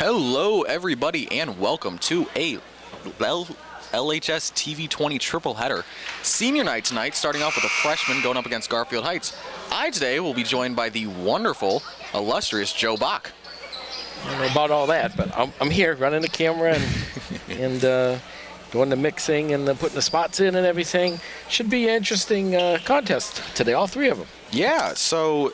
Hello, everybody, and welcome to a LHS TV 20 triple header. Senior night tonight, starting off with the Freshmen going up against Garfield Heights. I today will be joined by the wonderful, illustrious Joe Bach. I don't know about all that, but I'm here running the camera and doing the mixing and putting the spots in and everything. Should be an interesting contest today, all three of them. Yeah, so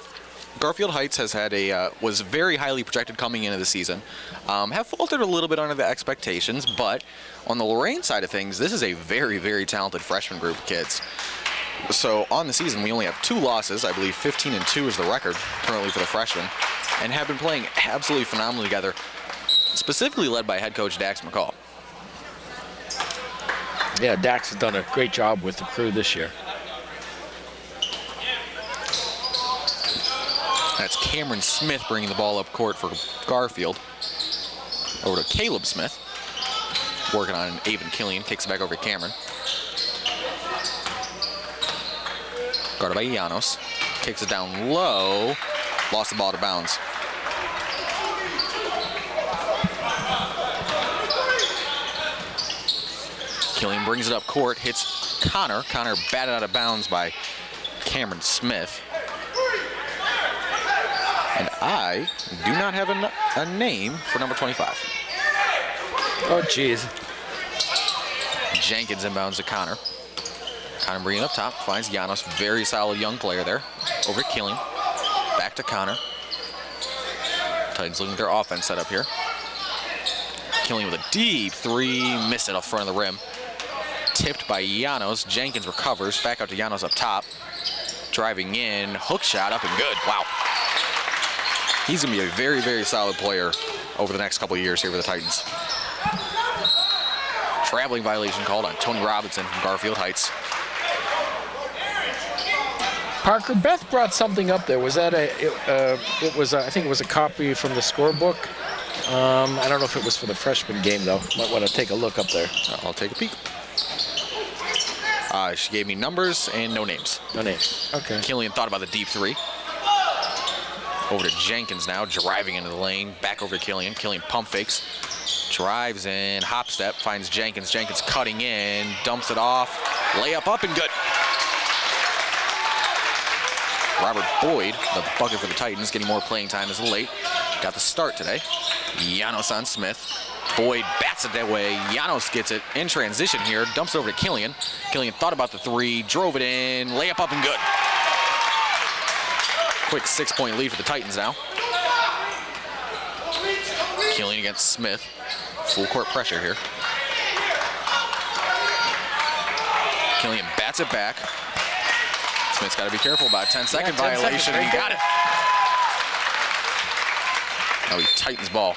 Garfield Heights has had was very highly projected coming into the season. Have faltered a little bit under the expectations, but on the Lorain side of things, this is a very, very talented freshman group of kids. So on the season, we only have 2 losses. I believe 15-2 is the record currently for the freshmen, and have been playing absolutely phenomenally together, specifically led by head coach Dax McCall. Yeah, Dax has done a great job with the crew this year. That's Cameron Smith bringing the ball up court for Garfield. Over to Caleb Smith. Working on Avon Killian. Kicks it back over to Cameron. Guarded by Llanos. Kicks it down low. Lost the ball to bounds. Killian brings it up court. Hits Connor. Connor batted out of bounds by Cameron Smith. And I do not have a name for number 25. Oh, jeez. Jenkins inbounds to Connor. Connor bringing it up top. Finds Llanos. Very solid young player there. Over to Killian. Back to Connor. Titans looking at their offense set up here. Killian with a deep 3. Missed it off front of the rim. Tipped by Llanos. Jenkins recovers. Back out to Llanos up top. Driving in. Hook shot up and good. Wow. He's going to be a very, very solid player over the next couple of years here for the Titans. Traveling violation called on Tony Robinson from Garfield Heights. Parker, Beth brought something up there. Was that I think it was a copy from the scorebook. I don't know if it was for the freshman game, though. Might want to take a look up there. I'll take a peek. She gave me numbers and no names. No names. Okay. Killian thought about the deep 3. Over to Jenkins now, driving into the lane. Back over to Killian. Killian pump fakes. Drives in, hop step, finds Jenkins. Jenkins cutting in, dumps it off. Layup up and good. Robert Boyd, the bucket for the Titans, getting more playing time as of late. Got the start today. Llanos on Smith. Boyd bats it that way. Llanos gets it in transition here. Dumps it over to Killian. Killian thought about the 3, drove it in, layup up and good. Quick 6-point lead for the Titans now. Killian against Smith. Full court pressure here. Killian bats it back. Smith's got to be careful about a 10-second violation. He got it. Now he Titans ball.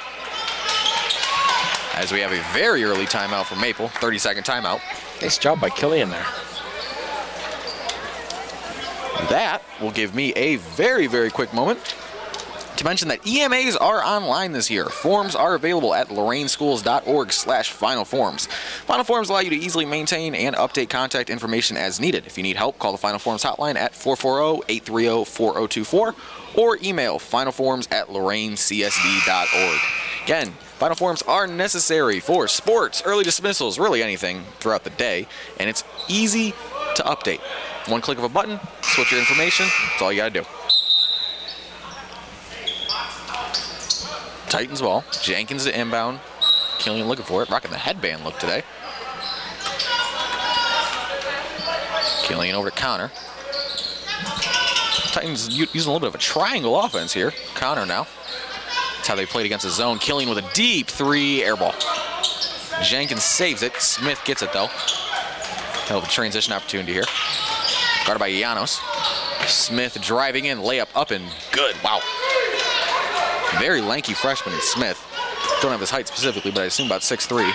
As we have a very early timeout from Maple. 30-second timeout. Nice job by Killian there. That will give me a very, very quick moment to mention that EMAs are online this year. Forms are available at lorainschools.org/final forms. Final forms allow you to easily maintain and update contact information as needed. If you need help, call the Final Forms hotline at 440-830-4024 or email finalforms@loraincsd.org. Again, Final Forms are necessary for sports, early dismissals, really anything throughout the day, and it's easy to update. One click of a button, switch your information, that's all you gotta do. Titans ball, Jenkins to inbound. Killian looking for it, rocking the headband look today. Killian over to Connor. Titans using a little bit of a triangle offense here. Connor now. That's how they played against the zone. Killian with a deep 3, air ball. Jenkins saves it, Smith gets it though. Hell of a transition opportunity here. Guarded by Llanos. Smith driving in, layup up and good. Wow. Very lanky freshman in Smith. Don't have his height specifically, but I assume about 6'3".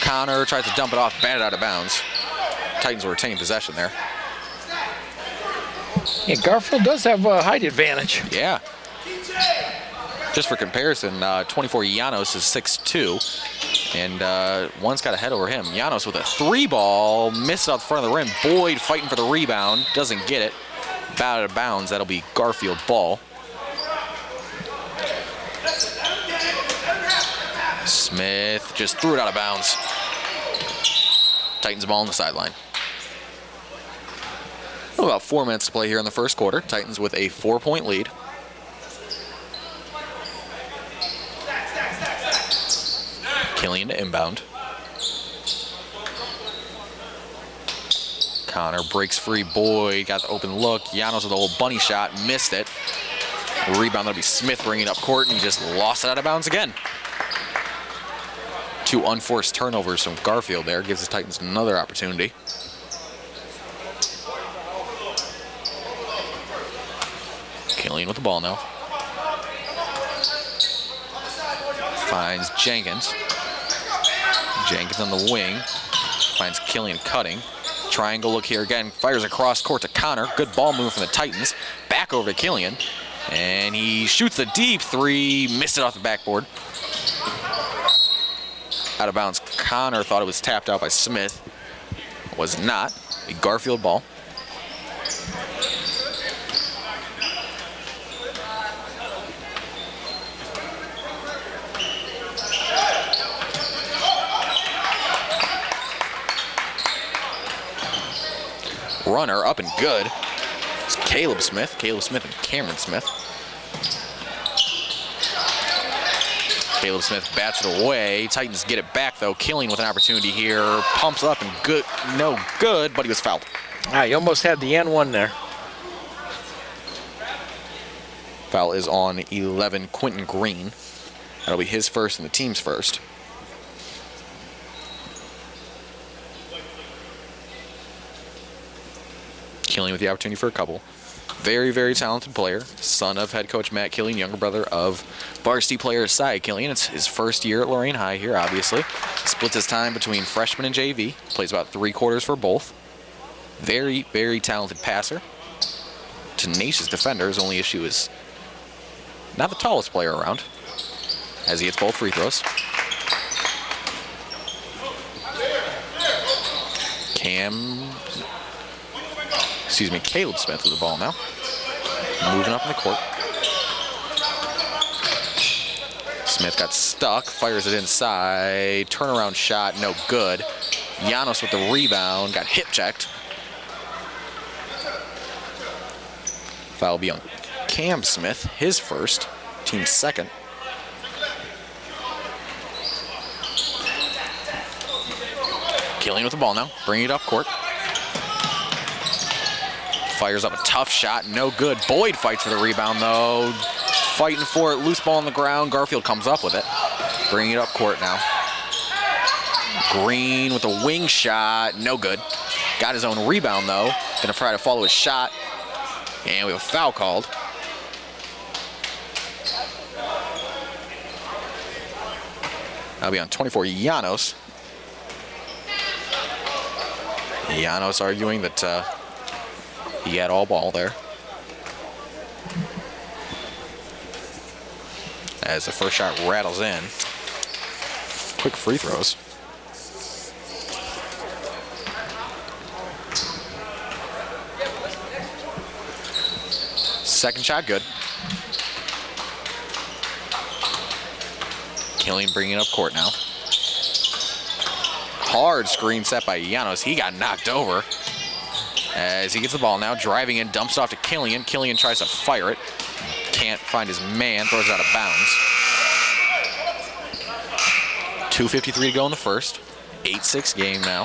Connor tries to dump it off, batted out of bounds. Titans will retain possession there. Yeah, Garfield does have a height advantage. Yeah. Just for comparison, 24 Llanos is 6'2". And one's got a head over him. Llanos with a 3 ball, missed out the front of the rim. Boyd fighting for the rebound, doesn't get it. Out of bounds, that'll be Garfield ball. Smith just threw it out of bounds. Titans ball on the sideline. About 4 minutes to play here in the first quarter. Titans with a 4-point lead. Killian to inbound. Connor breaks free. Boyd got the open look. Llanos with a little bunny shot. Missed it. The rebound, that'll be Smith bringing it up court, and he just lost it out of bounds again. 2 unforced turnovers from Garfield there. Gives the Titans another opportunity. Killian with the ball now. Finds Jenkins. Jenkins on the wing. Finds Killian cutting. Triangle look here again. Fires across court to Connor. Good ball move from the Titans. Back over to Killian. And he shoots the deep 3. Missed it off the backboard. Out of bounds. Connor thought it was tapped out by Smith. Was not. A Garfield ball. Runner up and good. It's Caleb Smith. Caleb Smith and Cameron Smith. Caleb Smith bats it away. Titans get it back though. Killian with an opportunity here. Pumps up and good. No good, but he was fouled. You almost had the N1 there. Foul is on 11, Quentin Green. That'll be his first and the team's first. Killian with the opportunity for a couple. Very, very talented player. Son of head coach Matt Killian, younger brother of varsity player Cy Killian. It's his first year at Lorain High here, obviously. Splits his time between freshman and JV. Plays about 3 quarters for both. Very, very talented passer. Tenacious defender. His only issue is not the tallest player around, as he hits both free throws. Caleb Smith with the ball now. Moving up in the court. Smith got stuck, fires it inside. Turnaround shot, no good. Llanos with the rebound, got hip checked. Foul will be on Cam Smith, his first, team's second. Killian with the ball now, bringing it up court. Fires up a tough shot, no good. Boyd fights for the rebound though. Fighting for it, loose ball on the ground. Garfield comes up with it. Bringing it up court now. Green with a wing shot, no good. Got his own rebound though. Gonna try to follow his shot. And we have a foul called. That'll be on 24, Llanos. Llanos arguing that he had all ball there. As the first shot rattles in. Quick free throws. Second shot good. Killian bringing it up court now. Hard screen set by Llanos. He got knocked over. As he gets the ball now, driving in, dumps it off to Killian. Killian tries to fire it. Can't find his man, throws it out of bounds. 2:53 to go in the first. 8-6 game now.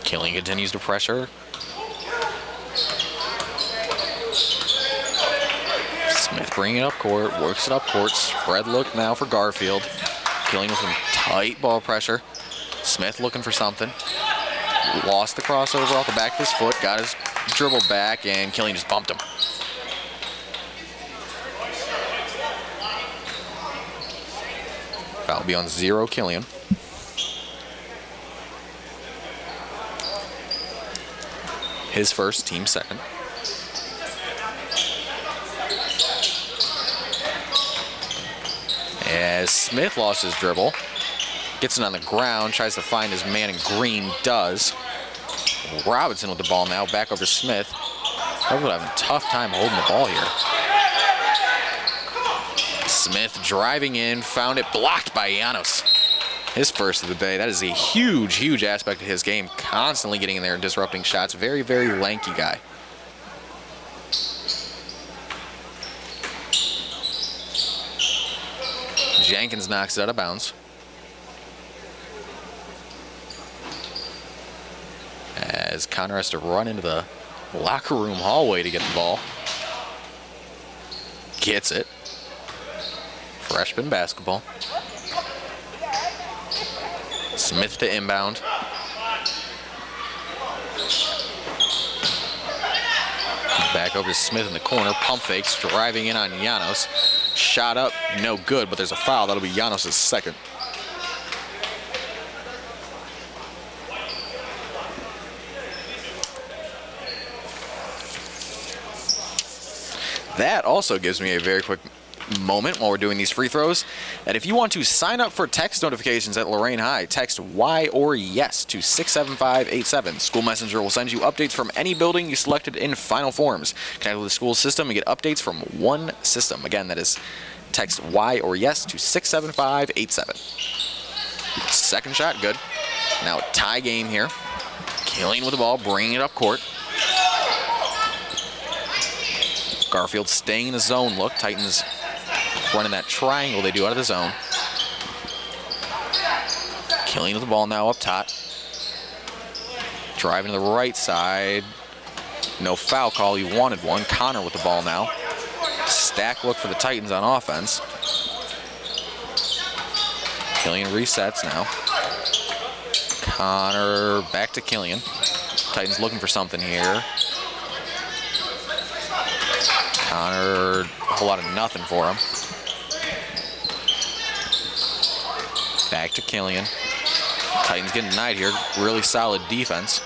Killian continues to pressure. Smith bringing it up court, works it up court. Spread look now for Garfield. Killian with some tight ball pressure. Smith looking for something. Lost the crossover off the back of his foot, got his dribble back, and Killian just bumped him. Foul will be on 0, Killian. His first, team second. As Smith lost his dribble, gets it on the ground, tries to find his man in green, does. Robinson with the ball now, back over to Smith. Garfield having a tough time holding the ball here. Smith driving in, found it, blocked by Llanos. His first of the day. That is a huge, huge aspect of his game. Constantly getting in there and disrupting shots. Very, very lanky guy. Jenkins knocks it out of bounds. As Connor has to run into the locker room hallway to get the ball. Gets it. Freshman basketball. Smith to inbound. Back over to Smith in the corner. Pump fakes, driving in on Llanos. Shot up, no good, but there's a foul. That'll be Llanos' second. That also gives me a very quick moment while we're doing these free throws. And if you want to sign up for text notifications at Lorain High, text Y or YES to 67587. School Messenger will send you updates from any building you selected in Final Forms. Connect with the school system and get updates from one system. Again, that is text Y or YES to 67587. Second shot, good. Now a tie game here. Killian with the ball, bringing it up court. Garfield staying in the zone look. Titans running that triangle they do out of the zone. Killian with the ball now up top. Driving to the right side. No foul call. He wanted one. Connor with the ball now. Stack look for the Titans on offense. Killian resets now. Connor back to Killian. Titans looking for something here. Connor, a whole lot of nothing for him. Back to Killian. Titans getting denied here. Really solid defense.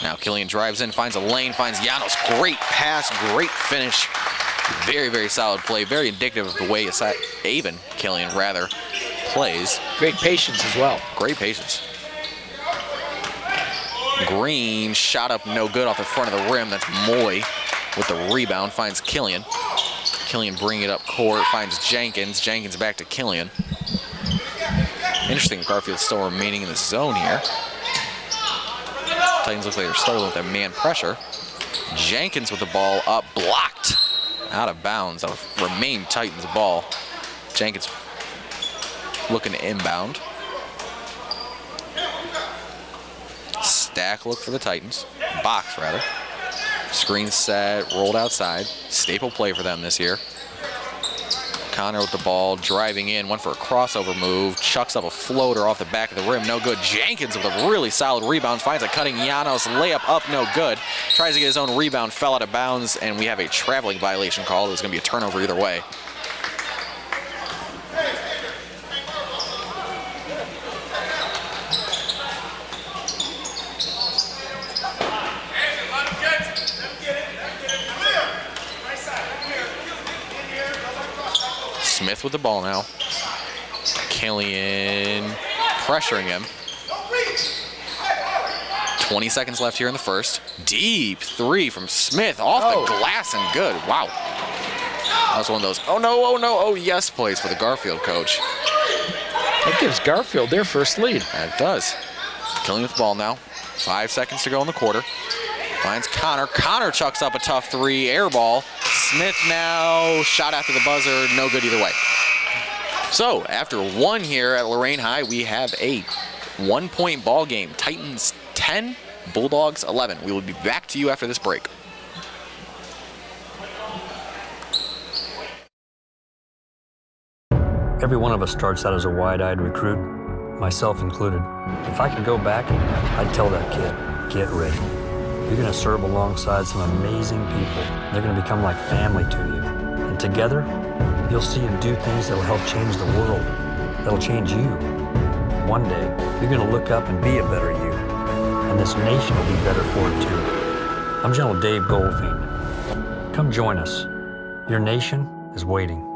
Now Killian drives in, finds a lane, finds Llanos. Great pass, great finish. Very, very solid play. Very indicative of the way Avon Killian rather plays. Great patience as well. Great patience. Green shot up no good off the front of the rim. That's Moy with the rebound. Finds Killian. Killian bringing it up court. Finds Jenkins. Jenkins back to Killian. Interesting, Garfield still remaining in the zone here. Titans looks like they're struggling with their man pressure. Jenkins with the ball up, blocked. Out of bounds. That'll remain Titans ball. Jenkins looking to inbound. Stack look for the Titans. Box, rather. Screen set, rolled outside. Staple play for them this year. Connor with the ball, driving in, went for a crossover move, chucks up a floater off the back of the rim, no good. Jenkins with a really solid rebound, finds a cutting Llanos, layup up, no good. Tries to get his own rebound, fell out of bounds, and we have a traveling violation call. It was going to be a turnover either way. Smith with the ball now. Killian pressuring him. 20 seconds left here in the first. Deep three from Smith off the glass and good. Wow. That was one of those, oh no, oh yes plays for the Garfield coach. That gives Garfield their first lead. That does. Killian with the ball now. 5 seconds to go in the quarter. Finds Connor. Connor chucks up a tough three. Air ball. Smith now. Shot after the buzzer. No good either way. So after one here at Lorain High, we have a 1-point ball game. Titans 10, Bulldogs 11. We will be back to you after this break. Every one of us starts out as a wide-eyed recruit, myself included. If I could go back, I'd tell that kid, get ready. You're going to serve alongside some amazing people. They're going to become like family to you. And together, you'll see them do things that'll help change the world. That'll change you. One day, you're going to look up and be a better you. And this nation will be better for it too. I'm General Dave Goldfein. Come join us. Your nation is waiting.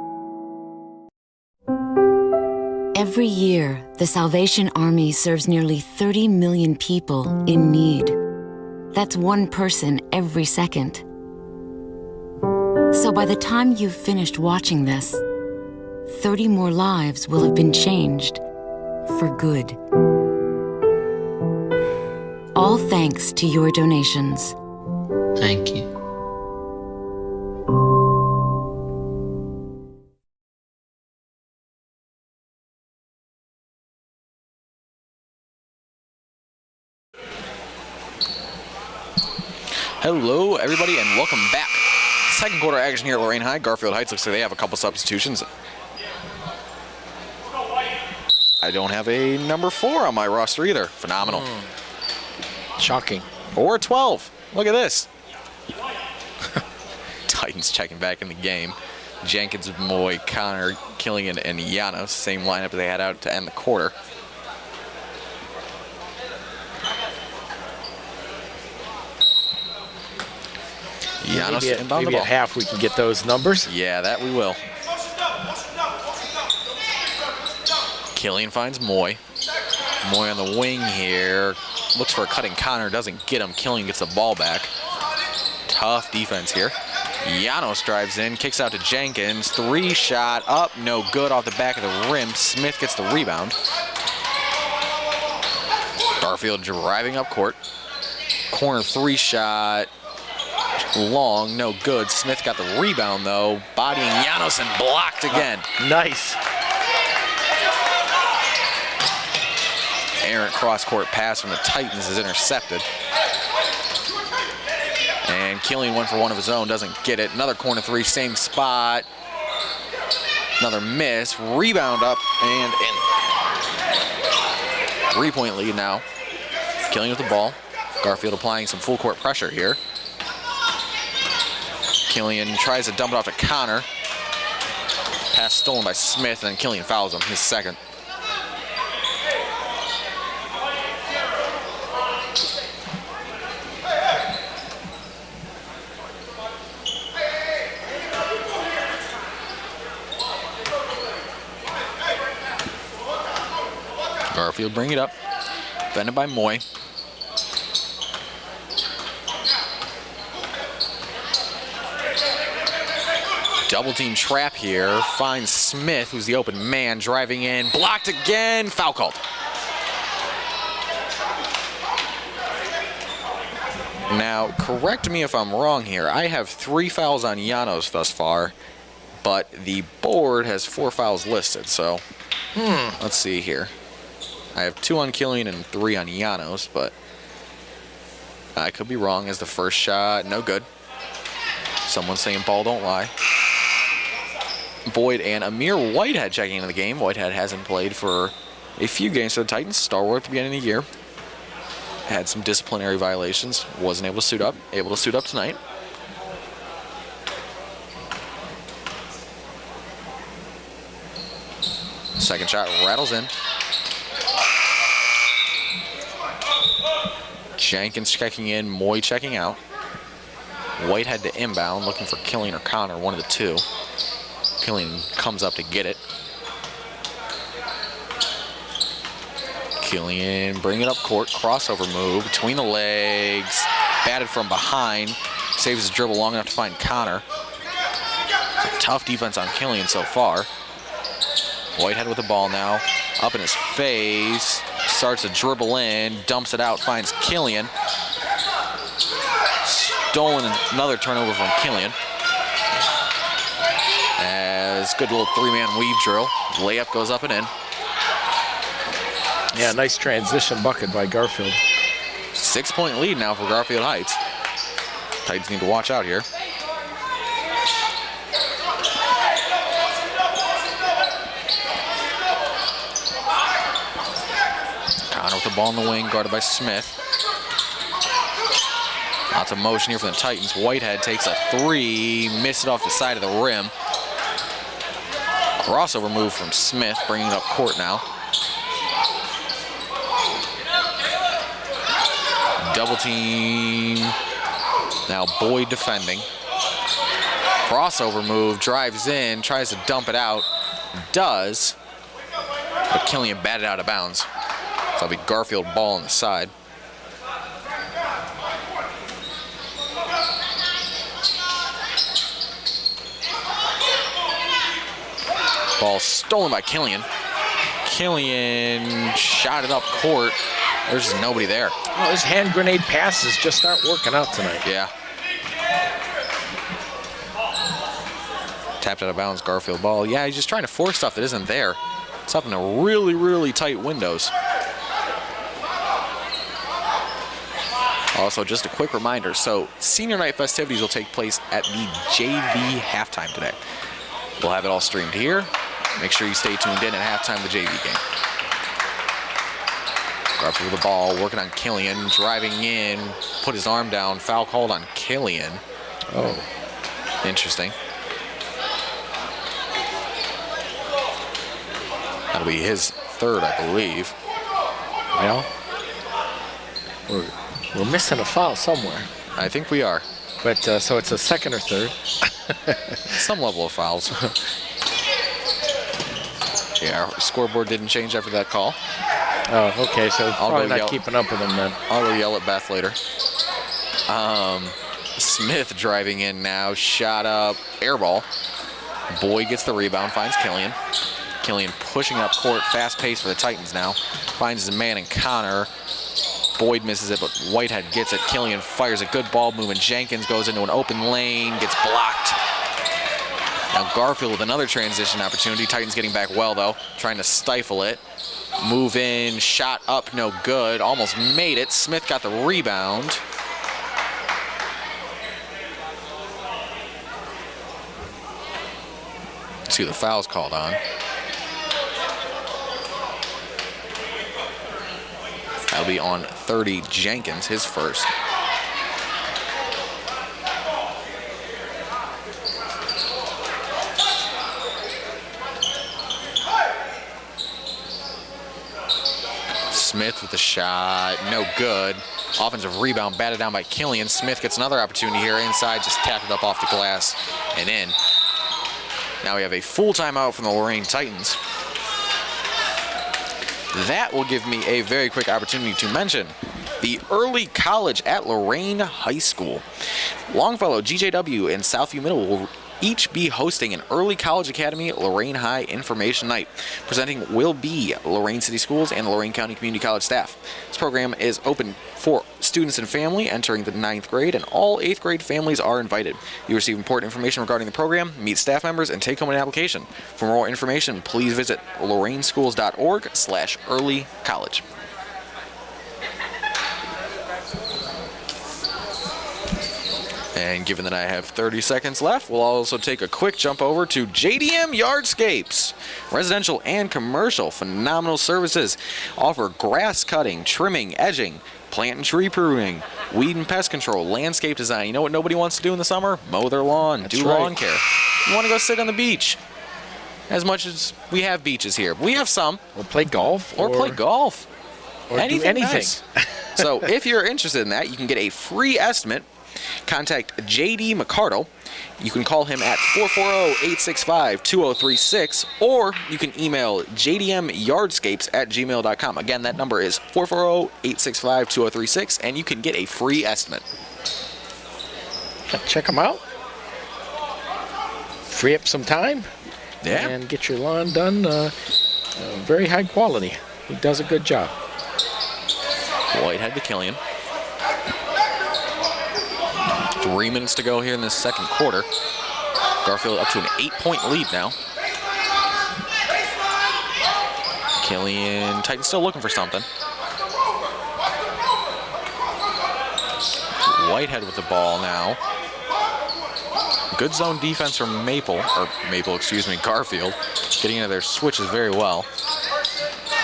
Every year, the Salvation Army serves nearly 30 million people in need. That's one person every second. So by the time you've finished watching this, 30 more lives will have been changed for good. All thanks to your donations. Thank you. Hello, everybody, and welcome back. Second quarter action here at Lorain High. Garfield Heights looks like they have a couple substitutions. I don't have a number 4 on my roster either. Phenomenal. Shocking. Or 12. Look at this. Titans checking back in the game. Jenkins, Moy, Connor, Killian, and Janos. Same lineup they had out to end the quarter. Janos inbound the Maybe ball. at half we can get those numbers. Yeah, that we will. Killian finds Moy. Moy on the wing here. Looks for a cutting Connor. Doesn't get him. Killian gets the ball back. Tough defense here. Janos drives in. Kicks out to Jenkins. 3-shot up. No good off the back of the rim. Smith gets the rebound. Garfield driving up court. Corner 3-shot. Long, no good. Smith got the rebound though, bodying Janos and blocked again. Nice. Errant cross-court pass from the Titans is intercepted. And Killian went for one of his own, doesn't get it. Another corner 3, same spot. Another miss. Rebound up and in. 3-point lead now. Killian with the ball. Garfield applying some full court pressure here. Killian tries to dump it off to Connor. Pass stolen by Smith, and then Killian fouls him, his second. Garfield bring it up. Defended by Moy. Double team trap here. Finds Smith, who's the open man, driving in. Blocked again. Foul called. Now, correct me if I'm wrong here. I have 3 fouls on Janos thus far, but the board has 4 fouls listed. So, let's see here. I have 2 on Killian and 3 on Janos, but I could be wrong as the first shot. No good. Someone's saying ball don't lie. Boyd and Amir Whitehead checking into the game. Whitehead hasn't played for a few games for the Titans. Stalwart at the beginning of the year. Had some disciplinary violations. Wasn't able to suit up. Able to suit up tonight. Second shot rattles in. Jenkins checking in. Moy checking out. Whitehead to inbound, looking for Killian or Connor, one of the two. Killian comes up to get it. Killian bring it up court, crossover move between the legs, batted from behind, saves his dribble long enough to find Connor. It's a tough defense on Killian so far. Whitehead with the ball now, up in his face, starts to dribble in, dumps it out, finds Killian. Stolen, another turnover from Killian. As good little 3-man weave drill. Layup goes up and in. Yeah, nice transition bucket by Garfield. 6-point lead now for Garfield Heights. Titans need to watch out here. Connor with the ball in the wing, guarded by Smith. Lots of motion here for the Titans. Whitehead takes a 3, missed it off the side of the rim. Crossover move from Smith, bringing it up court now. Double team. Now Boyd defending. Crossover move, drives in, tries to dump it out. Does. But Killian batted out of bounds. So it'll be Garfield ball on the side. Ball stolen by Killian. Killian shot it up court. There's just nobody there. Oh, his hand grenade passes just aren't working out tonight. Yeah. Tapped out of bounds, Garfield ball. Yeah, he's just trying to force stuff that isn't there. Stuff in the really, really tight windows. Also, just a quick reminder, so senior night festivities will take place at the JV halftime today. We'll have it all streamed here. Make sure you stay tuned in at halftime of the JV game. Garfield with the ball, working on Killian, driving in, put his arm down, foul called on Killian. Oh. Interesting. That'll be his third, I believe. Well, we're missing a foul somewhere. I think we are. But so it's a second or third. Some level of fouls. Yeah, our scoreboard didn't change after that call. Oh, okay, so I'll probably go not keeping up with him then. I'll go yell at Beth later. Smith driving in now, shot up, air ball. Boyd gets the rebound, finds Killian. Killian pushing up court, fast pace for the Titans now. Finds his man in Connor. Boyd misses it, but Whitehead gets it. Killian fires a good ball movement. Jenkins goes into an open lane, gets blocked. Now Garfield with another transition opportunity. Titans getting back well, though, trying to stifle it. Move in, shot up, no good. Almost made it. Smith got the rebound. Let's see who the foul's called on. That'll be on 30, Jenkins, his first. Smith with the shot, no good. Offensive rebound batted down by Killian. Smith gets another opportunity here inside, just tapped it up off the glass and in. Now we have a full timeout from the Lorain Titans. That will give me a very quick opportunity to mention the early college at Lorain High School. Longfellow, GJW, and Southview Middle will each be hosting an early college academy Lorain High Information Night. Presenting will be Lorain City Schools and the Lorain County Community College staff. This program is open for students and family entering the 9th grade, and all 8th grade families are invited. You receive important information regarding the program, meet staff members, and take home an application. For more information, please visit lorainschools.org/earlycollege. And given that I have 30 seconds left, we'll also take a quick jump over to JDM Yardscapes. Residential and commercial, phenomenal services. Offer grass cutting, trimming, edging, plant and tree pruning, weed and pest control, landscape design. You know what nobody wants to do in the summer? Mow their lawn, That's do right. lawn care. You want to go sit on the beach. As much as we have beaches here. We have some. Or play golf. Or play golf. Or do anything. Nice. So if you're interested in that, you can get a free estimate. Contact JD McCardle. You can call him at 440-865-2036, or you can email jdmyardscapes@gmail.com. Again, that number is 440-865-2036, and you can get a free estimate. Check them out. Free up some time. Yeah. And get your lawn done. Very high quality. He does a good job. Whitehead to Killian. 3 minutes to go here in this second quarter. Garfield up to an 8-point lead now. Killian, Titans still looking for something. Whitehead with the ball now. Good zone defense from Garfield. Getting into their switches very well.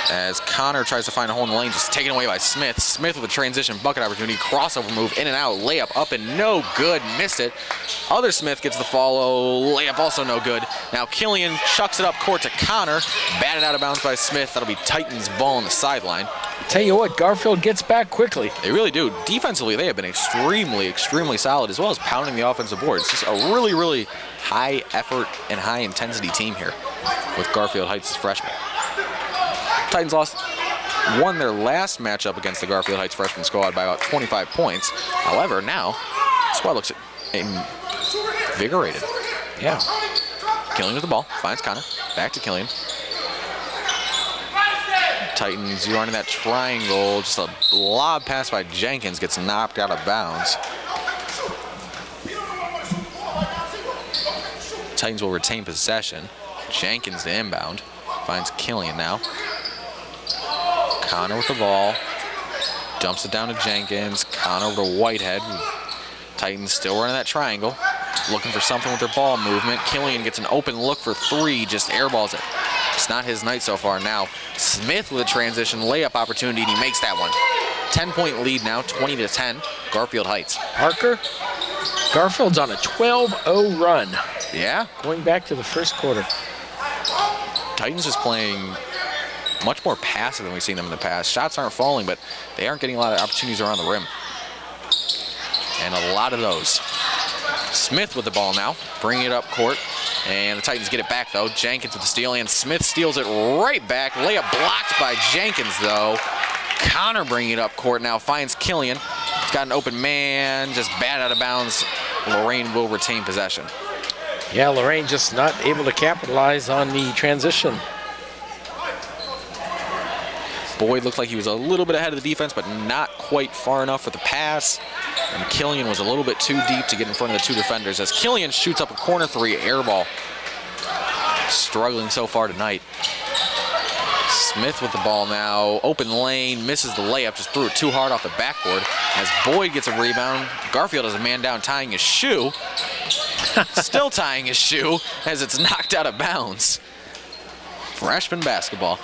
As Connor tries to find a hole in the lane, just taken away by Smith. Smith with a transition bucket opportunity, crossover move, in and out, layup up and no good, missed it. Other Smith gets the follow, layup also no good. Now Killian chucks it up court to Connor, batted out of bounds by Smith. That'll be Titans ball on the sideline. Tell you what, Garfield gets back quickly. They really do. Defensively, they have been extremely solid, as well as pounding the offensive boards. Just a really high effort and high intensity team here with Garfield Heights' freshmen. Titans won their last matchup against the Garfield Heights freshman squad by about 25 points. However, now the squad looks invigorated. Yeah. Killian with the ball, finds Connor. Back to Killian. Titans running that triangle. Just a lob pass by Jenkins gets knocked out of bounds. Titans will retain possession. Jenkins to inbound. Finds Killian now. Connor with the ball. Dumps it down to Jenkins. Connor over to Whitehead. Titans still running that triangle. Looking for something with their ball movement. Killian gets an open look for three. Just airballs it. It's not his night so far. Now Smith with a transition layup opportunity, and he makes that one. 10-point lead now, 20-10. Garfield Heights. Parker, Garfield's on a 12-0 run. Yeah. Going back to the first quarter. Titans is playing much more passive than we've seen them in the past. Shots aren't falling, but they aren't getting a lot of opportunities around the rim. And a lot of those. Smith with the ball now, bringing it up court. And the Titans get it back, though. Jenkins with the steal, and Smith steals it right back. Layup blocked by Jenkins, though. Connor bringing it up court now, finds Killian. He's got an open man, just bad out of bounds. Lorain will retain possession. Yeah, Lorain just not able to capitalize on the transition. Boyd looked like he was a little bit ahead of the defense, but not quite far enough for the pass. And Killian was a little bit too deep to get in front of the two defenders as Killian shoots up a corner three, air ball. Struggling so far tonight. Smith with the ball now, open lane, misses the layup, just threw it too hard off the backboard. As Boyd gets a rebound, Garfield has a man down tying his shoe. Still tying his shoe as it's knocked out of bounds. Freshman basketball.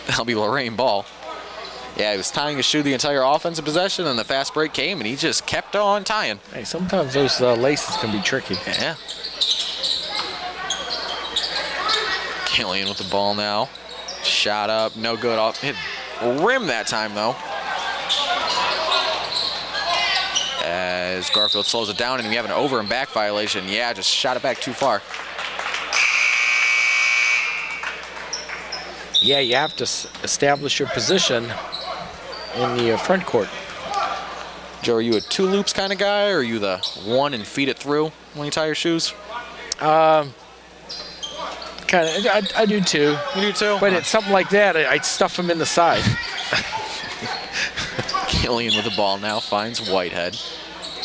That'll be Lorain ball. Yeah, he was tying his shoe the entire offensive possession, and the fast break came, and he just kept on tying. Hey, sometimes those laces can be tricky. Yeah. Killian with the ball now. Shot up, no good. Off hit rim that time, though. As Garfield slows it down, and we have an over and back violation. Yeah, just shot it back too far. Yeah, you have to establish your position in the front court. Joe, are you a two loops kind of guy, or are you the one and feed it through when you tie your shoes? Kind of. I do too. You do too? But it's something like that. I'd stuff them in the side. Killian with the ball now finds Whitehead.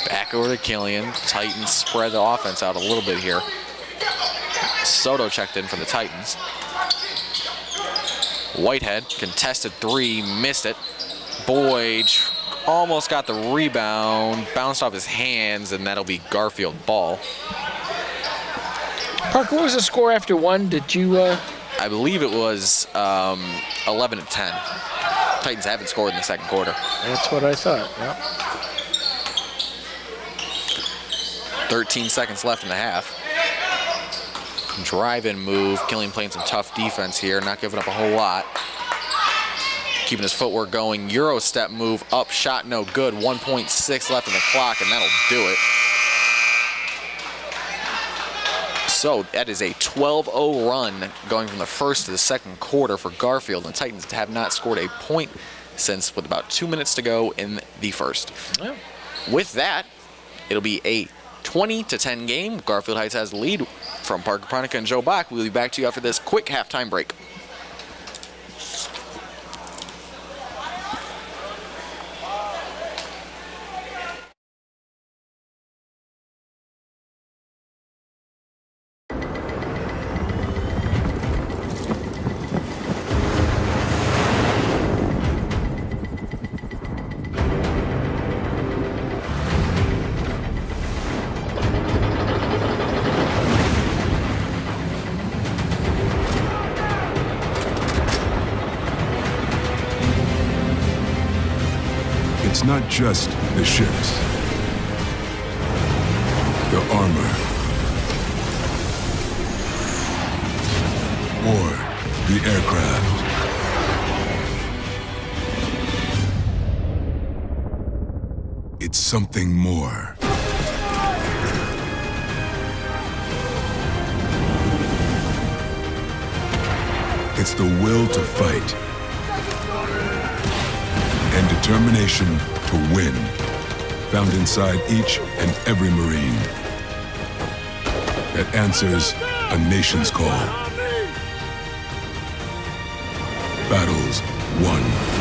Back over to Killian. Titans spread the offense out a little bit here. Soto checked in for the Titans. Whitehead, contested three, missed it. Boyd almost got the rebound, bounced off his hands, and that'll be Garfield ball. Parker, what was the score after one? Did you? I believe it was 11-10. Titans haven't scored in the second quarter. That's what I thought. Yep. 13 seconds left in the half. Drive-in move. Killian playing some tough defense here, not giving up a whole lot. Keeping his footwork going. Euro step move up, shot no good. 1.6 left in the clock, and that'll do it. So that is a 12-0 run going from the first to the second quarter for Garfield. And the Titans have not scored a point since with about 2 minutes to go in the first. Yeah. With that, it'll be a 20-10 game. Garfield Heights has the lead. From Parker Pronica and Joe Bach, we'll be back to you after this quick halftime break. It's not just the ships, the armor, or the aircraft. It's something more. It's the will to fight and determination to win, found inside each and every Marine that answers a nation's call. Battles won.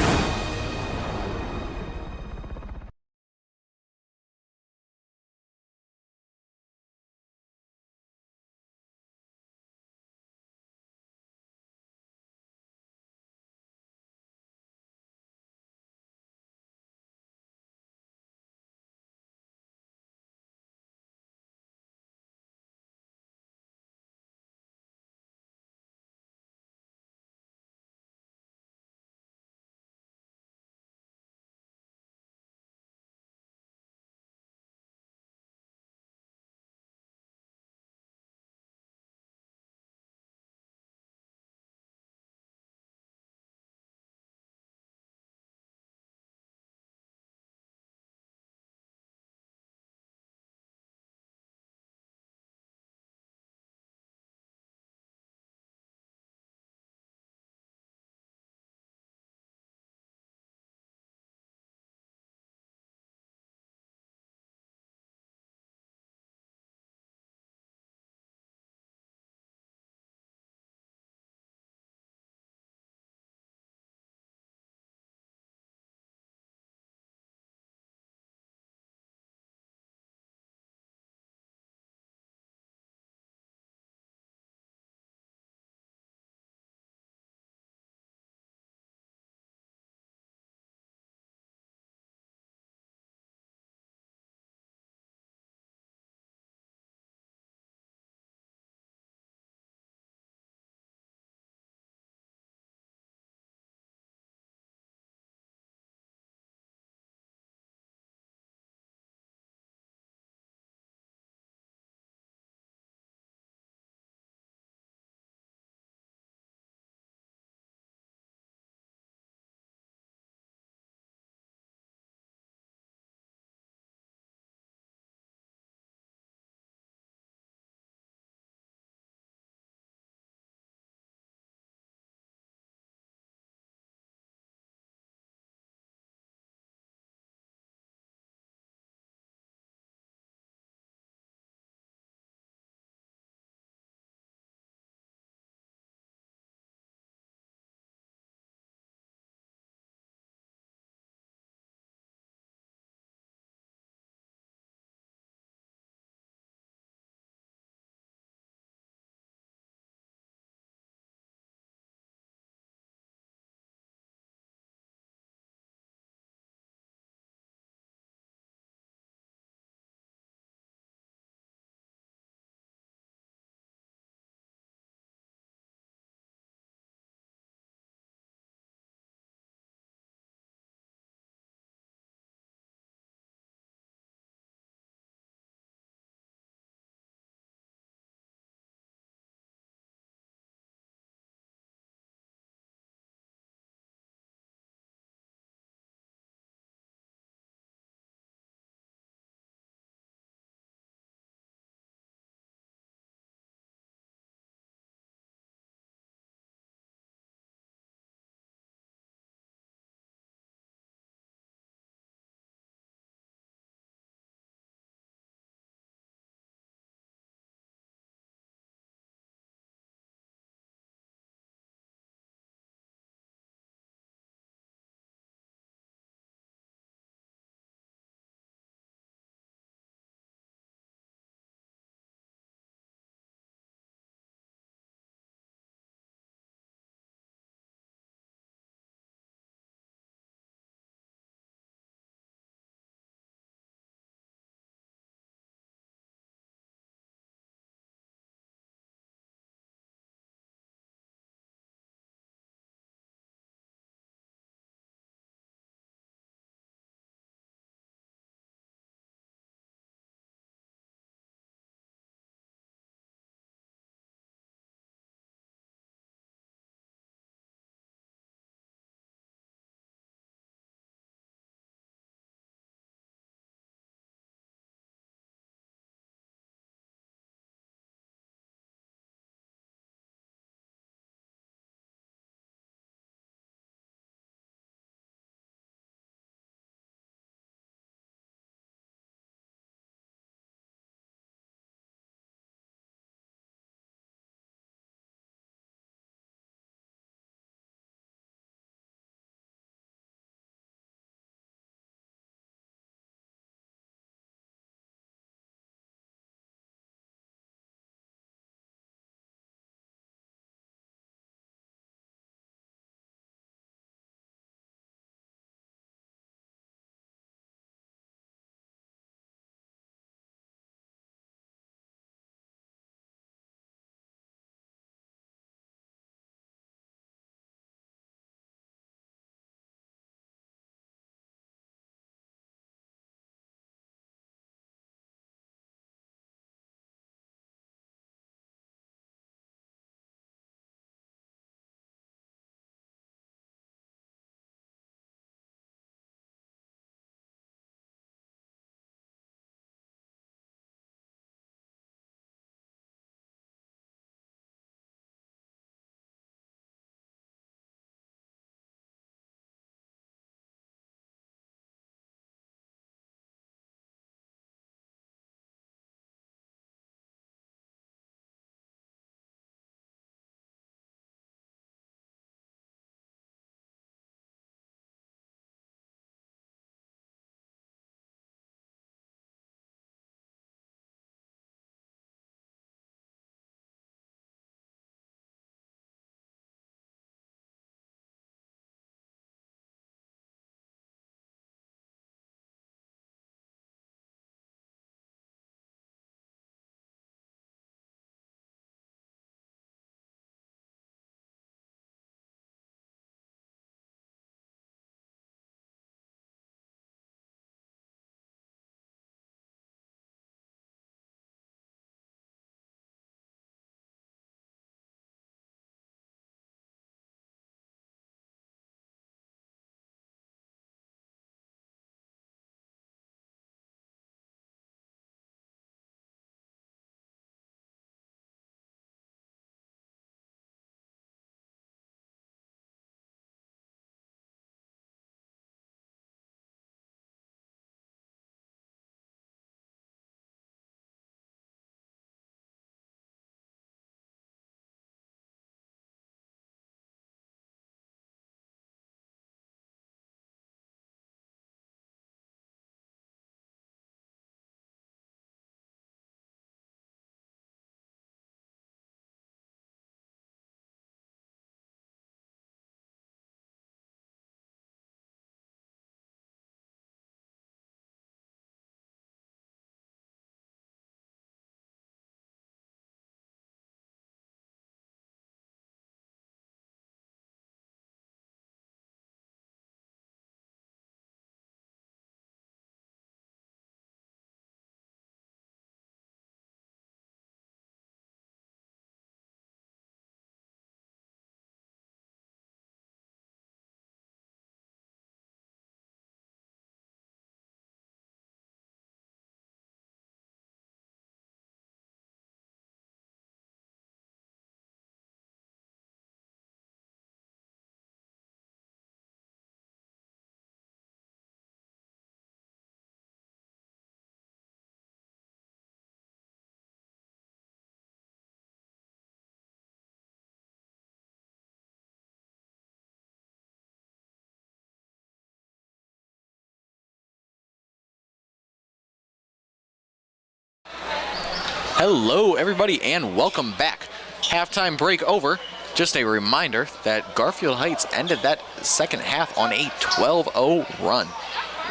Hello, everybody, and welcome back. Halftime break over. Just a reminder that Garfield Heights ended that second half on a 12-0 run,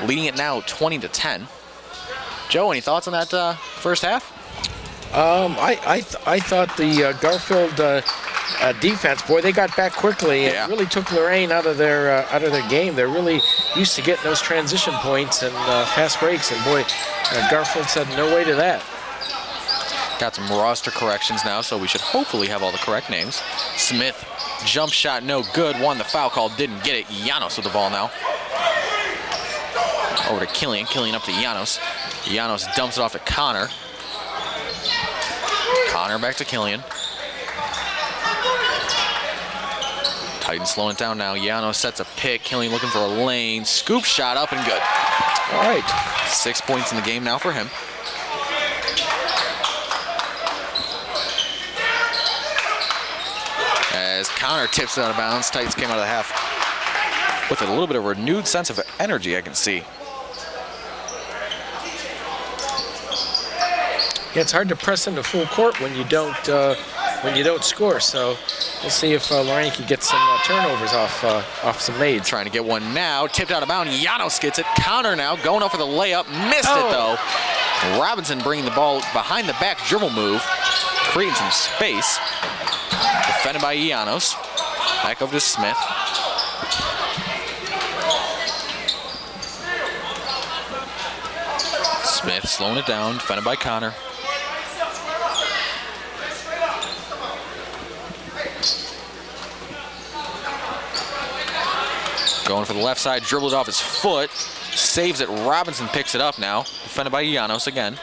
leading it now 20-10. Joe, any thoughts on that first half? I thought the Garfield defense, boy, they got back quickly and really took Lorain out of their game. They're really used to getting those transition points and fast breaks, and boy, Garfield said no way to that. Got some roster corrections now, so we should hopefully have all the correct names. Smith, jump shot, no good. Won the foul call, didn't get it. Llanos with the ball now. Over to Killian. Killian up to Llanos. Llanos dumps it off to Connor. Connor back to Killian. Titans slowing it down now. Llanos sets a pick. Killian looking for a lane. Scoop shot up and good. All right. 6 points in the game now for him. As Connor tips it out of bounds, Titans came out of the half with a little bit of a renewed sense of energy, I can see. Yeah, it's hard to press into full court when you don't score. So we'll see if Lorain can get some turnovers off some maids. Trying to get one now, tipped out of bounds. Llanos gets it. Connor now going up for the layup, missed it though. Robinson bringing the ball behind the back dribble move, creating some space. Defended by Llanos. Back over to Smith. Smith slowing it down, defended by Connor. Going for the left side, dribbles off his foot, saves it. Robinson picks it up now, defended by Llanos again.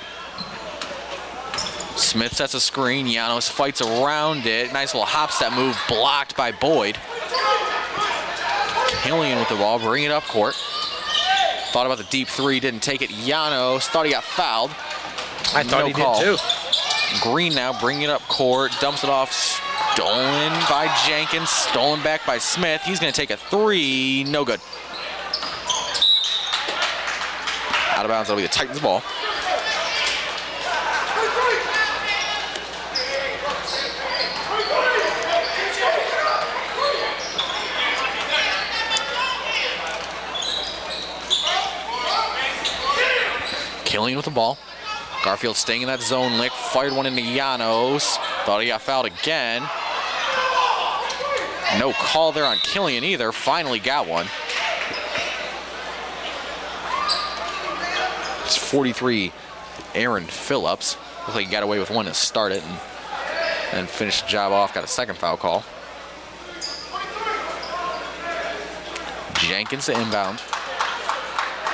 Smith sets a screen. Llanos fights around it. Nice little hop step move, blocked by Boyd. Killian with the ball, bring it up court. Thought about the deep three, didn't take it. Llanos thought he got fouled. I thought he did too. Green now bringing it up court, dumps it off. Stolen by Jenkins, stolen back by Smith. He's going to take a three, no good. Out of bounds, that'll be the Titans ball. Killian with the ball. Garfield staying in that zone lick, fired one into Llanos. Thought he got fouled again. No call there on Killian either. Finally got one. It's 43, Aaron Phillips. Looks like he got away with one to start it and finished the job off. Got a second foul call. Jenkins to inbound.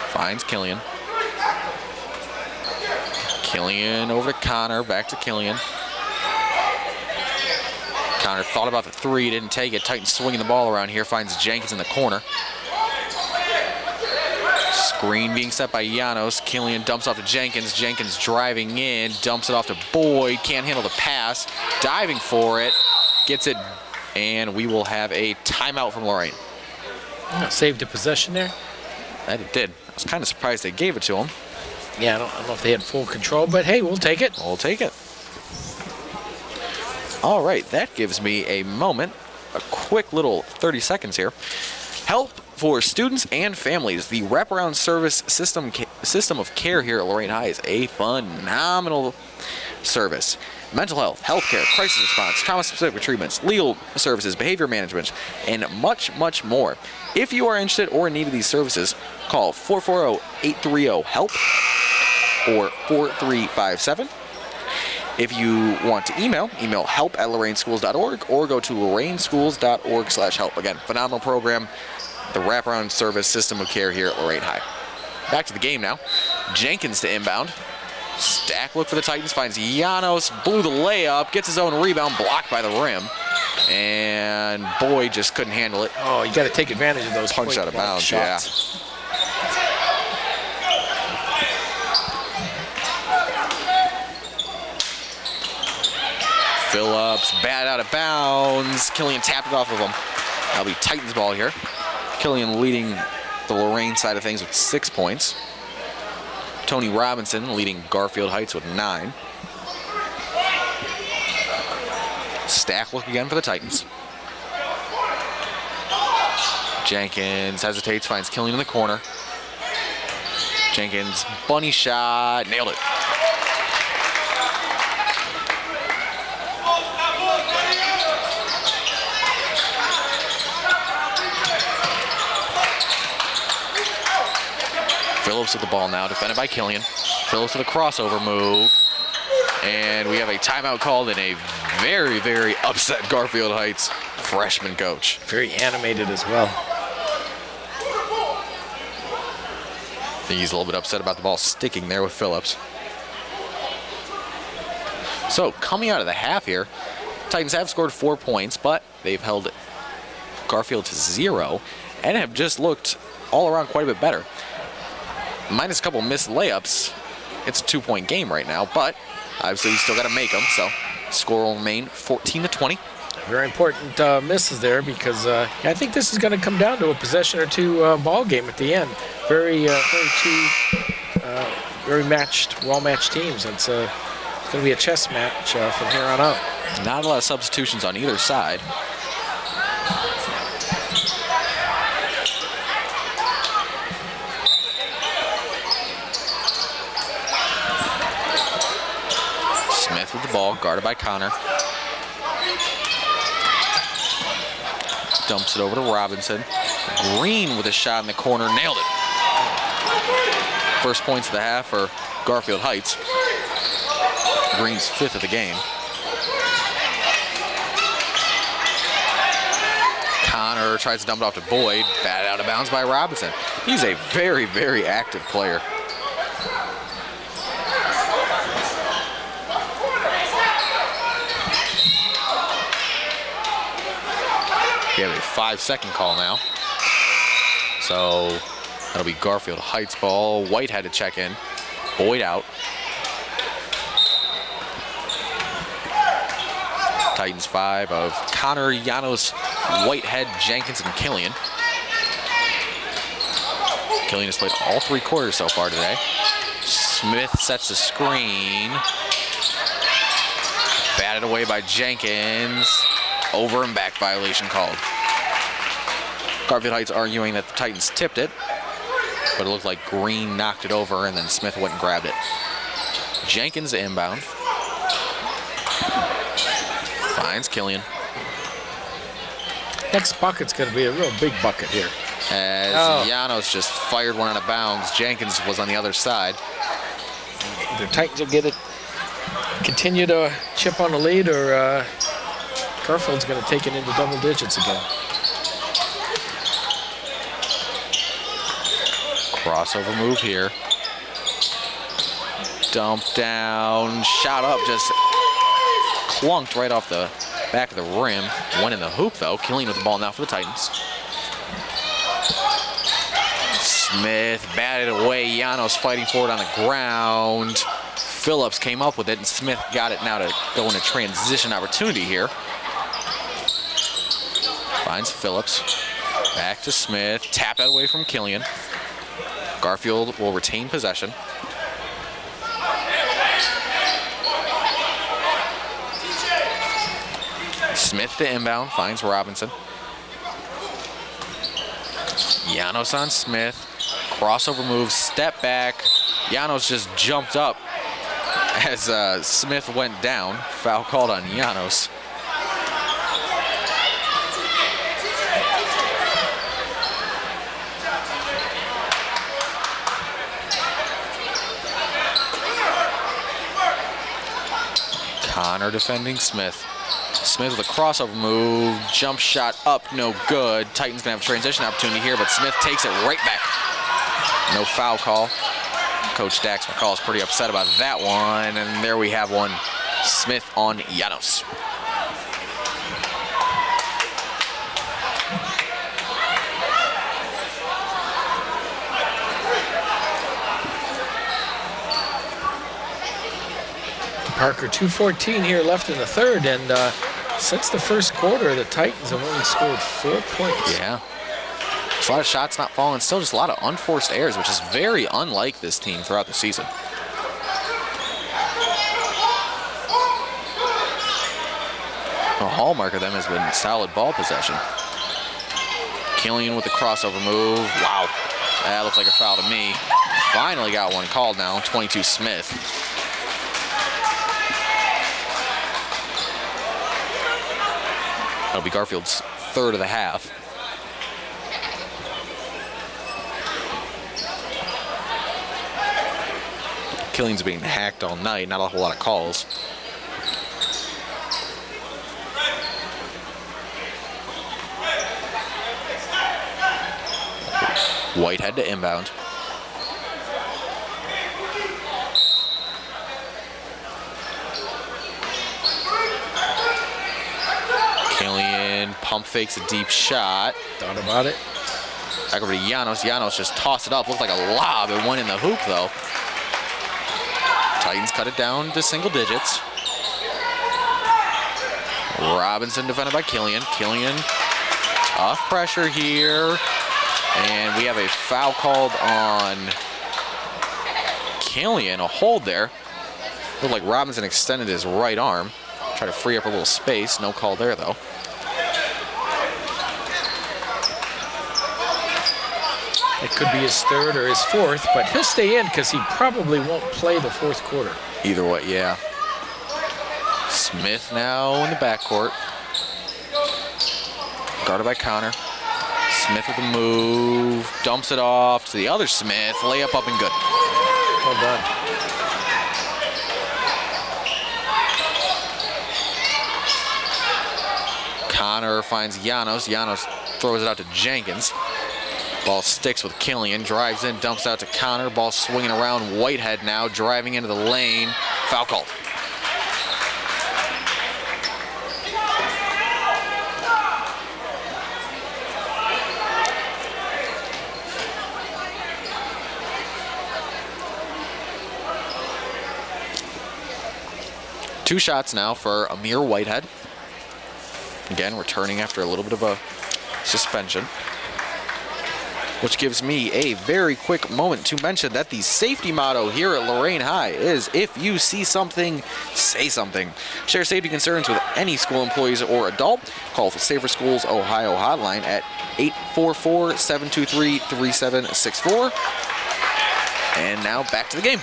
Finds Killian. Killian over to Connor, back to Killian. Connor thought about the three, didn't take it. Titans swinging the ball around here, finds Jenkins in the corner. Screen being set by Llanos. Killian dumps off to Jenkins. Jenkins driving in, dumps it off to Boyd. Can't handle the pass, diving for it, gets it, and we will have a timeout from Lorain. Saved a possession there. That it did. I was kind of surprised they gave it to him. Yeah, I don't know if they had full control, but hey, we'll take it. We'll take it. All right, that gives me a moment, a quick little 30 seconds here. Help for students and families. The wraparound service system of care here at Lorain High is a phenomenal service. Mental health, healthcare, crisis response, trauma-specific treatments, legal services, behavior management, and much, much more. If you are interested or in need of these services, call 440-830-HELP or 4357. If you want to email help@lorainschools.org or go to lorainschools.org/help. Again, phenomenal program, the wraparound service system of care here at Lorain High. Back to the game now. Jenkins to inbound. Stack look for the Titans, finds Llanos, blew the layup, gets his own rebound, blocked by the rim. And Boyd just couldn't handle it. Oh, you got to take advantage of those punch out of bounds, shots. Yeah. Phillips, bad out of bounds. Killian tapped it off of him. That'll be Titans ball here. Killian leading the Lorain side of things with 6 points. Tony Robinson leading Garfield Heights with 9. Stack look again for the Titans. Jenkins hesitates, finds Killian in the corner. Jenkins, bunny shot, nailed it. Phillips with the ball now, defended by Killian. Phillips with a crossover move. And we have a timeout called and a very, very upset Garfield Heights freshman coach. Very animated as well. I think he's a little bit upset about the ball sticking there with Phillips. So coming out of the half here, Titans have scored 4 points, but they've held Garfield to 0 and have just looked all around quite a bit better. Minus a couple missed layups, it's a 2-point game right now, but obviously you still got to make them, so score will remain 14-20. Very important misses there because I think this is going to come down to a possession or two ball game at the end. Very matched, well-matched teams. It's going to be a chess match from here on out. Not a lot of substitutions on either side. Smith with the ball, guarded by Connor. Dumps it over to Robinson. Green with a shot in the corner, nailed it. First points of the half for Garfield Heights. Green's 5th of the game. Connor tries to dump it off to Boyd. Batted out of bounds by Robinson. He's a very, very active player. We have a 5-second call now. So that'll be Garfield Heights ball. White had to check in. Boyd out. Titans 5 of Connor, Llanos, Whitehead, Jenkins, and Killian. Killian has played all 3 quarters so far today. Smith sets the screen. Batted away by Jenkins. Over and back violation called. Garfield Heights arguing that the Titans tipped it, but it looked like Green knocked it over and then Smith went and grabbed it. Jenkins inbound. Finds Killian. Next bucket's going to be a real big bucket here. As Llanos just fired one out of bounds. Jenkins was on the other side. Either Titans will get it, continue to chip on the lead, or Garfield's going to take it into double digits again. Crossover move here. Dump down, shot up, just clunked right off the back of the rim. Went in the hoop though. Killian with the ball now for the Titans. Smith batted away. Llanos fighting for it on the ground. Phillips came up with it, and Smith got it now to go in a transition opportunity here. Finds Phillips. Back to Smith. Tap that away from Killian. Garfield will retain possession. Smith to inbound. Finds Robinson. Llanos on Smith. Crossover move. Step back. Llanos just jumped up as Smith went down. Foul called on Llanos. Connor defending Smith. Smith with a crossover move. Jump shot up, no good. Titans gonna have a transition opportunity here, but Smith takes it right back. No foul call. Coach Dax McCall is pretty upset about that one, and there we have one. Smith on Llanos. Parker, 2:14 here left in the third, and since the first quarter, the Titans have only scored 4 points. Yeah. There's a lot of shots not falling, still just a lot of unforced errors, which is very unlike this team throughout the season. A hallmark of them has been solid ball possession. Killian with the crossover move. Wow, that looks like a foul to me. Finally got one called now, 22 Smith. That'll be Garfield's third of the half. Killian's being hacked all night, not a whole lot of calls. Whitehead to inbound. Killian pump fakes a deep shot. Thought about it. Back over to Llanos. Llanos just tossed it up. Looked like a lob. It went in the hoop, though. Titans cut it down to single digits. Robinson defended by Killian. Killian, tough pressure here. And we have a foul called on Killian, a hold there. Looked like Robinson extended his right arm. Try to free up a little space. No call there, though. It could be his third or his fourth, but he'll stay in because he probably won't play the fourth quarter. Either way, yeah. Smith now in the backcourt. Guarded by Connor. Smith with the move. Dumps it off to the other Smith. Layup up and good. Well done. Connor finds Llanos. Llanos throws it out to Jenkins. Ball sticks with Killian. Drives in, dumps out to Connor. Ball swinging around. Whitehead now driving into the lane. Foul called. Two shots now for Amir Whitehead. Again, returning after a little bit of a suspension. Which gives me a very quick moment to mention that the safety motto here at Lorain High is, if you see something, say something. Share safety concerns with any school employees or adult. Call the Safer Schools Ohio hotline at 844-723-3764. And now back to the game.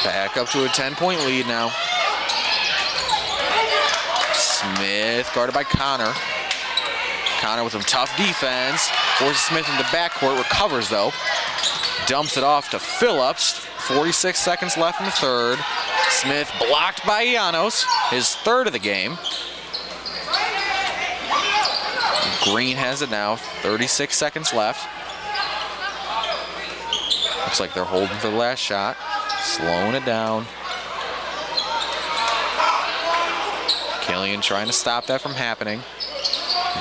Back up to a 10-point lead now. Smith guarded by Connor. Connor with some tough defense. Forces Smith into backcourt. Recovers, though. Dumps it off to Phillips. 46 seconds left in the third. Smith blocked by Llanos. His third of the game. Green has it now. 36 seconds left. Looks like they're holding for the last shot. Slowing it down. Killian trying to stop that from happening.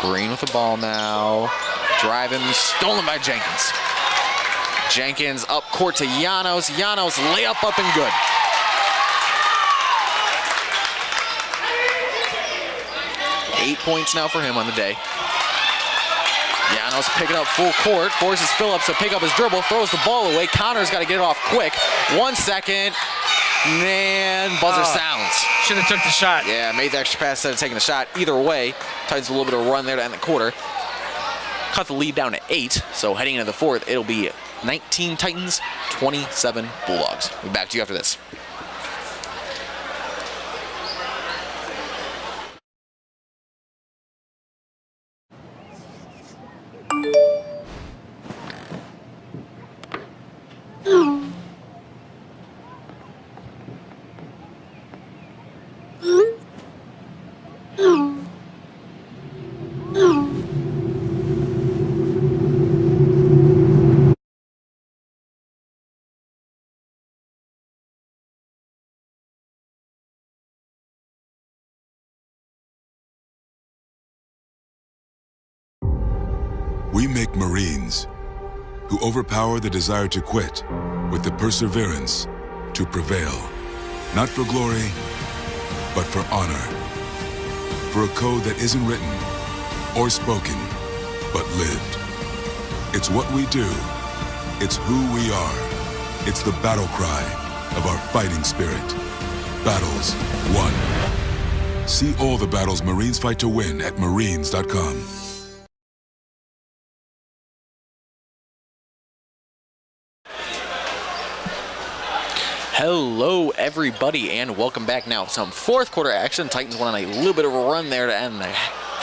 Green with the ball now. Driving, stolen by Jenkins. Jenkins up court to Llanos. Llanos layup up and good. Eight points now for him on the day. Llanos picking up full court, forces Phillips to pick up his dribble, throws the ball away. Connor's got to get it off quick. 1 second, and buzzer sounds. Should have took the shot. Yeah, made the extra pass instead of taking the shot. Either way, Titans a little bit of a run there to end the quarter. Cut the lead down to 8, so heading into the fourth, it'll be 19 Titans, 27 Bulldogs. We'll be back to you after this. We make Marines who overpower the desire to quit with the perseverance to prevail. Not for glory, but for honor. For a code that isn't written or spoken, but lived. It's what we do. It's who we are. It's the battle cry of our fighting spirit. Battles won. See all the battles Marines fight to win at marines.com. Hello, everybody, and welcome back. Now, some fourth quarter action. Titans went on a little bit of a run there to end the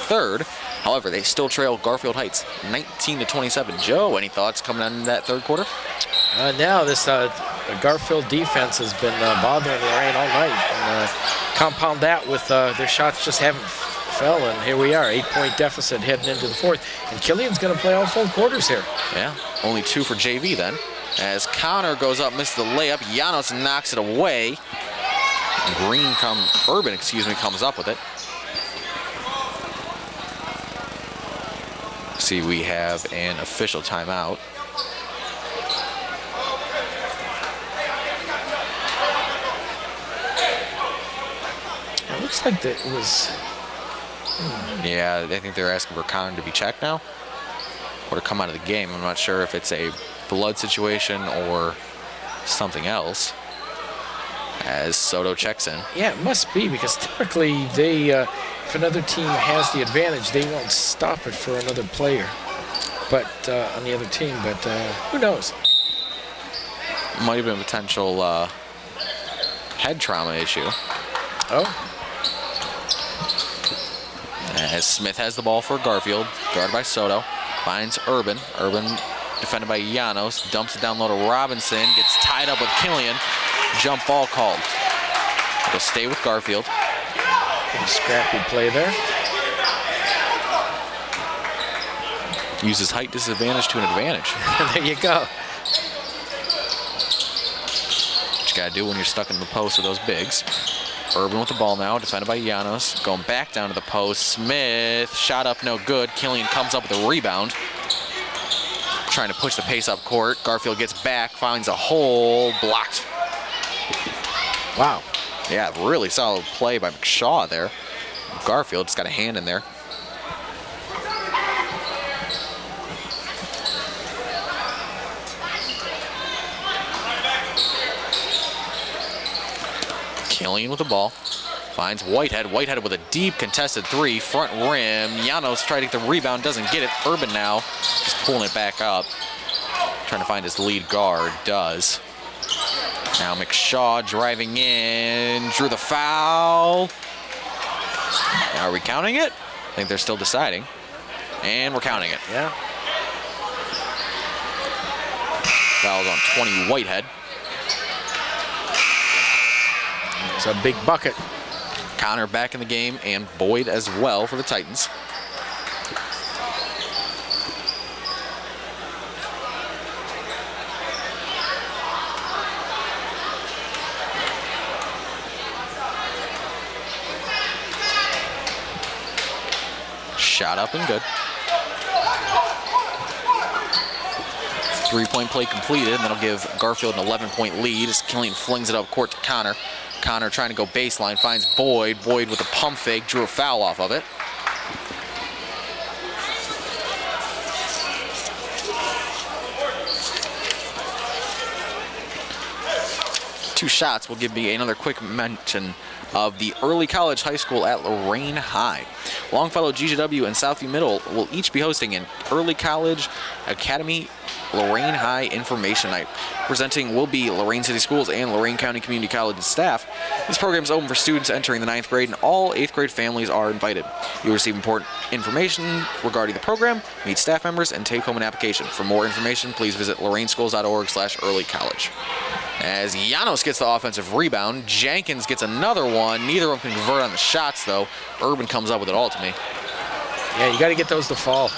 third. However, they still trail Garfield Heights 19-27. Joe, any thoughts coming on that third quarter? Now this Garfield defense has been bothering Lorain all night. And compound that with their shots just haven't fell, and here we are, 8-point deficit heading into the fourth. And Killian's going to play all full quarters here. Yeah, only 2 for JV then. As Connor goes up, misses the layup. Janos knocks it away. Urban comes up with it. See, we have an official timeout. It looks like that it was... Yeah, I think they're asking for Connor to be checked now, or to come out of the game. I'm not sure if it's a blood situation or something else, as Soto checks in. Yeah, it must be, because typically they, if another team has the advantage, they won't stop it for another player, but on the other team. But who knows? Might have been a potential head trauma issue. Oh. As Smith has the ball for Garfield, guarded by Soto, finds Urban. Urban defended by Janos, dumps it down low to Robinson, gets tied up with Killian. Jump ball called. It'll stay with Garfield. Pretty scrappy play there. Uses height disadvantage to an advantage. There you go. What you gotta do when you're stuck in the post with those bigs. Urban with the ball now, defended by Janos. Going back down to the post. Smith, shot up, no good. Killian comes up with a rebound. Trying to push the pace up court. Garfield gets back, finds a hole, blocked. Wow. Yeah, really solid play by McShaw there. Garfield's got a hand in there. Killian with the ball. Finds Whitehead. Whitehead with a deep contested 3. Front rim. Janos trying to get the rebound. Doesn't get it. Urban now just pulling it back up. Trying to find his lead guard. Does. Now McShaw driving in. Drew the foul. Are we counting it? I think they're still deciding. And we're counting it. Yeah. Foul's on 20 Whitehead. It's a big bucket. Connor back in the game, and Boyd as well for the Titans. Shot up and good. 3-point play completed, and that'll give Garfield an 11-point lead as Killian flings it up court to Connor. Connor trying to go baseline, finds Boyd. Boyd with a pump fake, drew a foul off of it. Two shots will give me another quick mention of the early college high school at Lorain High. Longfellow, GGW, and Southview Middle will each be hosting an early college academy Lorain High Information Night. Presenting will be Lorain City Schools and Lorain County Community College staff. This program is open for students entering the 9th grade, and all 8th grade families are invited. You'll receive important information regarding the program, meet staff members, and take home an application. For more information, please visit lorainschools.org/earlycollege. As Janos gets the offensive rebound, Jenkins gets another one. Neither of them can convert on the shots, though. Urban comes up with it all to me. Yeah, you got to get those to fall.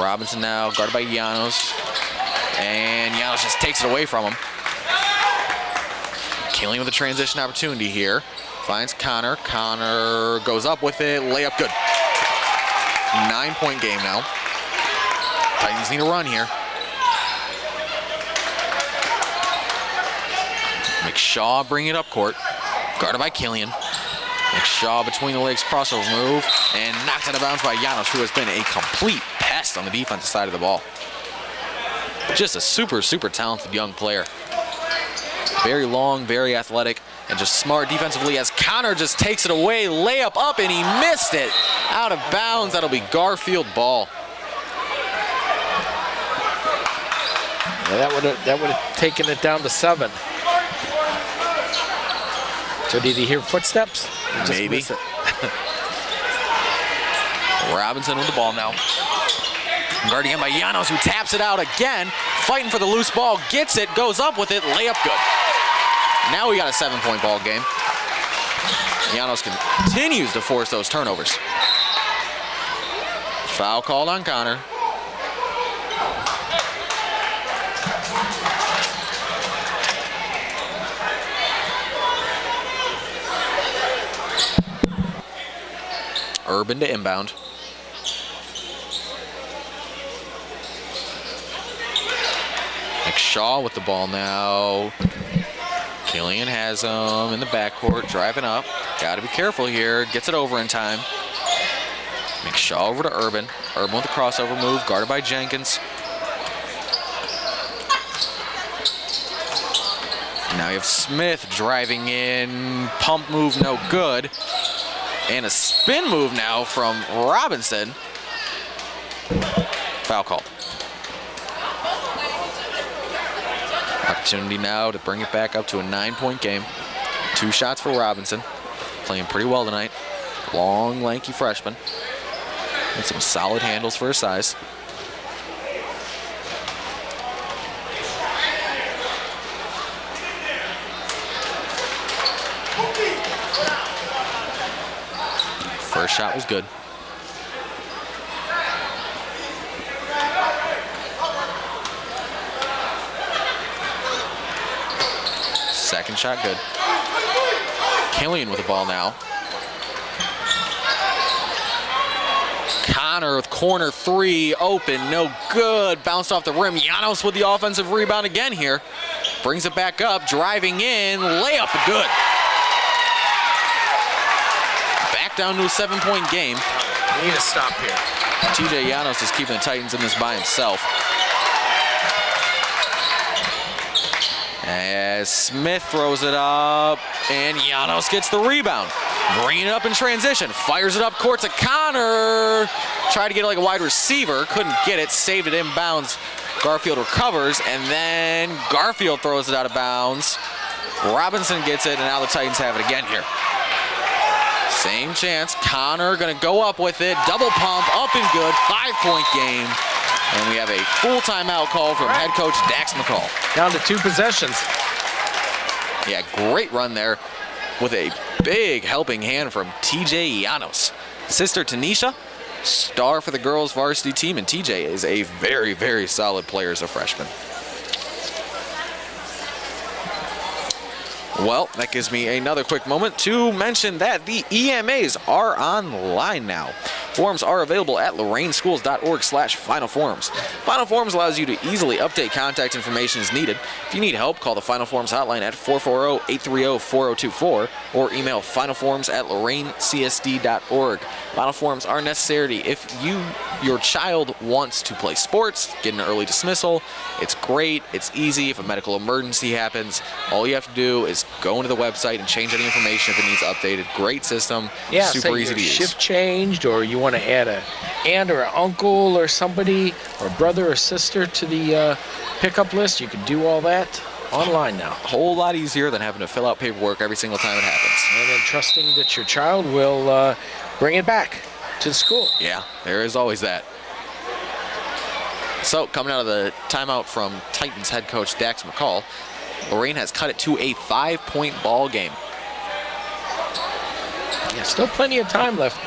Robinson now, guarded by Janos. And Janos just takes it away from him. Killing with a transition opportunity here. Finds Connor. Connor goes up with it. Layup good. 9-point game now. Titans need a run here. McShaw bringing it up court. Guarded by Killian. McShaw between the legs crossover move. And knocked out of bounds by Janos, who has been a complete pest on the defensive side of the ball. Just a super, super talented young player. Very long, very athletic, And just smart defensively as Connor just takes it away. Layup up, and he missed it. Out of bounds. That'll be Garfield ball. Yeah, that would have taken it down to 7. So did he hear footsteps? Just Maybe. miss it? Robinson with the ball now. Guarding him by Llanos, who taps it out again. Fighting for the loose ball. Gets it. Goes up with it. Layup good. Now we got a 7-point ball game. Llanos continues to force those turnovers. Foul called on Connor. Urban to inbound. McShaw with the ball now. Killian has him in the backcourt, driving up. Got to be careful here. Gets it over in time. McShaw over to Urban. Urban with the crossover move, guarded by Jenkins. Now you have Smith driving in. Pump move, no good. And a spin move now from Robinson. Foul call. Opportunity now to bring it back up to a 9-point game. 2 shots for Robinson. Playing pretty well tonight. Long, lanky freshman. And some solid handles for his size. First shot was good. Second shot good. Killian with the ball now. Connor with corner 3, open, no good. Bounced off the rim. Llanos with the offensive rebound again here. Brings it back up, driving in, layup good. Back down to a 7-point game. We need to stop here. TJ Llanos is keeping the Titans in this by himself. As Smith throws it up, and Llanos gets the rebound. Bringing it up in transition, fires it up court to Connor. Tried to get it like a wide receiver, couldn't get it, saved it inbounds. Garfield recovers, and then Garfield throws it out of bounds. Robinson gets it, and now the Titans have it again here. Same chance, Connor gonna go up with it, double pump, up and good, 5-point game. And we have a full timeout call from head coach Dax McCall. Down to 2 possessions. Yeah, great run there with a big helping hand from TJ Llanos. Sister Tanisha, star for the girls varsity team, and TJ is a very, very solid player as a freshman. Well, that gives me another quick moment to mention that the EMAs are online now. Forms are available at lorainschools.org/Final Forms. Final Forms allows you to easily update contact information as needed. If you need help, call the Final Forms hotline at 440-830-4024 or email finalforms@loraincsd.org. Final Forms are necessary if your child wants to play sports, get an early dismissal. It's great. It's easy. If a medical emergency happens, all you have to do is go into the website and change any information if it needs updated. Great system. Yeah, super easy to use. Shift changed, or you want to add an aunt or an uncle or somebody, or brother or sister to the pickup list, you can do all that online now. A whole lot easier than having to fill out paperwork every single time it happens. And then trusting that your child will bring it back to the school. Yeah, there is always that. So, coming out of the timeout from Titans head coach Dax McCall, Lorain has cut it to a 5-point ball game. Yeah, still plenty of time left.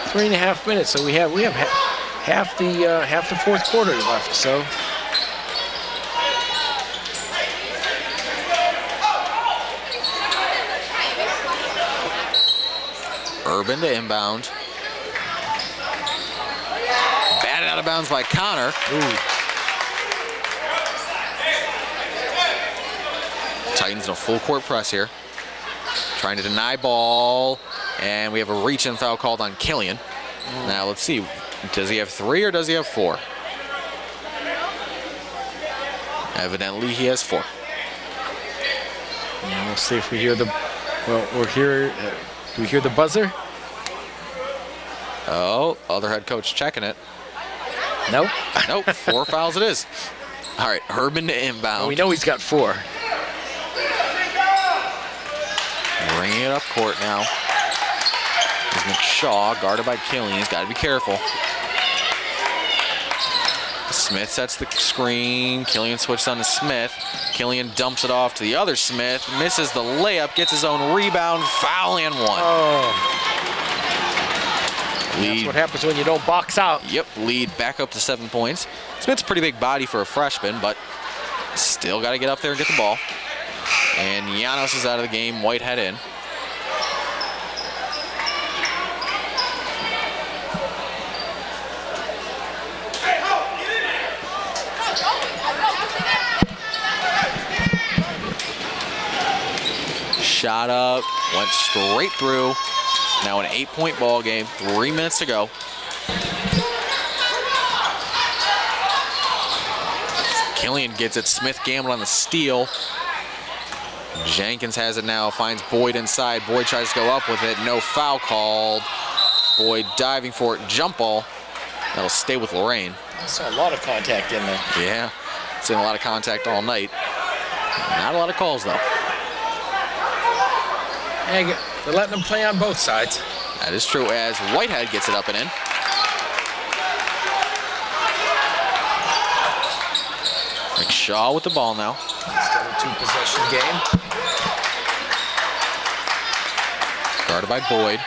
3.5 minutes, so we have half the fourth quarter left. So Urban to inbound. Batted out of bounds by Connor. ooh, Titans in a full court press here. Trying to deny ball. And we have a reach-in foul called on Killian. Now let's see. Does he have 3 or does he have 4? Evidently he has 4. we'll see if we hear the Well, we're here. Do we hear the buzzer? Oh, other head coach checking it. No. Nope, 4 fouls it is. All right, Urban to inbound. Well, we know he's got 4. Bringing it up court now. Is McShaw, guarded by Killian. He's got to be careful. Smith sets the screen. Killian switches on to Smith. Killian dumps it off to the other Smith. Misses the layup, gets his own rebound. Foul and 1. Oh. Lead. That's what happens when you don't box out. Yep, lead back up to 7 points. Smith's a pretty big body for a freshman, but still got to get up there and get the ball. And Llanos is out of the game. Whitehead in. Shot up, went straight through. Now an 8-point ball game, 3 minutes to go. Killian gets it, Smith gambled on the steal. Jenkins has it now, finds Boyd inside. Boyd tries to go up with it, no foul called. Boyd diving for it, jump ball. That'll stay with Lorain. I saw a lot of contact in there. Yeah, seen a lot of contact all night. Not a lot of calls though. Hey, they're letting them play on both sides. That is true as Whitehead gets it up and in. McShaw with the ball now. Still a 2-possession game. Guarded by Boyd.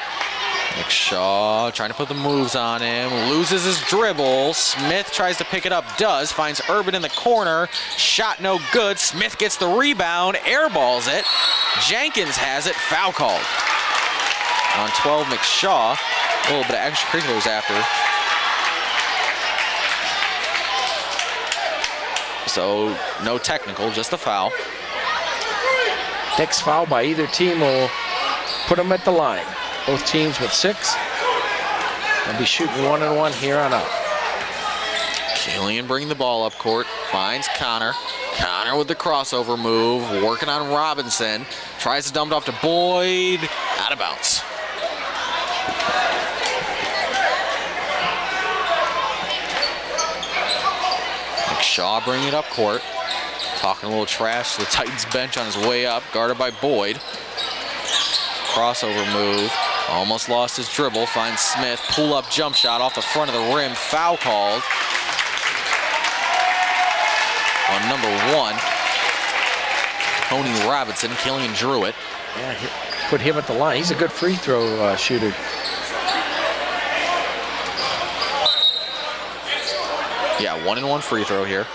McShaw trying to put the moves on him. Loses his dribble. Smith tries to pick it up. Does. Finds Urban in the corner. Shot no good. Smith gets the rebound. Airballs it. Jenkins has it. Foul called. On 12, McShaw. A little bit of extracurriculars after. So no technical, just a foul. Next foul by either team will put them at the line. Both teams with 6. They'll be shooting 1-and-1 here on out. Killian bringing the ball up court. Finds Connor. Connor with the crossover move. Working on Robinson. Tries to dump it off to Boyd. Out of bounds. McShaw bringing it up court. Talking a little trash to the Titans bench on his way up. Guarded by Boyd. Crossover move. Almost lost his dribble. Finds Smith. Pull up jump shot off the front of the rim. Foul called on number 1. Tony Robinson. Killian drew it. Yeah, put him at the line. He's a good free throw shooter. Yeah, 1-and-1 free throw here.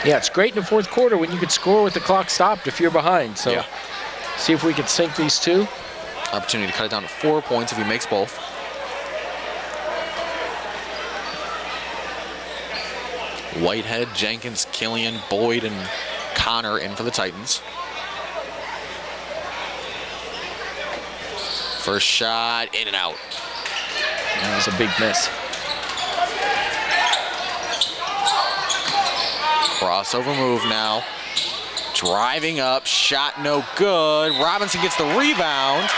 Yeah, it's great in the 4th quarter when you could score with the clock stopped if you're behind. So Yeah. see if we can sink these 2. Opportunity to cut it down to 4 points if he makes both. Whitehead, Jenkins, Killian, Boyd, and Connor in for the Titans. First shot, in and out. That was a big miss. Crossover move now. Driving up, shot no good. Robinson gets the rebound.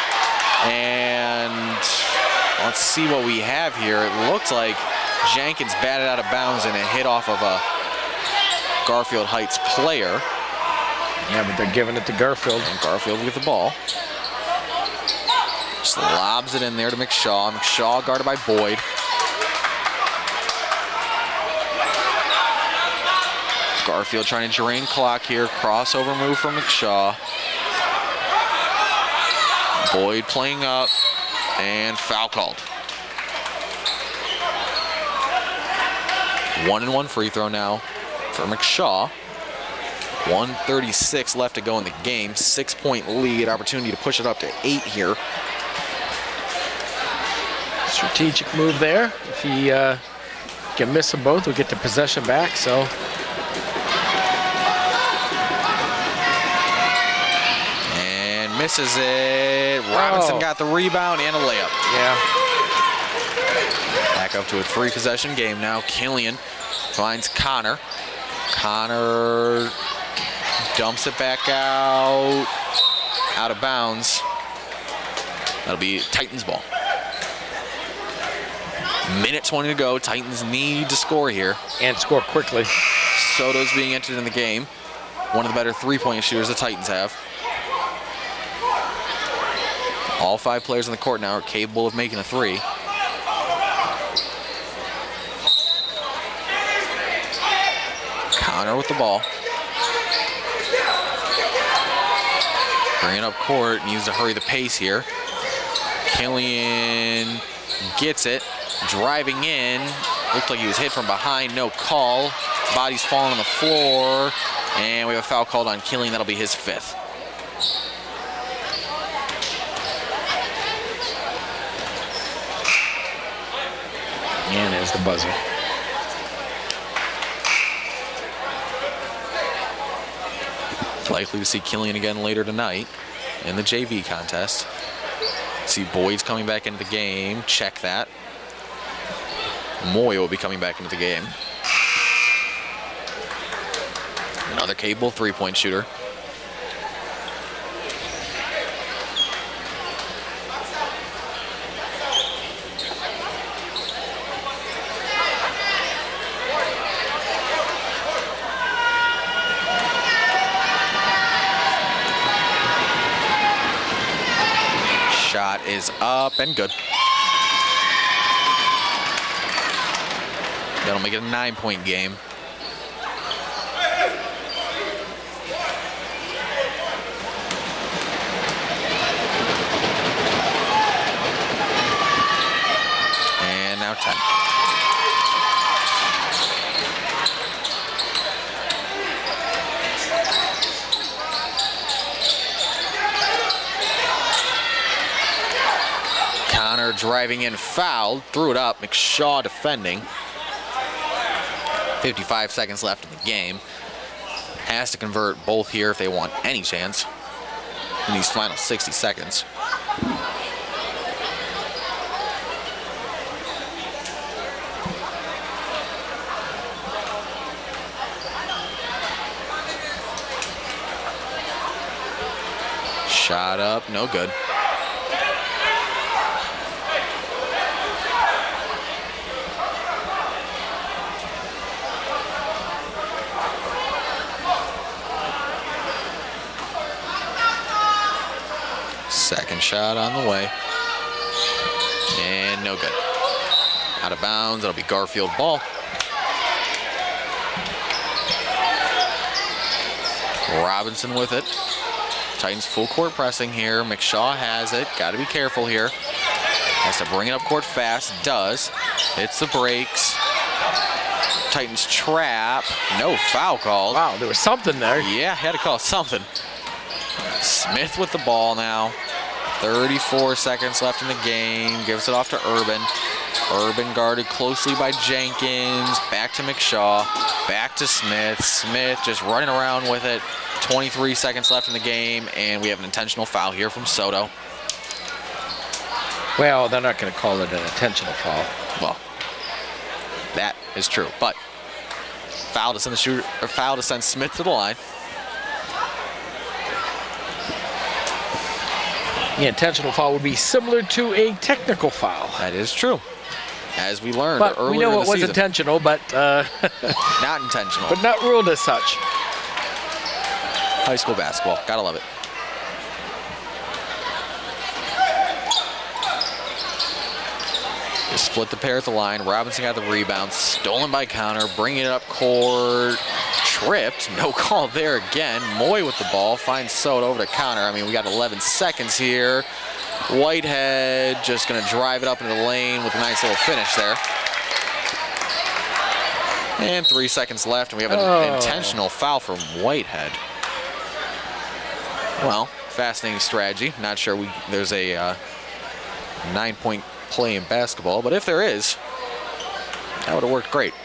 And let's see what we have here. It looks like Jenkins batted out of bounds and it hit off of a Garfield Heights player. Yeah, but they're giving it to Garfield. And Garfield with the ball. Just lobs it in there to McShaw. McShaw guarded by Boyd. Garfield trying to drain clock here. Crossover move from McShaw. Boyd playing up. And foul called. 1-and-1 free throw now for McShaw. 1:36 left to go in the game. 6-point lead. Opportunity to push it up to 8 here. Strategic move there. If he can miss them both, we'll get the possession back. So and misses it. Robinson got the rebound and a layup. yeah, Back up to a 3-possession game now. Killian finds Connor. Connor dumps it back out of bounds. That'll be Titans ball. Minute 20 to go. Titans need to score here. And score quickly. Soto's being entered in the game. One of the better three-point shooters the Titans have. All 5 players on the court now are capable of making a three. Connor with the ball. Bringing up court, needs to hurry the pace here. Killian gets it, driving in. Looked like he was hit from behind, no call. Body's falling on the floor, and we have a foul called on Killian. That'll be his 5th. And there's the buzzer. Likely to see Killian again later tonight in the JV contest. See Boyd's coming back into the game. Check that. Moy will be coming back into the game. Another capable three-point shooter. Shot is up and good. That'll make it a 9-point game. And now 10. Connor driving in, fouled, threw it up. McShaw defending. 55 seconds left in the game. Has to convert both here if they want any chance in these final 60 seconds. Shot up, no good. Second shot on the way. And no good. Out of bounds, it'll be Garfield ball. Robinson with it. Titans full court pressing here. McShaw has it. Got to be careful here. Has to bring it up court fast. Does. Hits the brakes. Titans trap. No foul called. Wow, there was something there. Yeah, had to call something. Smith with the ball now. 34 seconds left in the game. Gives it off to Urban. Urban guarded closely by Jenkins. Back to McShaw. Back to Smith. Smith just running around with it. 23 seconds left in the game, and we have an intentional foul here from Soto. Well, they're not going to call it an intentional foul. Well, that is true, but foul to send the shooter, or foul to send Smith to the line. The intentional foul would be similar to a technical foul. That is true, as we learned But earlier we know in it the was season. intentional, but Not intentional. but not ruled as such. High school basketball, gotta love it. They split the pair at the line. Robinson got the rebound, stolen by Connor, bringing it up court, tripped, no call there again. Moy with the ball, finds Soto over to Connor. I mean, we got 11 seconds here. Whitehead just gonna drive it up into the lane with a nice little finish there. And 3 seconds left, and we have an intentional foul from Whitehead. Well, fascinating strategy. Not sure there's a 9-point play in basketball, but if there is, that would have worked great.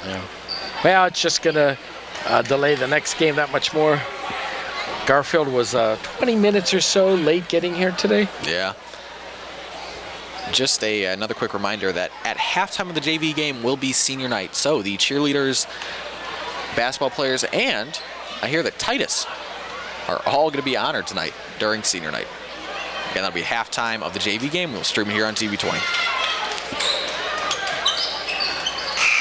Yeah. Well, it's just going to delay the next game that much more. Garfield was 20 minutes or so late getting here today. Yeah. Just another quick reminder that at halftime of the JV game will be senior night. So the cheerleaders basketball players, and I hear that Titus are all going to be honored tonight during senior night. Again, that'll be halftime of the JV game. We'll stream it here on TV 20.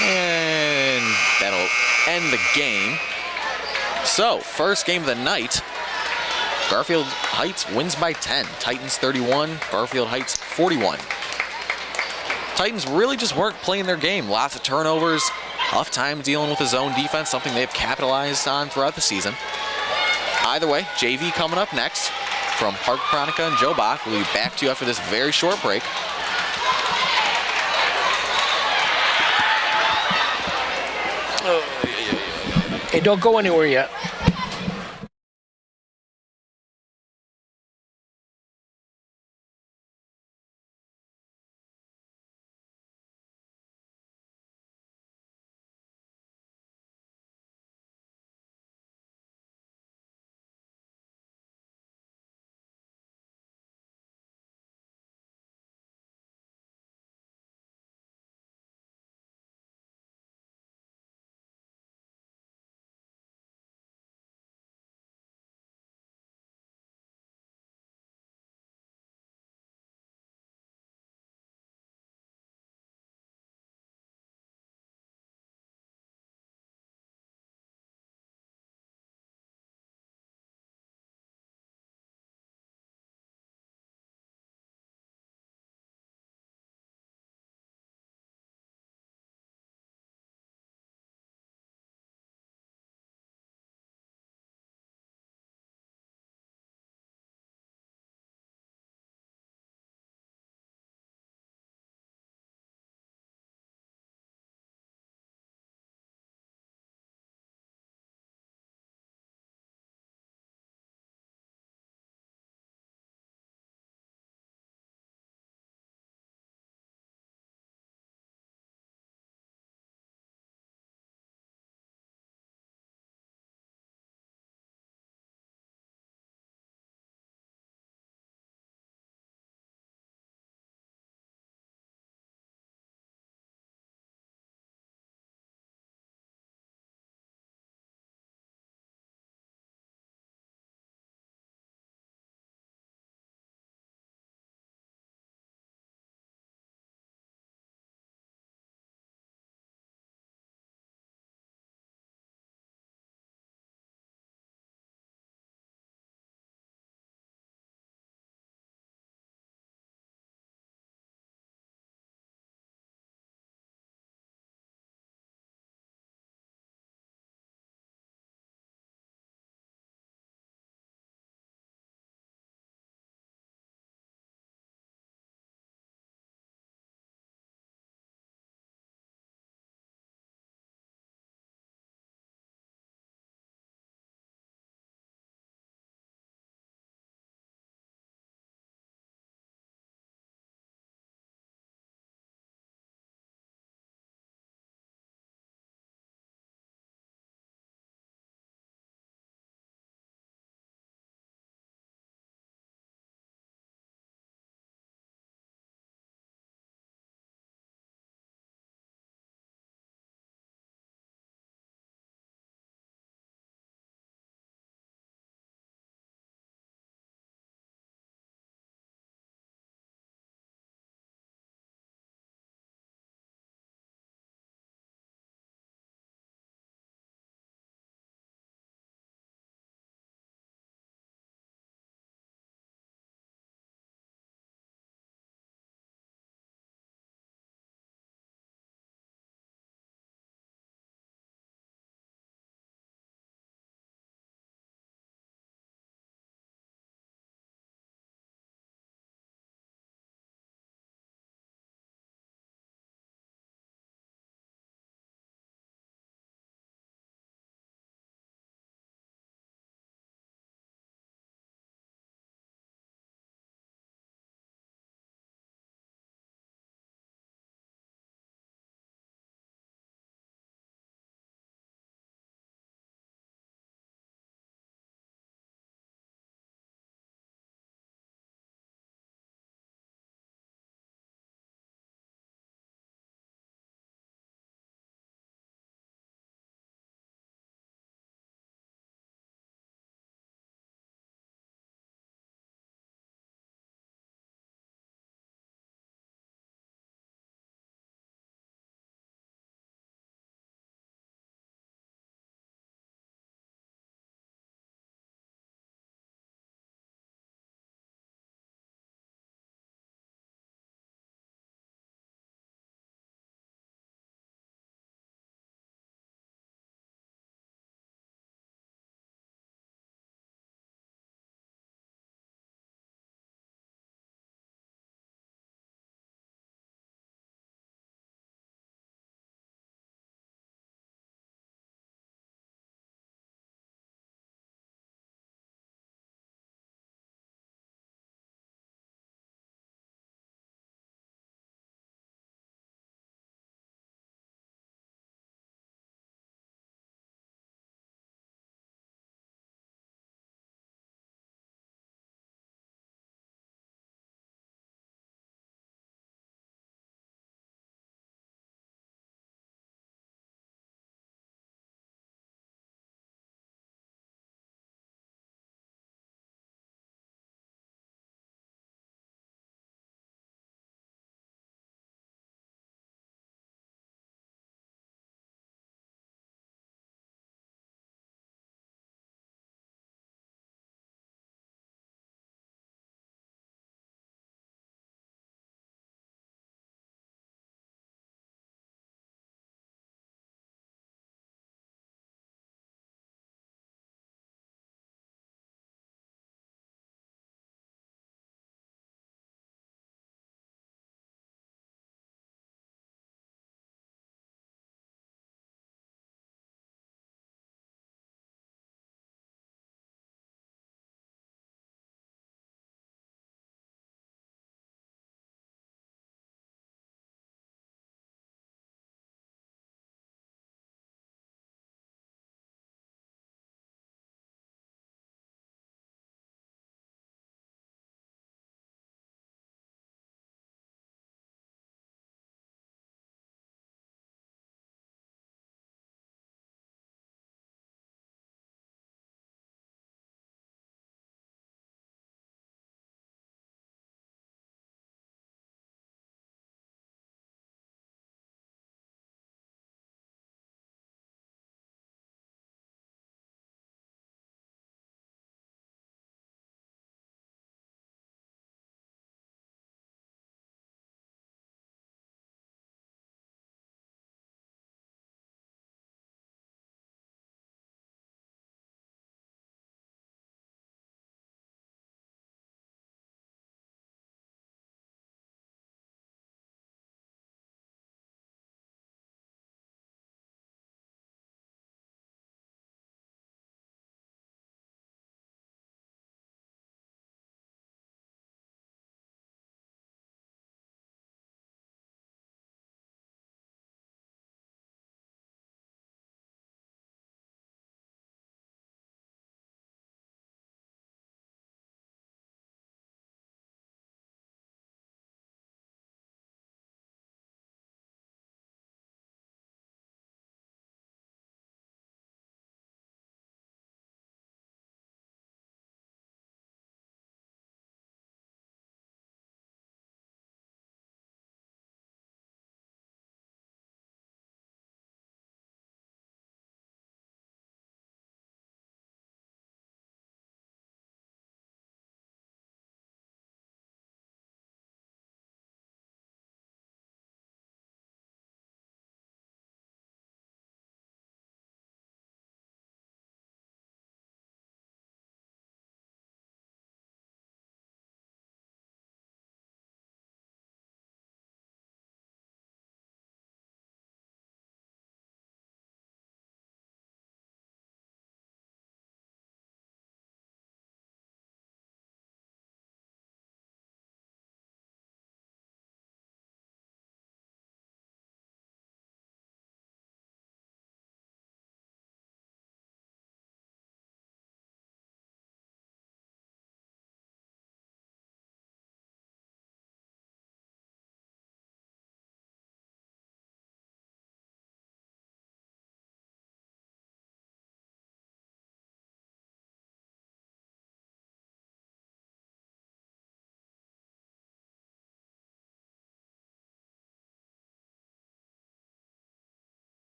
And that'll end the game. So, first game of the night, Garfield Heights wins by 10. Titans 31, Garfield Heights 41. Titans really just weren't playing their game. Lots of turnovers, tough time dealing with the zone defense, something they've capitalized on throughout the season. Either way, JV coming up next from Park Chronica and Joe Bach. We'll be back to you after this very short break. Hey, don't go anywhere yet.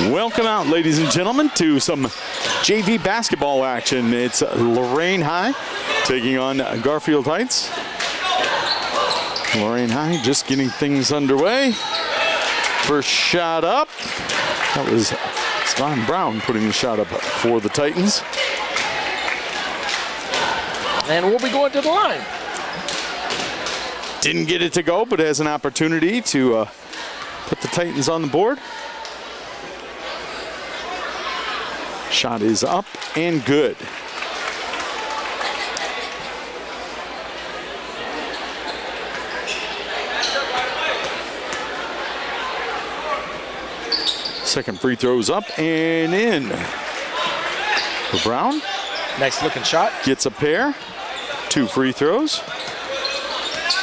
Welcome out, ladies and gentlemen, to some JV basketball action. It's Lorain High taking on Garfield Heights. Lorain High just getting things underway. First shot up. That was Von Brown putting the shot up for the Titans. And we'll be going to the line. Didn't get it to go, but has an opportunity to put the Titans on the board. Shot is up and good. Second free throw's up and in. For Brown. Nice looking shot. Gets a pair. 2 free throws.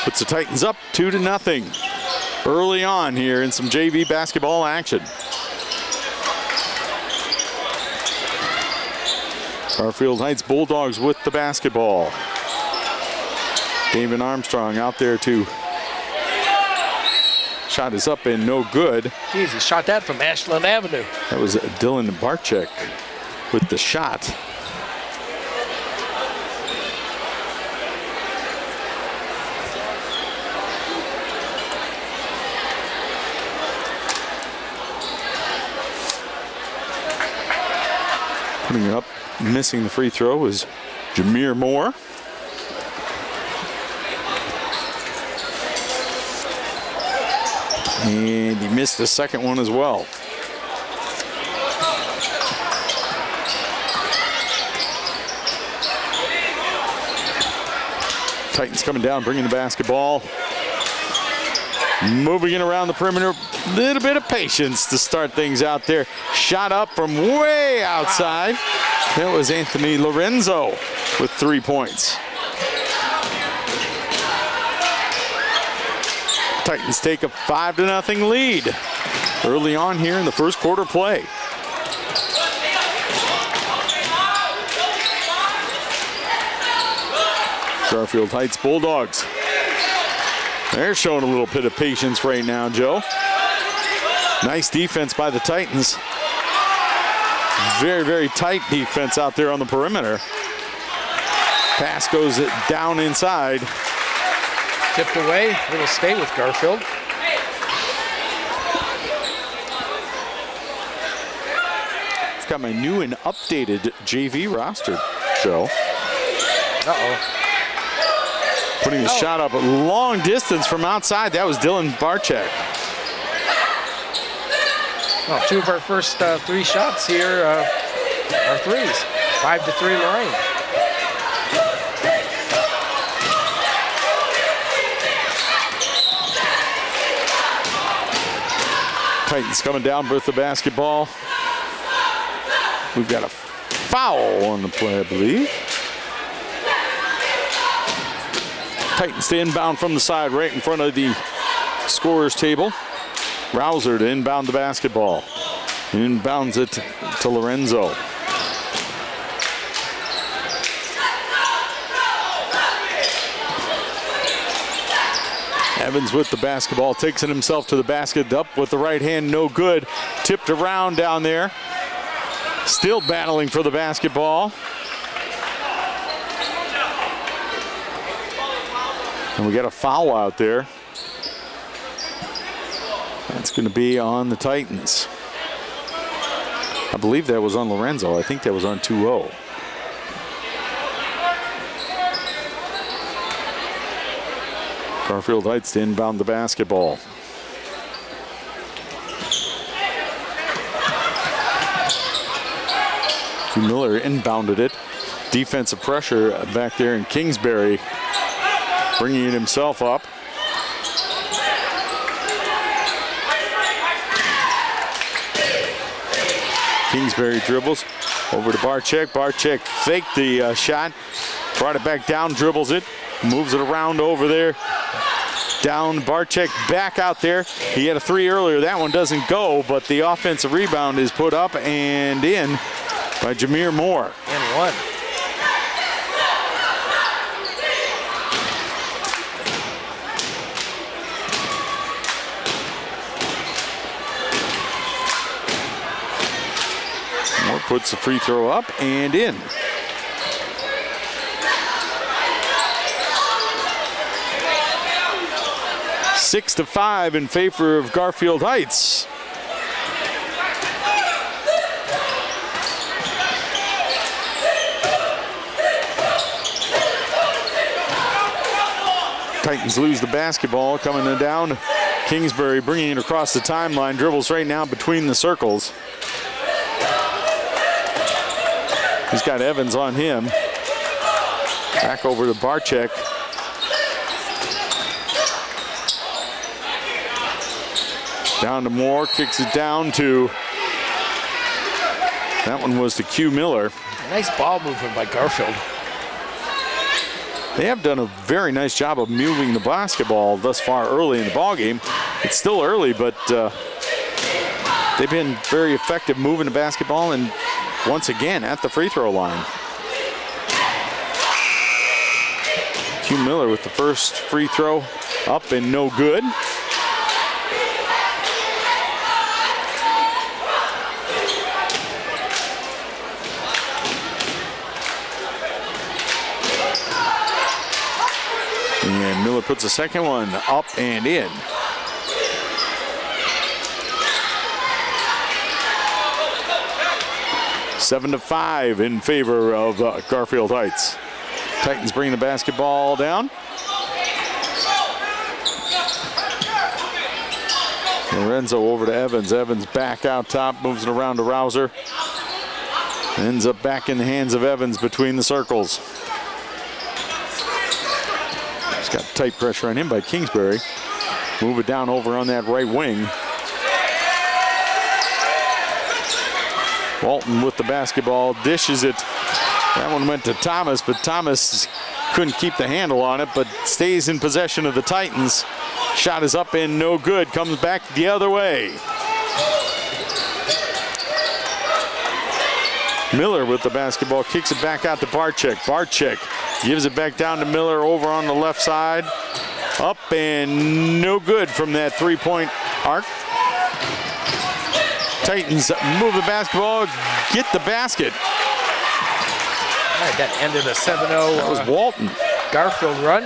Puts the Titans up 2-0. Early on here in some JV basketball action. Garfield Heights Bulldogs with the basketball. David Armstrong out there too. Shot is up and no good. Jeez, he shot that from Ashland Avenue. That was Dylan Barczyk with the shot. Putting it up, missing the free throw is Jameer Moore. And he missed the second one as well. Titans coming down, bringing the basketball. Moving it around the perimeter. Little bit of patience to start things out there. Shot up from way outside. That was Anthony Lorenzo with 3 points. Titans take a 5-0 lead early on here in the first quarter play. Garfield Heights Bulldogs. They're showing a little bit of patience right now, Joe. Nice defense by the Titans. Very, very tight defense out there on the perimeter. Pass goes down inside. Tipped away. It'll stay with Garfield. I've got my new and updated JV roster, Joe. Uh-oh. Putting the shot up a long distance from outside. That was Dylan Barczyk. Well, 2 of our first 3 shots here are threes. 5-3 Lorain. Titans coming down with the basketball. We've got a foul on the play, I believe. Titans to inbound from the side right in front of the scorer's table. Rouser to inbound the basketball. Inbounds it to Lorenzo. Evans with the basketball, takes it himself to the basket, up with the right hand, no good. Tipped around down there. Still battling for the basketball. And we got a foul out there. That's going to be on the Titans. I believe that was on Lorenzo. I think that was on 2-0. Garfield Heights to inbound the basketball. Miller inbounded it. Defensive pressure back there in Kingsbury, bringing it himself up. Kingsbury dribbles over to Barczyk. Barczyk faked the shot, brought it back down, dribbles it, moves it around over there. Down, Barczyk back out there. He had a 3 earlier. That one doesn't go, but the offensive rebound is put up and in by Jameer Moore. And one. puts the free throw up and in. Six to 5 in favor of Garfield Heights. Titans lose the basketball, coming down. Kingsbury bringing it across the timeline, dribbles right now between the circles. He's got Evans on him. Back over to Barczyk. Down to Moore, kicks it down to, that one was to Q Miller. Nice ball movement by Garfield. They have done a very nice job of moving the basketball thus far early in the ballgame. It's still early, but they've been very effective moving the basketball, and once again at the free throw line. Q Miller with the first free throw up and no good. And Miller puts the second one up and in. Seven to 5 in favor of Garfield Heights. Titans bring the basketball down. Lorenzo over to Evans. Evans back out top, moves it around to Rouser. Ends up back in the hands of Evans between the circles. He's got tight pressure on him by Kingsbury. Move it down over on that right wing. Walton with the basketball, dishes it. That one went to Thomas, but Thomas couldn't keep the handle on it, but stays in possession of the Titans. Shot is up and no good, comes back the other way. Miller with the basketball, kicks it back out to Barczyk. Barczyk gives it back down to Miller over on the left side. Up and no good from that three-point arc. Titans move the basketball, get the basket. All right, that ended a 7-0. That was Walton. Garfield run.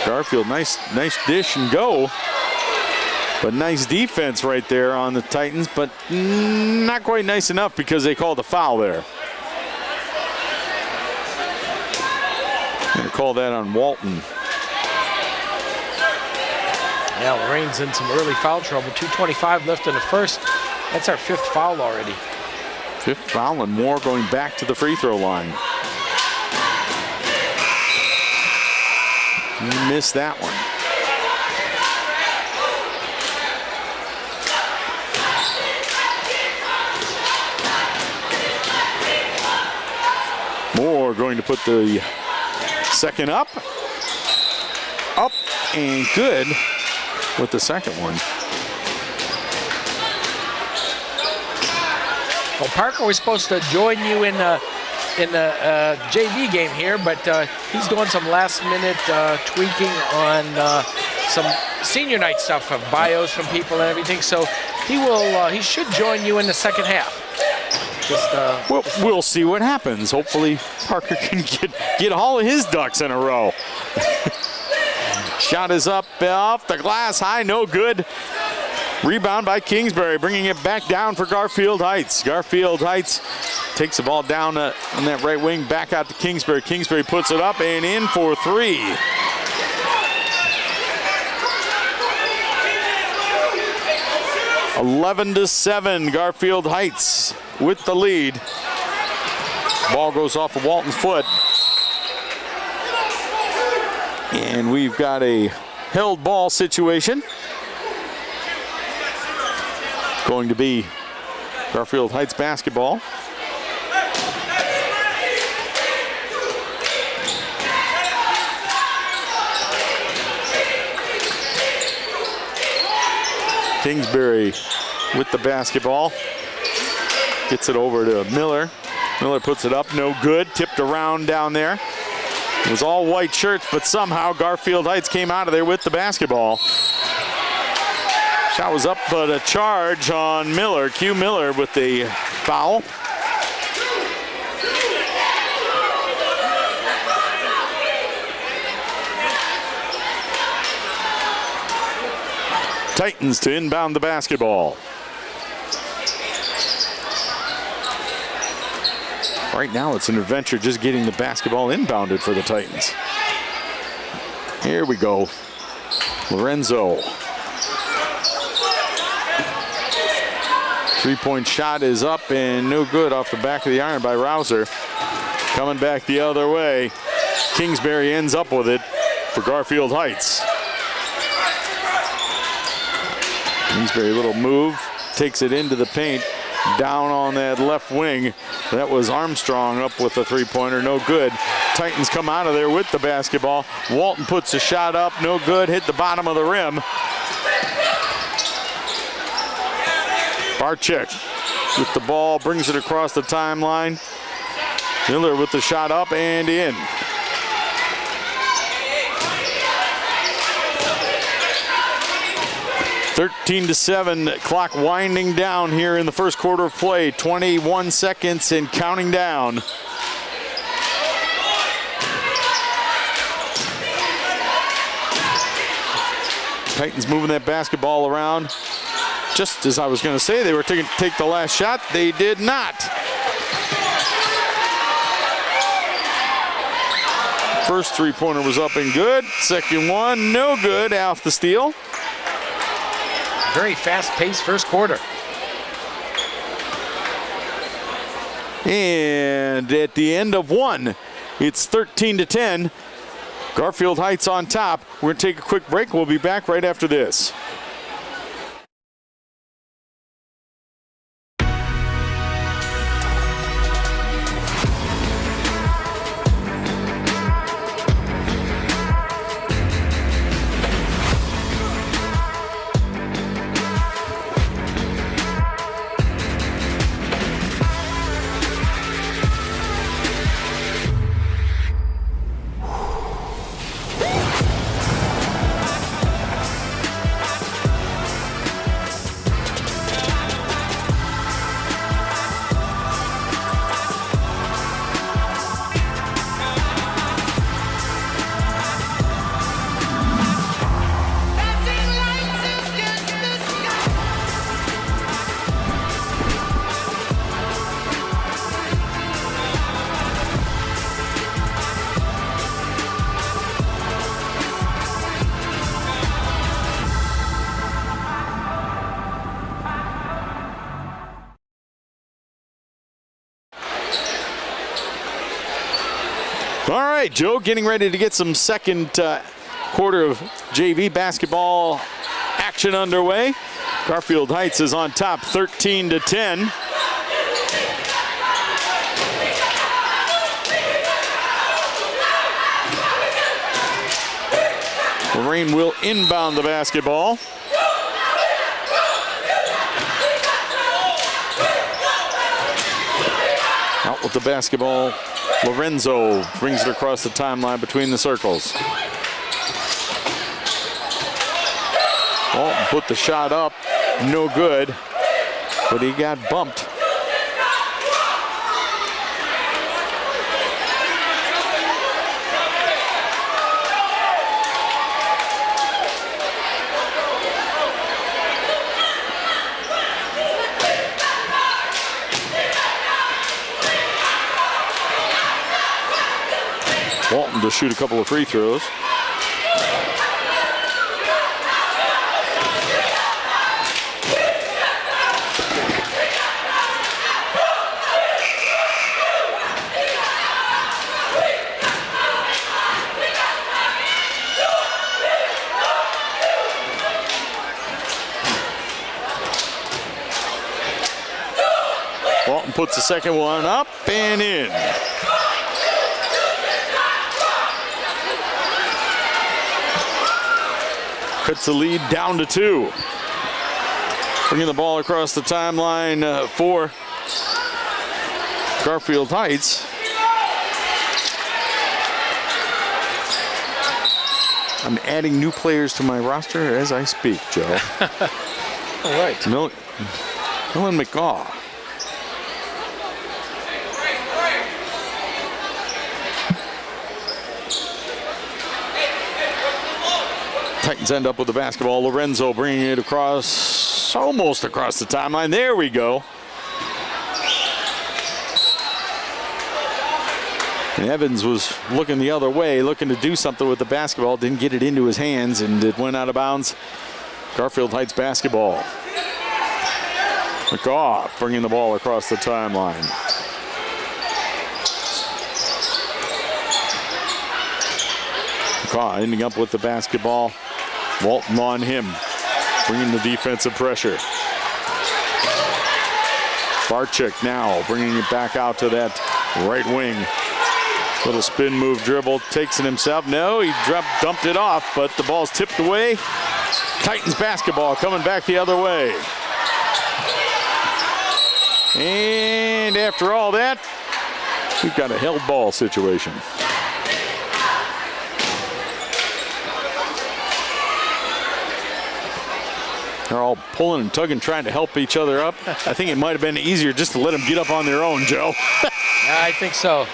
Garfield, nice dish and go. But nice defense right there on the Titans, but not quite nice enough because they called a foul there. Gonna call that on Walton. Yeah, Lorain's in some early foul trouble. 2:25 left in the first. That's our fifth foul already. Fifth foul and more going back to the free throw line. You missed that one. Moore going to put the second up and good with the second one. Well, Parker was supposed to join you in the JV game here, but he's doing some last-minute tweaking on some senior night stuff of bios from people and everything. So he should join you in the second half. We'll see what happens. Hopefully Parker can get all of his ducks in a row. Shot is up off the glass, high, no good. Rebound by Kingsbury, bringing it back down for Garfield Heights. Garfield Heights takes the ball down on that right wing, back out to Kingsbury. Kingsbury puts it up and in for three. (11-7), Garfield Heights with the lead. Ball goes off of Walton's foot. And we've got a held ball situation. Going to be Garfield Heights basketball. Kingsbury with the basketball. Gets it over to Miller. Miller puts it up, no good. Tipped around down there. It was all white shirts, but somehow Garfield Heights came out of there with the basketball. Shot was up, but a charge on Miller. Q Miller with the foul. Titans to inbound the basketball. Right now it's an adventure just getting the basketball inbounded for the Titans. Here we go. Lorenzo. Three-point shot is up and no good off the back of the iron by Rouser. Coming back the other way. Kingsbury ends up with it for Garfield Heights. Kingsbury, a little move, takes it into the paint. Down on that left wing. That was Armstrong up with the three-pointer, no good. Titans come out of there with the basketball. Walton puts a shot up, no good, hit the bottom of the rim. Barczyk with the ball, brings it across the timeline. Miller with the shot up and in. (13-7), clock winding down here in the first quarter of play. 21 seconds and counting down. Titans moving that basketball around. Just as I was going to say, they were taking take the last shot. They did not. First three-pointer was up and good. Second one, no good off the steal. Very fast-paced first quarter. And at the end of one, it's 13-10. Garfield Heights on top. We're going to take a quick break. We'll be back right after this. All right, Joe, getting ready to get some second quarter of JV basketball action underway. Garfield Heights is on top, 13-10. Lorain will inbound the basketball. Out with the basketball. Lorenzo brings it across the timeline between the circles. Walton put the shot up, no good, but he got bumped. Walton to shoot a couple of free throws. Walton puts the second one up and in. Cuts the lead down to 2. Bringing the ball across the timeline for Garfield Heights. I'm adding new players to my roster as I speak, Joe. All right. Millen McGaw. Titans end up with the basketball. Lorenzo bringing it across, almost across the timeline. There we go. And Evans was looking the other way, looking to do something with the basketball. Didn't get it into his hands, and it went out of bounds. Garfield Heights basketball. McGaw bringing the ball across the timeline. McGaw ending up with the basketball. Walton on him, bringing the defensive pressure. Barczyk now bringing it back out to that right wing. Little spin move dribble, takes it himself. No, he dumped it off, but the ball's tipped away. Titans basketball coming back the other way. And after all that, we've got a held ball situation. They're all pulling and tugging, trying to help each other up. I think it might have been easier just to let them get up on their own, Joe. I think so.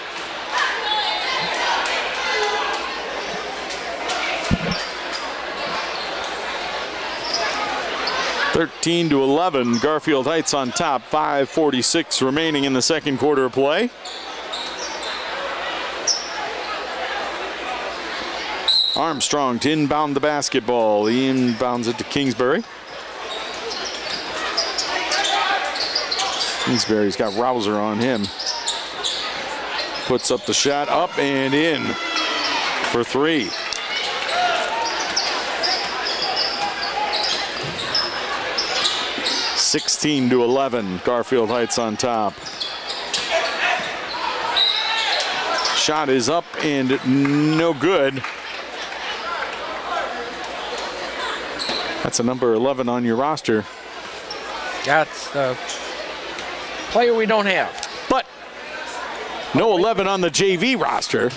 (13-11), Garfield Heights on top. 5:46 remaining in the second quarter of play. Armstrong to inbound the basketball. He inbounds it to Kingsbury. Kingsbury's got Rouser on him. Puts up the shot, up and in for three. (16-11), Garfield Heights on top. Shot is up and no good. That's a number 11 on your roster. That's the player we don't have. But no 11 on the JV roster.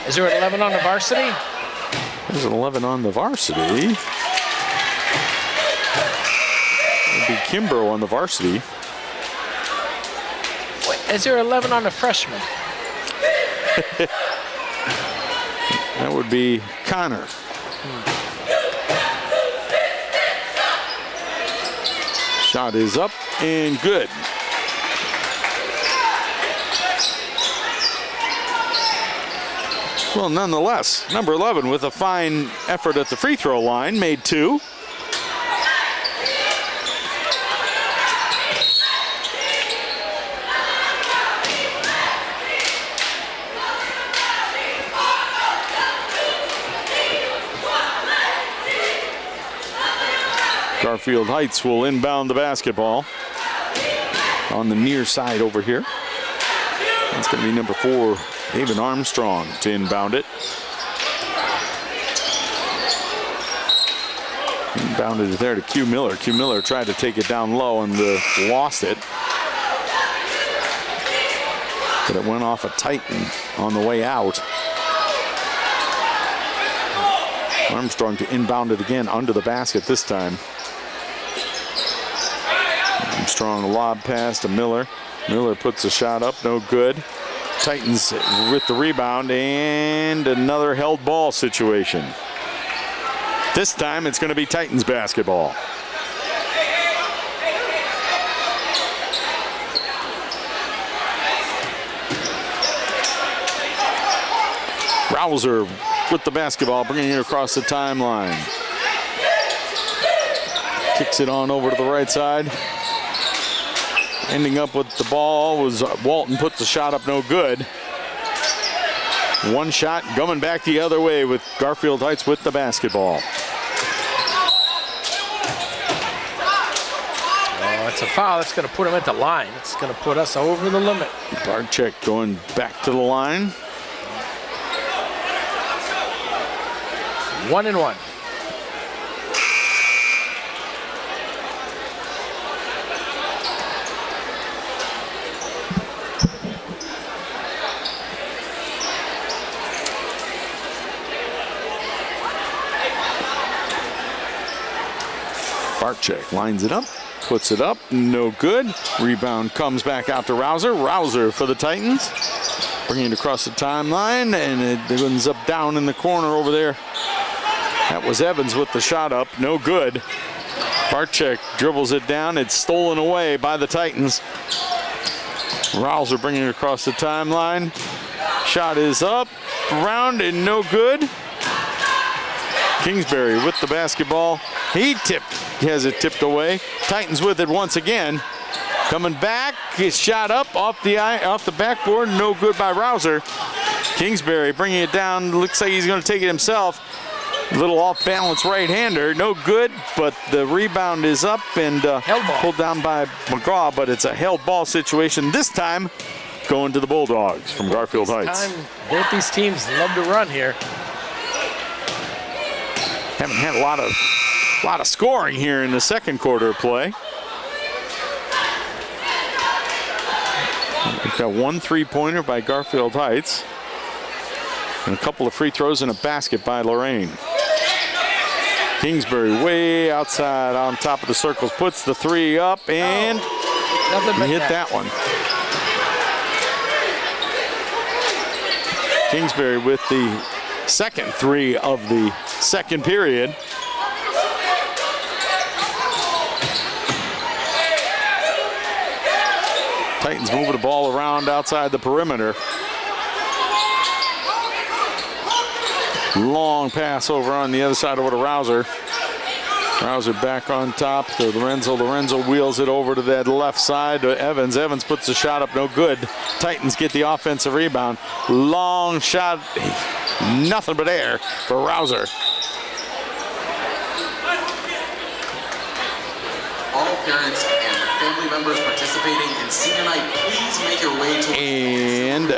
Is there an 11 on the varsity? There's an 11 on the varsity. It would be Kimbrough on the varsity. Wait, is there 11 on the freshman? That would be Connor. Shot is up and good. Well, nonetheless, number 11 with a fine effort at the free throw line, made two. Garfield Heights will inbound the basketball on the near side over here. That's going to be number 4, David Armstrong, to inbound it. Inbounded it there to Q Miller. Q Miller tried to take it down low and lost it. But it went off a Titan on the way out. Armstrong to inbound it again under the basket this time. Armstrong lob pass to Miller. Miller puts a shot up, no good. Titans with the rebound and another held ball situation. This time it's going to be Titans basketball. Rouser with the basketball, bringing it across the timeline. Kicks it on over to the right side. Ending up with the ball was Walton, puts the shot up, no good. One shot coming back the other way with Garfield Heights with the basketball. Oh, it's a foul. That's going to put him at the line. It's going to put us over the limit. Barczyk going back to the line. 1-1. Barczyk lines it up, puts it up, no good. Rebound comes back out to Rouser. Rouser for the Titans. Bringing it across the timeline, and it ends up down in the corner over there. That was Evans with the shot up, no good. Barczyk dribbles it down. It's stolen away by the Titans. Rouser bringing it across the timeline. Shot is up, around, and no good. Kingsbury with the basketball. He has it tipped away. Titans with it once again. Coming back, his shot up off the backboard, no good by Rouser. Kingsbury bringing it down. Looks like he's going to take it himself. Little off-balance right-hander, no good, but the rebound is up and pulled down by McGraw, but it's a held ball situation. This time, going to the Bulldogs from Garfield Heights. Both these teams love to run here. Haven't had a lot of scoring here in the second quarter of play. We've got one three-pointer by Garfield Heights and a couple of free throws and a basket by Lorain. Kingsbury way outside on top of the circles, puts the three up and hit that one. Kingsbury with the second three of the second period. Titans moving the ball around outside the perimeter. Long pass over on the other side over to Rouser. Rouser back on top to Lorenzo. Lorenzo wheels it over to that left side to Evans. Evans puts the shot up, no good. Titans get the offensive rebound. Long shot, nothing but air for Rouser. All parents and family members participating in senior night, please make your way to and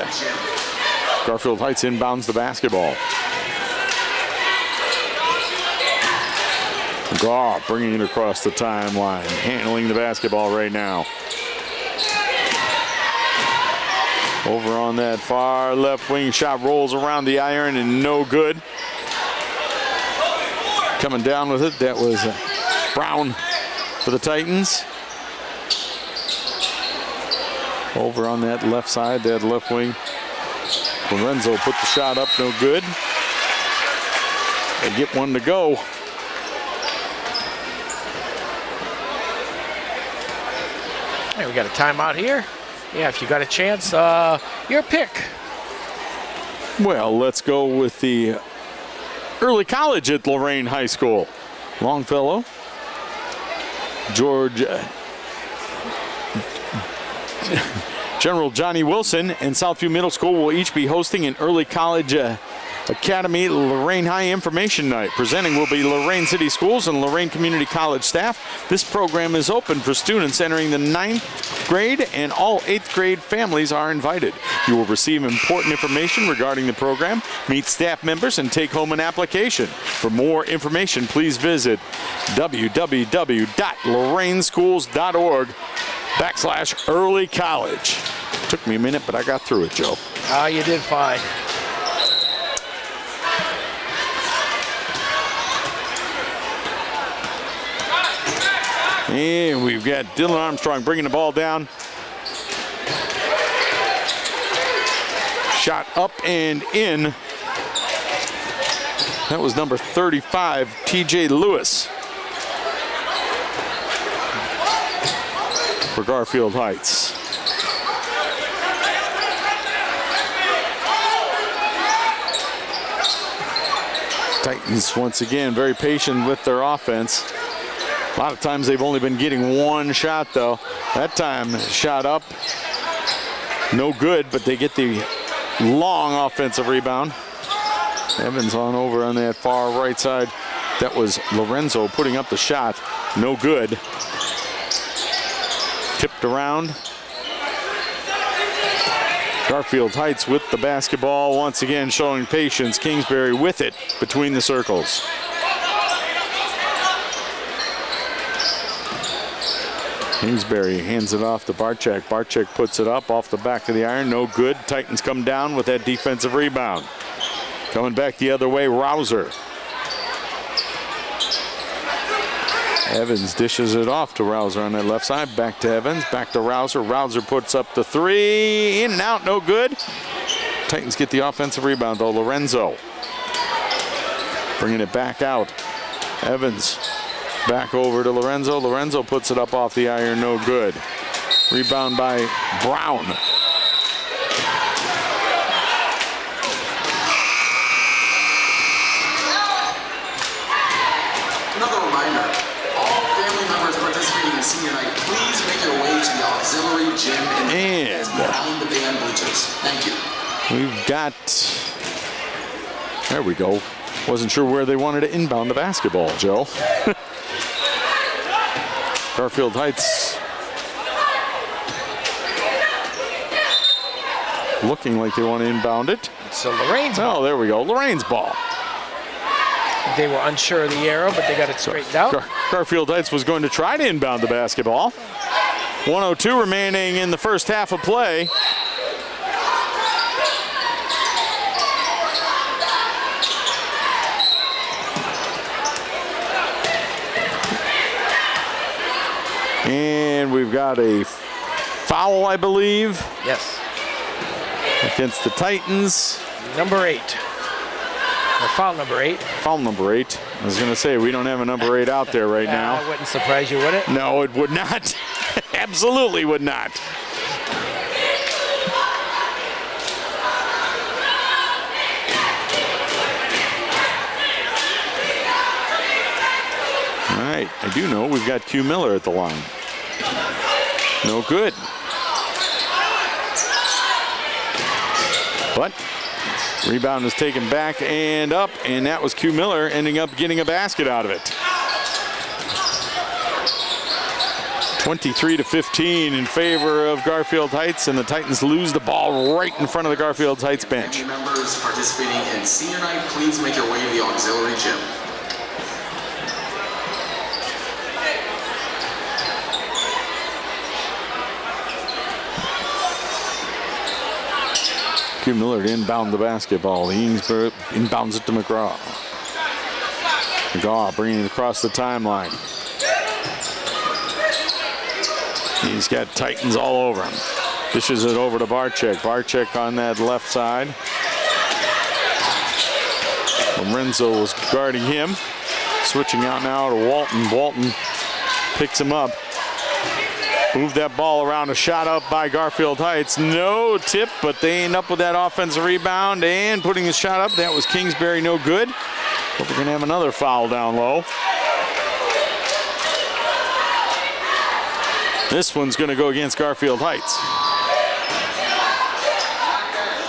Garfield Heights inbounds the basketball. McGraw bringing it across the timeline, handling the basketball right now. Over on that far left wing, shot rolls around the iron and no good. Coming down with it, that was Brown for the Titans. Over on that left side, that left wing. Lorenzo put the shot up, no good. They get one to go. Hey, we got a timeout here. Yeah, if you got a chance, your pick. Well, let's go with the early college at Lorain High School. Longfellow, General Johnny Wilson and Southview Middle School will each be hosting an early college Academy Lorain High Information Night. Presenting will be Lorain City Schools and Lorain Community College staff. This program is open for students entering the 9th grade, and all 8th grade families are invited. You will receive important information regarding the program, meet staff members, and take home an application. For more information, please visit www.loraineschools.org/early college. Took me a minute, but I got through it, Joe. You did fine. And we've got Dylan Armstrong bringing the ball down. Shot up and in. That was number 35, TJ Lewis for Garfield Heights. Titans once again very patient with their offense. A lot of times they've only been getting one shot though. That time shot up, no good, but they get the long offensive rebound. Evans on over on that far right side. That was Lorenzo putting up the shot, no good. Tipped around. Garfield Heights with the basketball, once again showing patience. Kingsbury with it between the circles. Kingsbury hands it off to Barczyk. Barczyk puts it up off the back of the iron, no good. Titans come down with that defensive rebound. Coming back the other way, Rouser. Evans dishes it off to Rouser on that left side. Back to Evans, back to Rouser. Rouser puts up the three. In and out, no good. Titans get the offensive rebound, though. Lorenzo bringing it back out. Evans back over to Lorenzo. Lorenzo puts it up off the iron, no good. Rebound by Brown. Another reminder, all family members participating in senior night, please make your way to the auxiliary gym and behind the band bleachers. Thank you. We've got, there we go. Wasn't sure where they wanted to inbound the basketball, Joe. Garfield Heights looking like they want to inbound it. So Lorain's Oh, there we go. Lorain's ball. They were unsure of the arrow, but they got it straightened out. Garfield Heights was going to try to inbound the basketball. 1:02 remaining in the first half of play. And we've got a foul, I believe. Yes. Against the Titans. Number 8. Or foul number 8. Foul number 8. I was going to say, we don't have a number 8 out there right now. Wouldn't surprise you, would it? No, it would not. Absolutely would not. All right, I do know we've got Q Miller at the line. No good. But rebound is taken back and up, and that was Q Miller ending up getting a basket out of it. 23-15 in favor of Garfield Heights, and the Titans lose the ball right in front of the Garfield Heights bench. Family members participating in senior night, please make your way to the auxiliary gym. Q Miller to inbound the basketball. Eansburg inbounds it to McGraw. McGraw bringing it across the timeline. He's got Titans all over him. Dishes it over to Barczyk. Barczyk on that left side. Lorenzo was guarding him. Switching out now to Walton. Walton picks him up. Moved that ball around, a shot up by Garfield Heights. No tip, but they end up with that offensive rebound and putting the shot up. That was Kingsbury, no good. But we're going to have another foul down low. This one's going to go against Garfield Heights.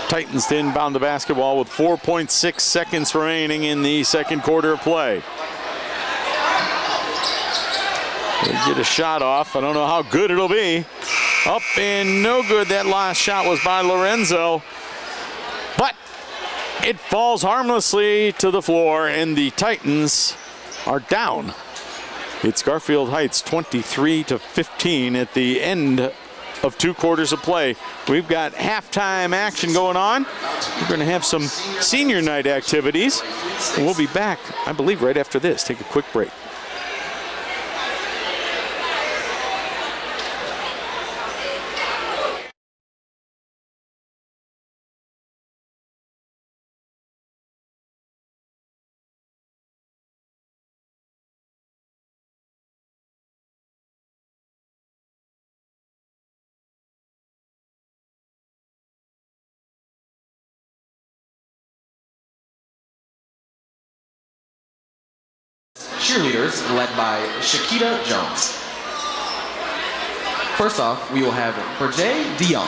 Titans to inbound the basketball with 4.6 seconds remaining in the second quarter of play. They get a shot off. I don't know how good it'll be. Up and no good. That last shot was by Lorenzo. But it falls harmlessly to the floor, and the Titans are down. It's Garfield Heights 23-15 at the end of 2 quarters of play. We've got halftime action going on. We're going to have some senior night activities. And we'll be back, I believe, right after this. Take a quick break. Cheerleaders led by Shakita Jones. First off, we will have Berjay DeYoung.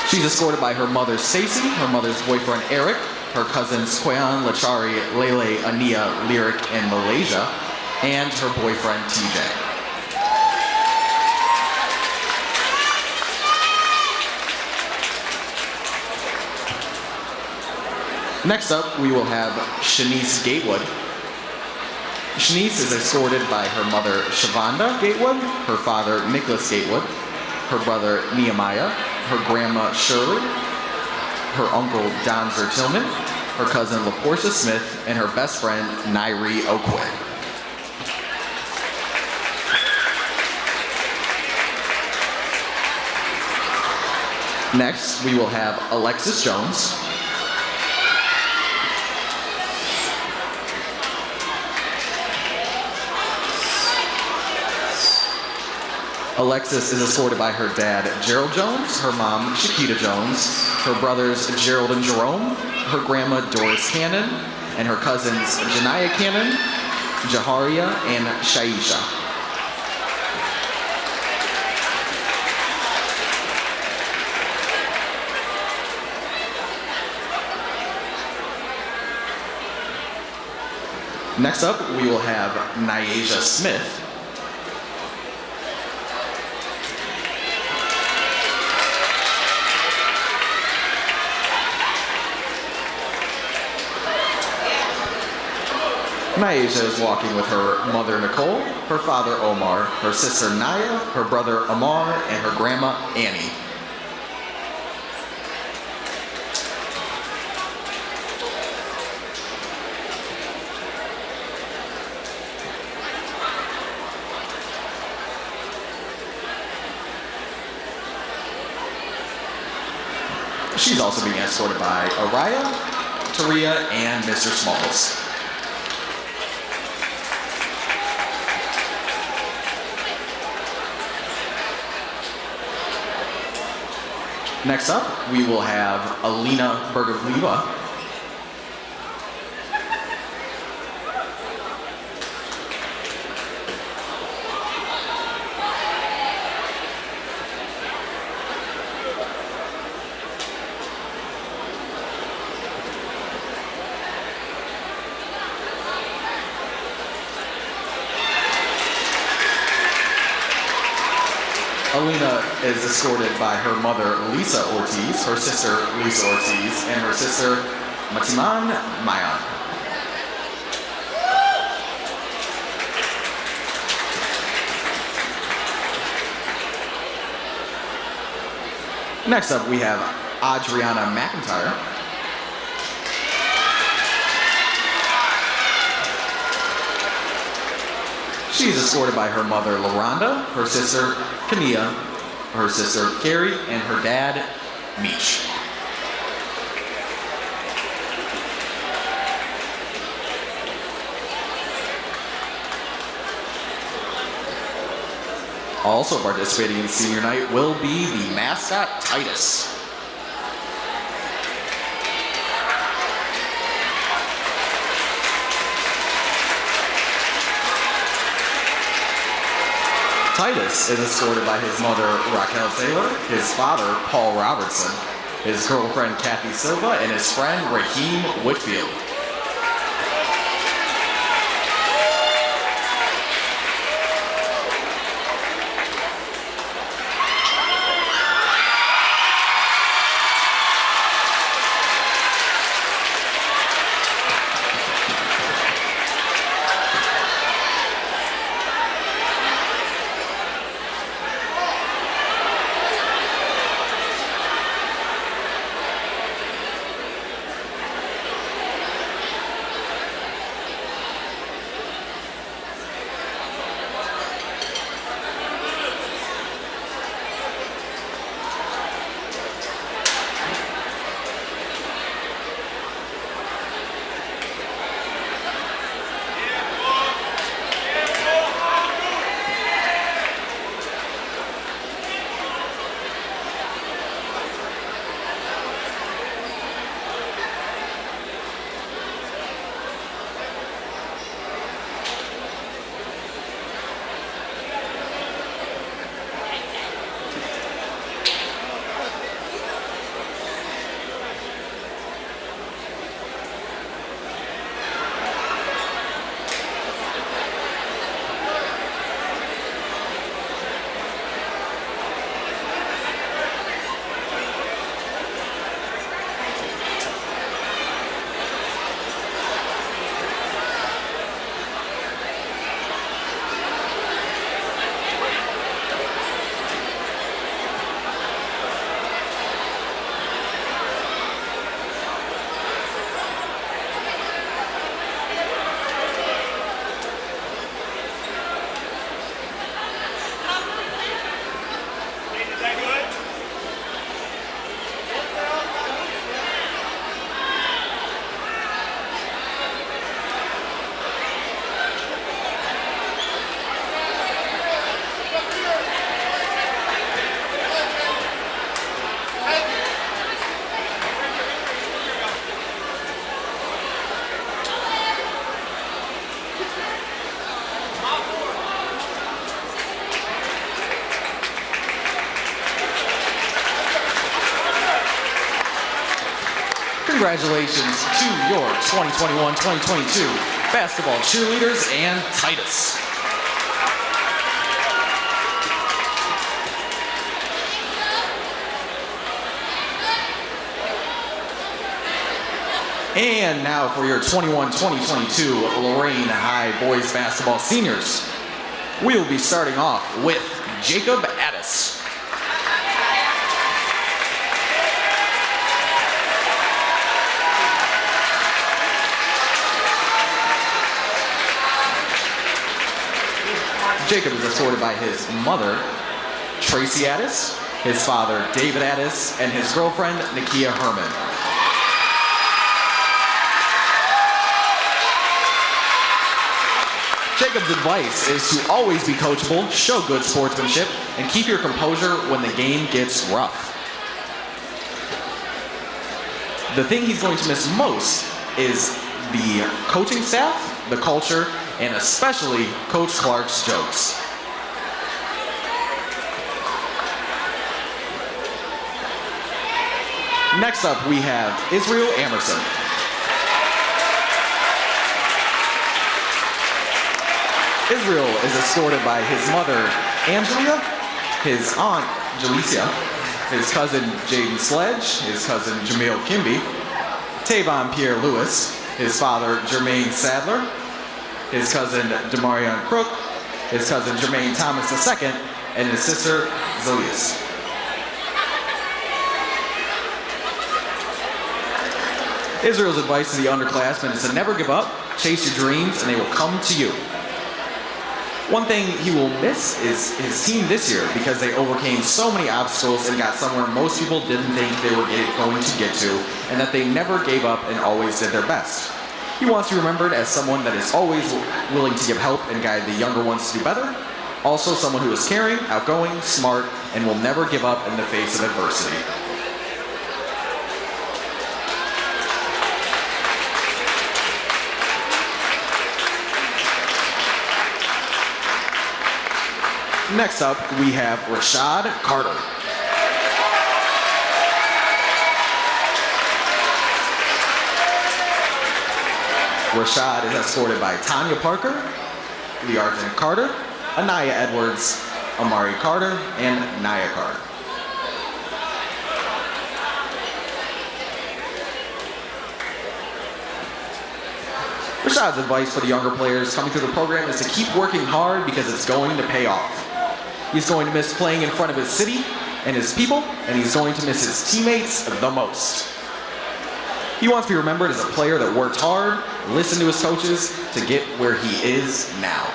She's escorted by her mother, Stacey, her mother's boyfriend, Eric, her cousins, Quayan, Lachari, Lele, Ania, Lyric, and Malaysia, and her boyfriend, TJ. Next up, we will have Shanice Gatewood. Shanice is escorted by her mother, Shavonda Gatewood, her father, Nicholas Gatewood, her brother, Nehemiah, her grandma, Shirley, her uncle Don Tillman, her cousin LaPortia Smith, and her best friend Nairi Okway. Next, we will have Alexis Jones. Alexis is escorted by her dad, Gerald Jones, her mom, Shakita Jones, her brothers, Gerald and Jerome, her grandma, Doris Cannon, and her cousins, Janiyah Cannon, Jaharia, and Shaisha. Next up, we will have Nyasia Smith. Nyasia is walking with her mother, Nicole, her father, Omar, her sister, Naya, her brother, Amar, and her grandma, Annie. She's also being escorted by Araya, Taria, and Mr. Smalls. Next up, we will have Alina Bergovleva. Alina is escorted by her mother, Lisa Ortiz, her sister, Lisa Ortiz, and her sister, Matiman Mayan. Next up, we have Adriana McIntyre. She's escorted by her mother, LaRonda, her sister, Kania, her sister, Carrie, and her dad, Meech. Also participating in senior night will be the mascot, Titus. Titus is escorted by his mother, Raquel Taylor, his father, Paul Robertson, his girlfriend, Kathy Silva, and his friend, Raheem Whitfield. Congratulations to your 2021-2022 basketball cheerleaders and Titus. And now for your 21-2022 Lorain High boys basketball seniors. We will be starting off with Jacob Addis. Jacob is escorted by his mother, Tracy Addis, his father, David Addis, and his girlfriend, Nakia Herman. Jacob's advice is to always be coachable, show good sportsmanship, and keep your composure when the game gets rough. The thing he's going to miss most is the coaching staff, the culture, and especially Coach Clark's jokes. Next up, we have Israel Amerson. Israel is escorted by his mother, Angelia, his aunt, Jalicia, his cousin, Jaden Sledge, his cousin, Jamil Kimby, Tavon Pierre Lewis, his father, Jermaine Sadler, his cousin, Demarion Crook, his cousin, Jermaine Thomas II, and his sister, Zelius. Israel's advice to the underclassmen is to never give up, chase your dreams, and they will come to you. One thing he will miss is his team this year because they overcame so many obstacles and got somewhere most people didn't think they were going to get to, and that they never gave up and always did their best. He wants to be remembered as someone that is always willing to give help and guide the younger ones to do better. Also someone who is caring, outgoing, smart, and will never give up in the face of adversity. Next up, we have Rashad Carter. Rashad is escorted by Tanya Parker, Learton Carter, Anaya Edwards, Amari Carter, and Naya Carter. Rashad's advice for the younger players coming through the program is to keep working hard because it's going to pay off. He's going to miss playing in front of his city and his people, and he's going to miss his teammates the most. He wants to be remembered as a player that worked hard, listened to his coaches to get where he is now.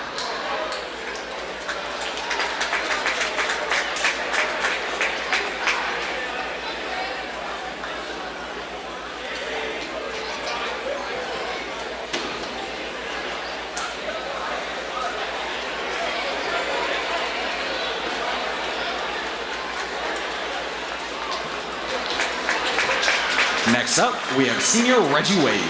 Next up, we have senior Reggie Wade.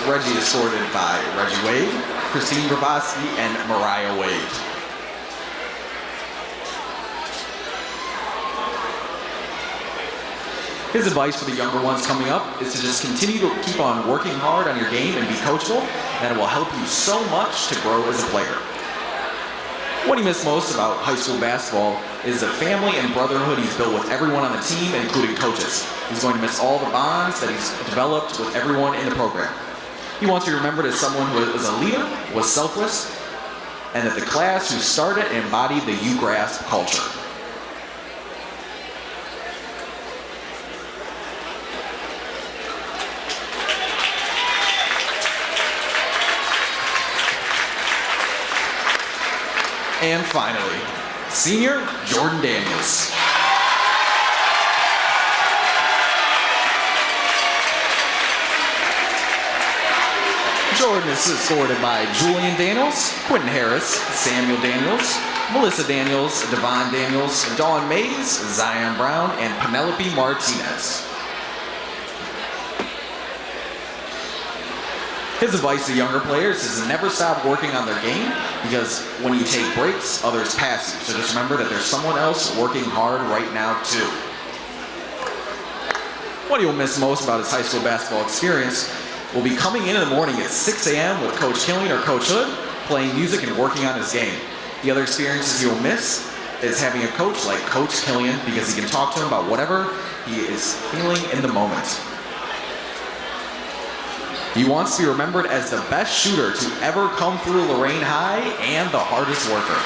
Reggie is escorted by Reggie Wade, Christine Bravosky, and Mariah Wade. His advice for the younger ones coming up is to just continue to keep on working hard on your game and be coachable, and it will help you so much to grow as a player. What he missed most about high school basketball is the family and brotherhood he's built with everyone on the team, including coaches. He's going to miss all the bonds that he's developed with everyone in the program. He wants to be remembered as someone who was a leader, was selfless, and that the class who started and embodied the U-Grasp culture. And finally, senior Jordan Daniels. Jordan is escorted by Julian Daniels, Quentin Harris, Samuel Daniels, Melissa Daniels, Devon Daniels, Dawn Mays, Zion Brown, and Penelope Martinez. His advice to younger players is to never stop working on their game, because when you take breaks, others pass you. So just remember that there's someone else working hard right now too. What he will miss most about his high school basketball experience will be coming in the morning at 6 a.m. with Coach Killian or Coach Hood, playing music and working on his game. The other experiences he will miss is having a coach like Coach Killian, because he can talk to him about whatever he is feeling in the moment. He wants to be remembered as the best shooter to ever come through Lorain High and the hardest worker.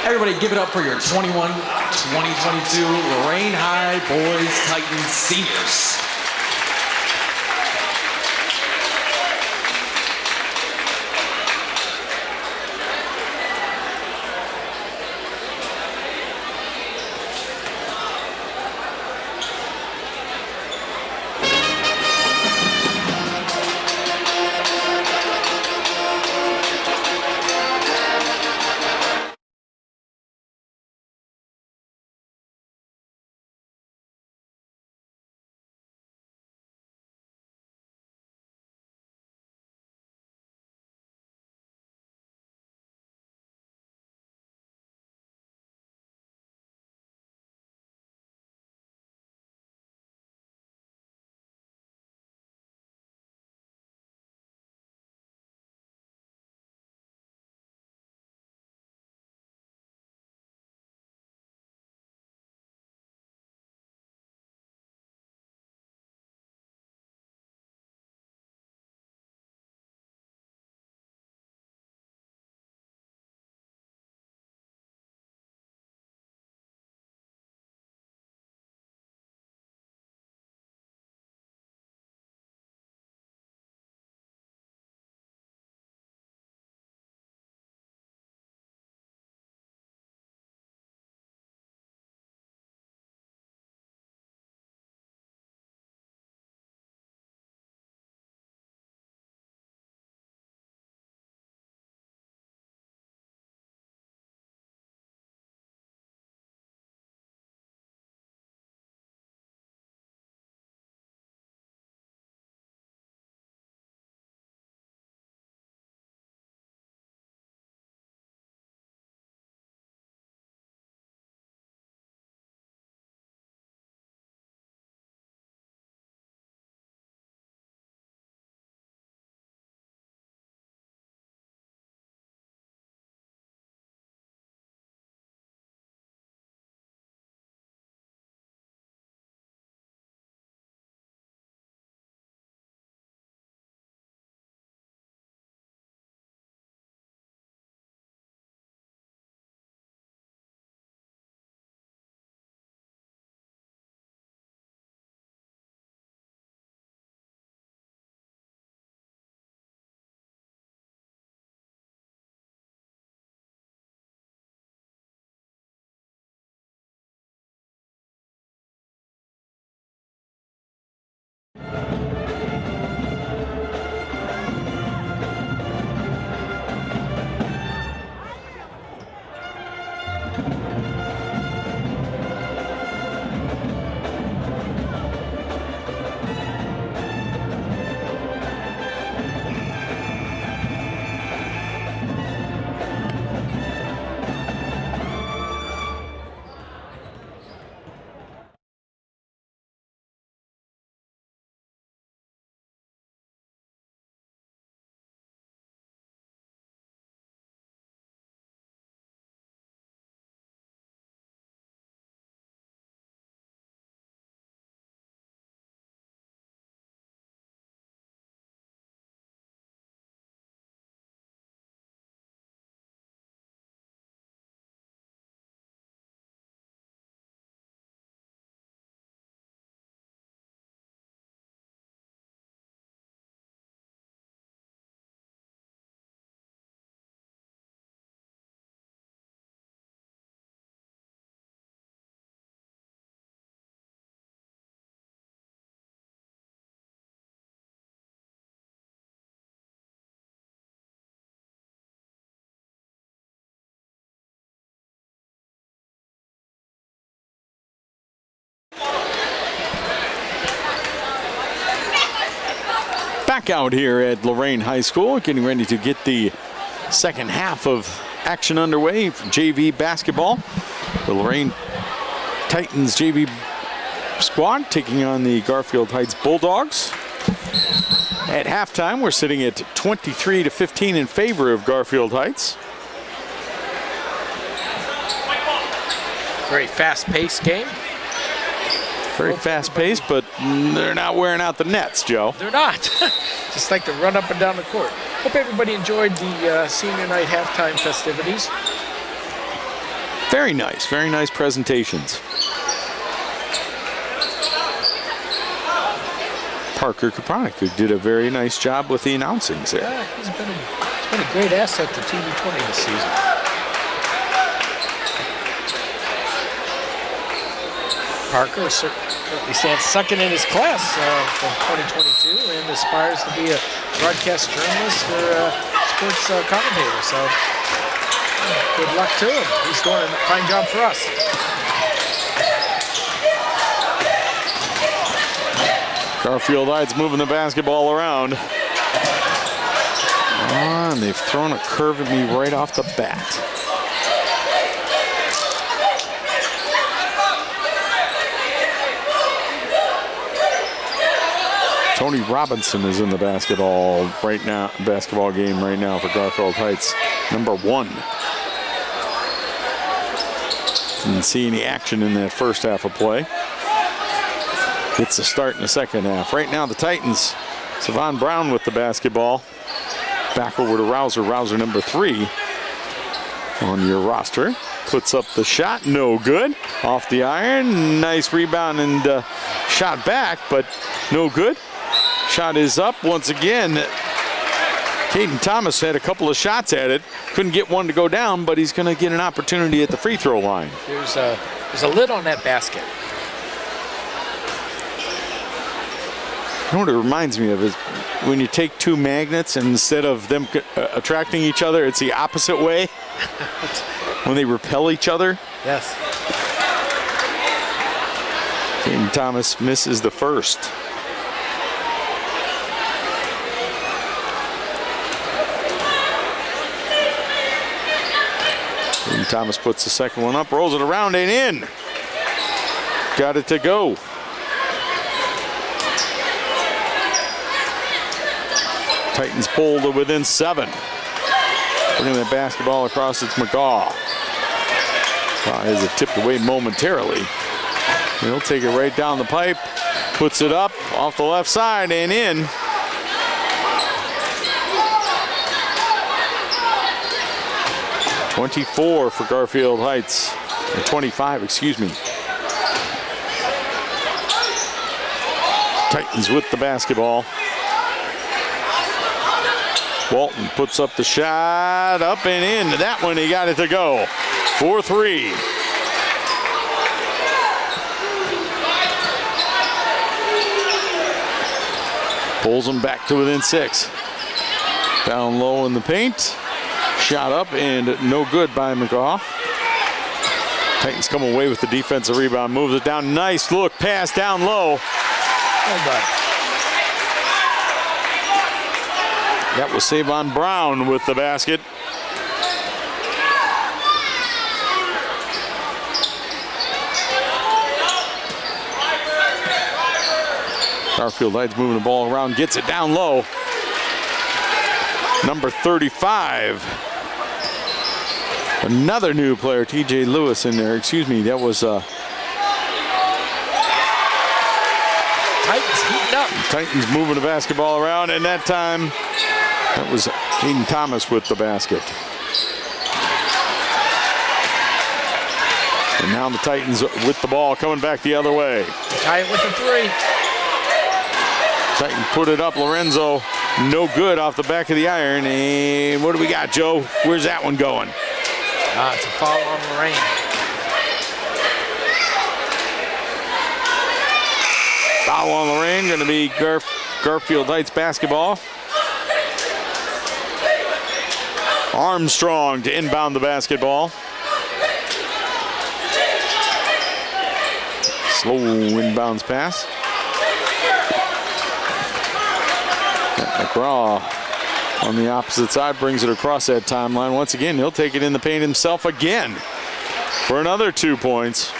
Everybody give it up for your 2022 Lorain High Boys Titans seniors. lockout here at Lorain High School, getting ready to get the second half of action underway for JV basketball. The Lorain Titans JV squad taking on the Garfield Heights Bulldogs. At halftime, we're sitting at 23-15 in favor of Garfield Heights. Very fast-paced game. Very fast-paced, but they're not wearing out the nets, Joe. They're not. Just like to run up and down the court. Hope everybody enjoyed the senior night halftime festivities. Very nice presentations. Parker Kapronik did a very nice job with the announcings there. Yeah, he's been a great asset to TV20 this season. Parker certainly stands second in his class from 2022 and aspires to be a broadcast journalist or a sports commentator. So good luck to him. He's doing a fine job for us. Garfield Heights moving the basketball around. And they've thrown a curve at me right off the bat. Tony Robinson is in the basketball game right now for Garfield Heights, number 1. Didn't see any action in that first half of play. Gets a start in the second half. Right now the Titans, Savon Brown with the basketball. Back over to Rouser. Rouser number 3 on your roster. Puts up the shot, no good. Off the iron, nice rebound and shot back, but no good. Shot is up once again. Caden Thomas had a couple of shots at it. Couldn't get one to go down, but he's going to get an opportunity at the free throw line. There's a lid on that basket. You know what it reminds me of is when you take two magnets and instead of them attracting each other, it's the opposite way. When they repel each other. Yes. Caden Thomas misses the first. Caden Thomas puts the second one up, rolls it around and in. Got it to go. Titans pull to within 7. Bringing the basketball across, it's McGaw. Has it tipped away momentarily. He'll take it right down the pipe, puts it up off the left side and in. .24 for Garfield Heights, or 25, excuse me. Titans with the basketball. Walton puts up the shot, up and in. That one, he got it to go. 4-3. Pulls him back to within 6. Down low in the paint. Shot up and no good by McGaw. Titans come away with the defensive rebound. Moves it down. Nice look. Pass down low. That was Savon Brown with the basket. Garfield Heights moving the ball around, gets it down low. Number 35. Another new player, TJ Lewis in there. Excuse me, that was Titans heating up. Titans moving the basketball around, and that time that was Caden Thomas with the basket. And now the Titans with the ball coming back the other way. Tie it with the 3. Titan put it up, Lorenzo, no good off the back of the iron. And what do we got, Joe? Where's that one going? It's a foul on Lorain. Foul on Lorain, going to be Garfield Heights basketball. Armstrong to inbound the basketball. Slow inbounds pass. McGraw on the opposite side brings it across that timeline. Once again, he'll take it in the paint himself again for another 2 points.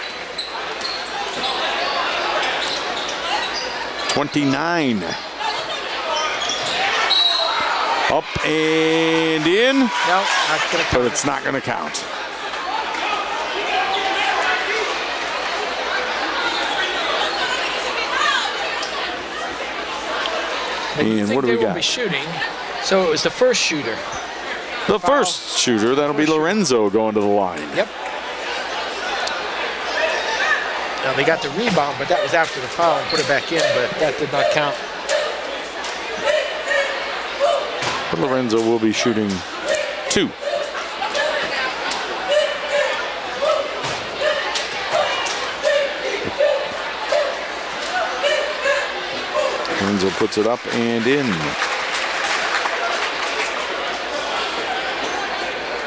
29. Up and in. No, not gonna count. But it's not going to count. And what do we They will got? be shooting. So it was the first shooter. The first shooter, that'll be Lorenzo going to the line. Yep. Now they got the rebound, but that was after the foul and put it back in, but that did not count. But Lorenzo will be shooting 2. Lorenzo puts it up and in.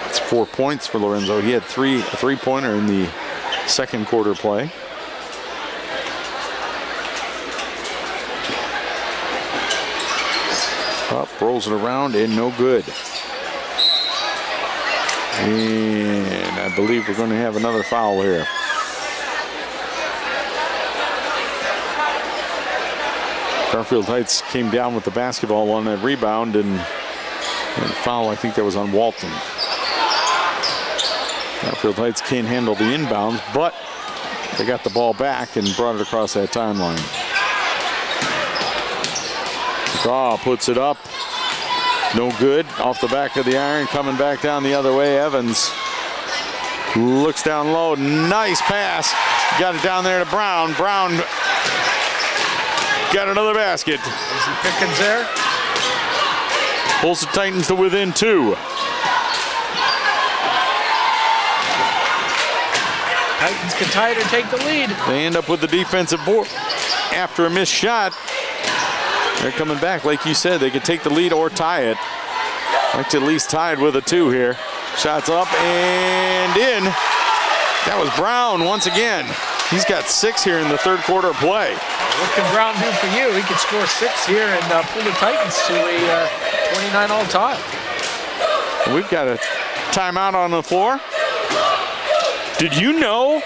It's 4 points for Lorenzo. He had a three-pointer in the second quarter play. Up, rolls it around, and no good. And I believe we're going to have another foul here. Garfield Heights came down with the basketball on that rebound, and foul, I think that was on Walton. Garfield Heights can't handle the inbounds, but they got the ball back and brought it across that timeline. McGraw puts it up. No good. Off the back of the iron. Coming back down the other way. Evans looks down low. Nice pass. Got it down there to Brown. Brown got another basket. Is he Pickens there? Pulls the Titans to within 2. Titans can tie it or take the lead. They end up with the defensive board after a missed shot. They're coming back. Like you said, they could take the lead or tie it. Like to at least tie it with a 2 here. Shots up and in. That was Brown once again. He's got 6 here in the third quarter play. What can Brown do for you? He can score 6 here and pull the Titans to a 29 all-time. We've got a timeout on the floor. Did you know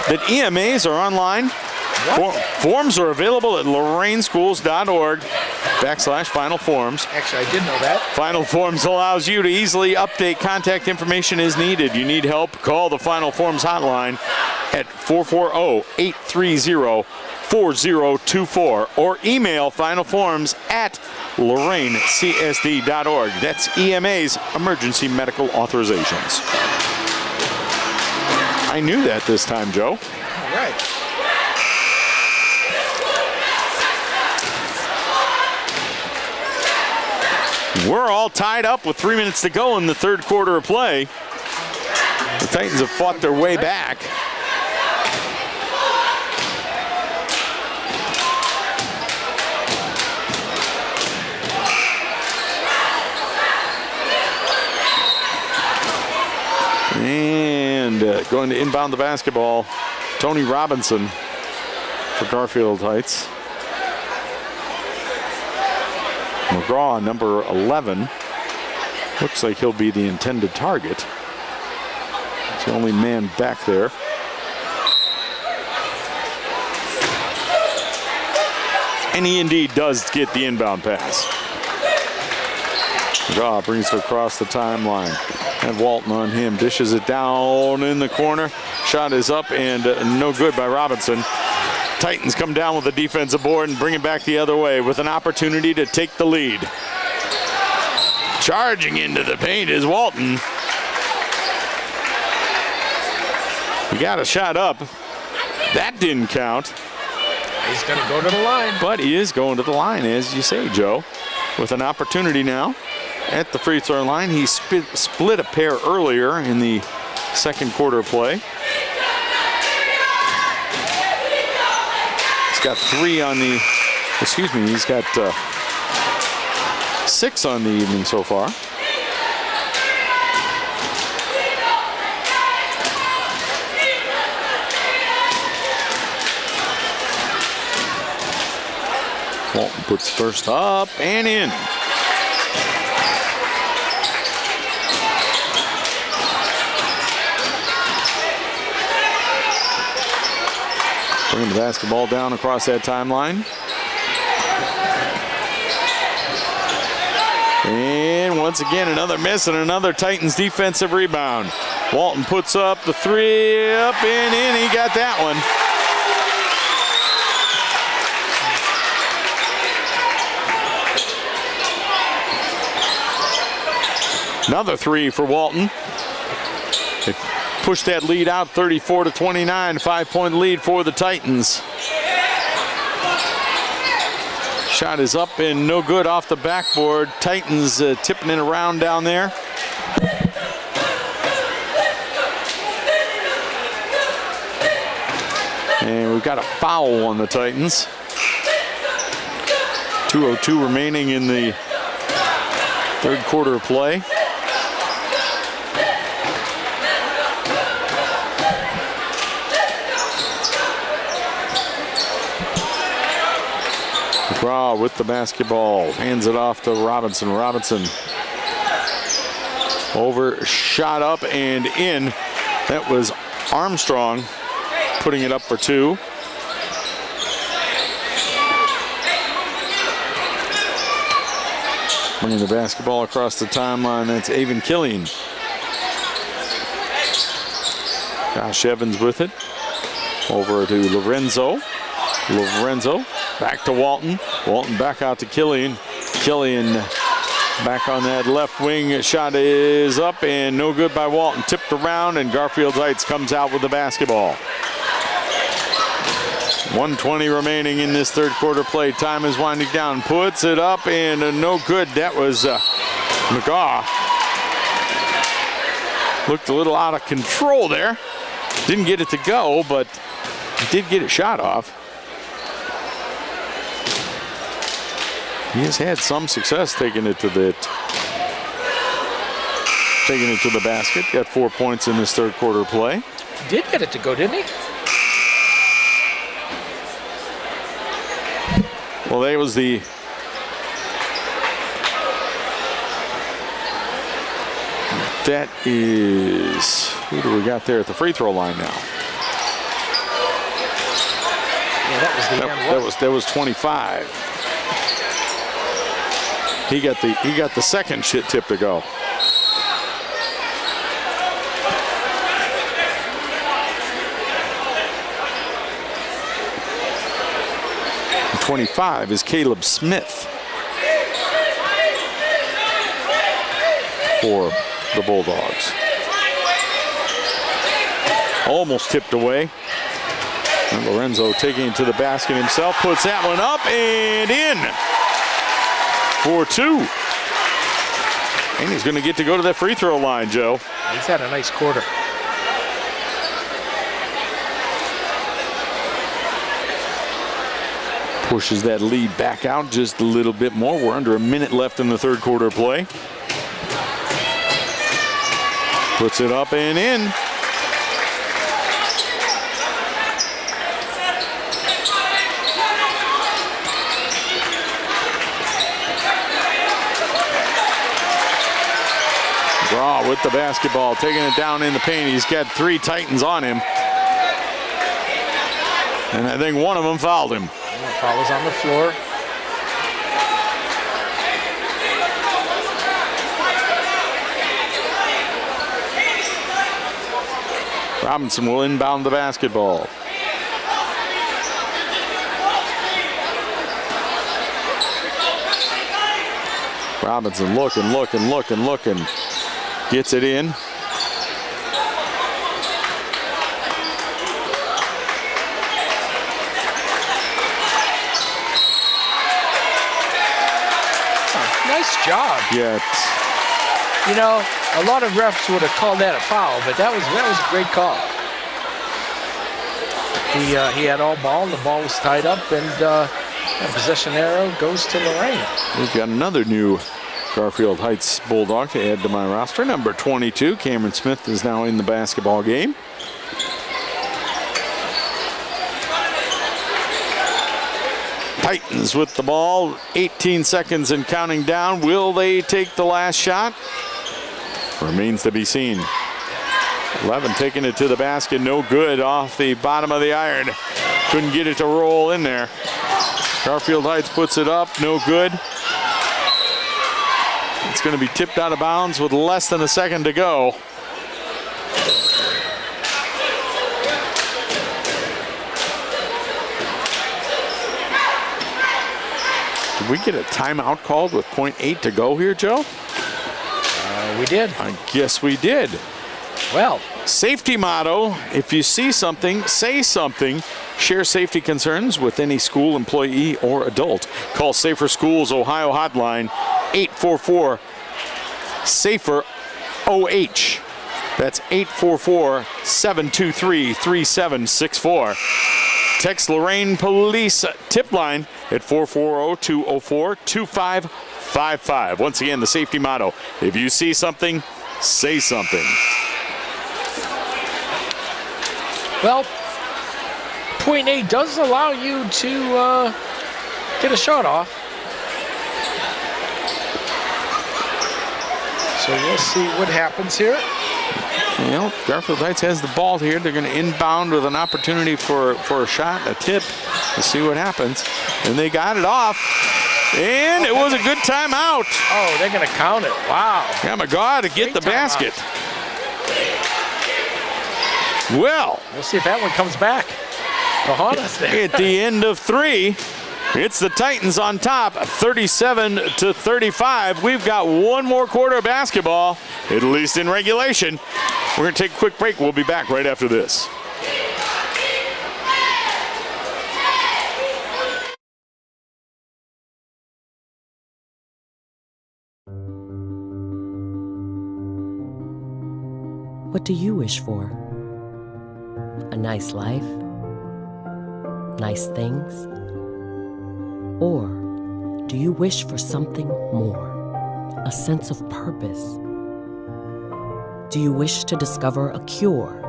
that EMAs are online? Forms are available at loraineschools.org/final forms. Actually, I did know that. Final Forms allows you to easily update contact information as needed. You need help? Call the Final Forms hotline at 440-830-4024 or email finalforms@loraincsd.org. That's EMA's Emergency Medical Authorizations. I knew that this time, Joe. All right. We're all tied up with 3 minutes to go in the third quarter of play. The Titans have fought their way back. And going to inbound the basketball, Tony Robinson for Garfield Heights. McGraw, number 11, looks like he'll be the intended target. He's the only man back there. And he indeed does get the inbound pass. McGraw brings it across the timeline. And Walton on him, dishes it down in the corner. Shot is up and no good by Robinson. Titans come down with the defensive board and bring it back the other way with an opportunity to take the lead. Charging into the paint is Walton. He got a shot up. That didn't count. He's going to go to the line. But he is going to the line, as you say, Joe, with an opportunity now at the free throw line. He split a pair earlier in the second quarter play. He's got 3 on the, he's got 6 on the evening so far. Walton puts first up and in. Bringing the basketball down across that timeline. And once again, another miss and another Titans defensive rebound. Walton puts up the three, up and in. He got that one. Another three for Walton. They push that lead out 34-29, 5-point lead for the Titans. Shot is up and no good off the backboard. Titans tipping it around down there. And we've got a foul on the Titans. 2:02 remaining in the third quarter of play. McGraw with the basketball, hands it off to Robinson. Robinson over, shot up and in. That was Armstrong putting it up for two. Bringing the basketball across the timeline, that's Avon Killian. Josh Evans with it. Over to Lorenzo. Lorenzo back to Walton. Walton back out to Killian. Killian back on that left wing. Shot is up and no good by Walton. Tipped around and Garfield Heights comes out with the basketball. 1:20 remaining in this third quarter play. Time is winding down. Puts it up and no good. That was McGaw. Looked a little out of control there. Didn't get it to go, but did get it shot off. He has had some success taking it to the basket. Got 4 points in this third quarter play. He did get it to go, didn't he? Well, that was the that is, who do we got there at the free throw line now? Yeah, that was the that was 25. He got the second shit tip to go. And 25 is Caleb Smith for the Bulldogs. Almost tipped away. And Lorenzo taking it to the basket himself, puts that one up and in. 4-2. And he's going to get to go to that free throw line, Joe. He's had a nice quarter. Pushes that lead back out just a little bit more. We're under a minute left in the third quarter play. Puts it up and in. Raw with the basketball, taking it down in the paint. He's got three Titans on him. And I think one of them fouled him. Foul is on the floor. Robinson will inbound the basketball. Robinson looking. Gets it in. Nice job. Yeah. You know, a lot of refs would have called that a foul, but that was a great call. He had all ball, and the ball was tied up, and possession arrow goes to Lorain. We've got another new Garfield Heights Bulldog to add to my roster. Number 22, Cameron Smith, is now in the basketball game. Titans with the ball, 18 seconds and counting down. Will they take the last shot? Remains to be seen. 11 taking it to the basket, no good off the bottom of the iron. Couldn't get it to roll in there. Garfield Heights puts it up, no good. It's going to be tipped out of bounds with less than a second to go. Did we get a timeout called with 0.8 to go here, Joe? We did. I guess we did. Well, safety motto, if you see something, say something. Share safety concerns with any school employee or adult. Call Safer Schools Ohio hotline 844-SAFER-OH. That's 844-723-3764. Text Lorain Police tip line at 440-204-2555. Once again, the safety motto, if you see something, say something. well, 0.8 does allow you to get a shot off. So we'll see what happens here. You know, Garfield Heights has the ball here. They're going to inbound with an opportunity for a shot, a tip. We'll see what happens. And they got it off. And it was a good timeout. Oh, they're going to count it. Wow. Yeah, McGaw to get the basket. Well, we'll see if that one comes back to haunt us there. At the end of 3, it's the Titans on top, 37-35. We've got one more quarter of basketball, at least in regulation. We're going to take a quick break. We'll be back right after this. What do you wish for? A nice life? Nice things? Or do you wish for something more? A sense of purpose? Do you wish to discover a cure?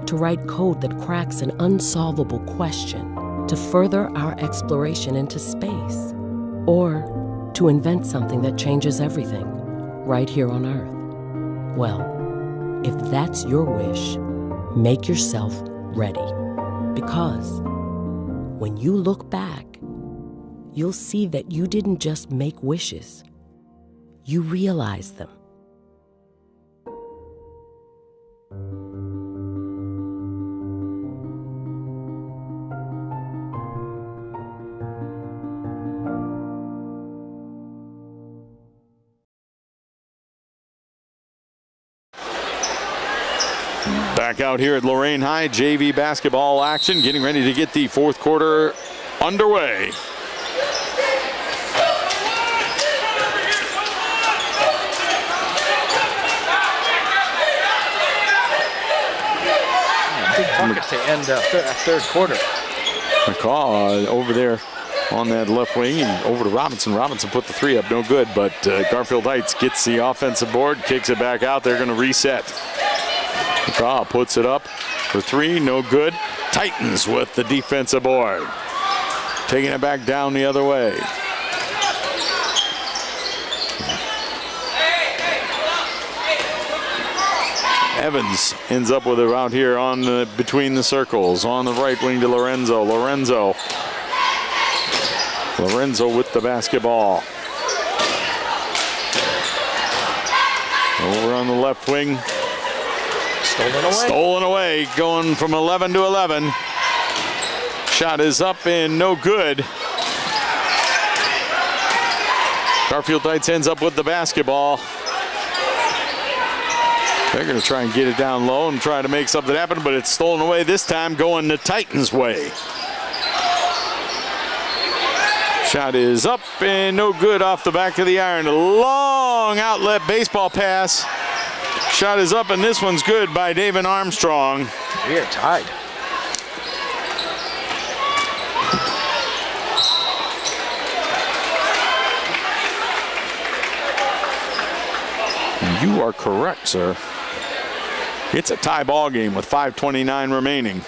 To write code that cracks an unsolvable question? To further our exploration into space? Or to invent something that changes everything right here on Earth? Well, if that's your wish, make yourself ready. Because when you look back, you'll see that you didn't just make wishes, you realized them. Back out here at Lorain High, JV basketball action, getting ready to get the fourth quarter underway. Big bucket to end third quarter. McCaw over there on that left wing and over to Robinson. Robinson put the 3 up, no good, but Garfield Heights gets the offensive board, kicks it back out. They're going to reset. McCaw puts it up for 3, no good. Titans with the defensive board. Taking it back down the other way. Evans ends up with it out here on between the circles. On the right wing to Lorenzo. Lorenzo with the basketball. Over on the left wing. Stolen away, going from 11 to 11. Shot is up and no good. Garfield Heights ends up with the basketball. They're going to try and get it down low and try to make something happen, but it's stolen away this time, going the Titans' way. Shot is up and no good off the back of the iron. A long outlet baseball pass. Shot is up and this one's good by David Armstrong. We are tied. You are correct, sir. It's a tie ball game with 5:29 remaining.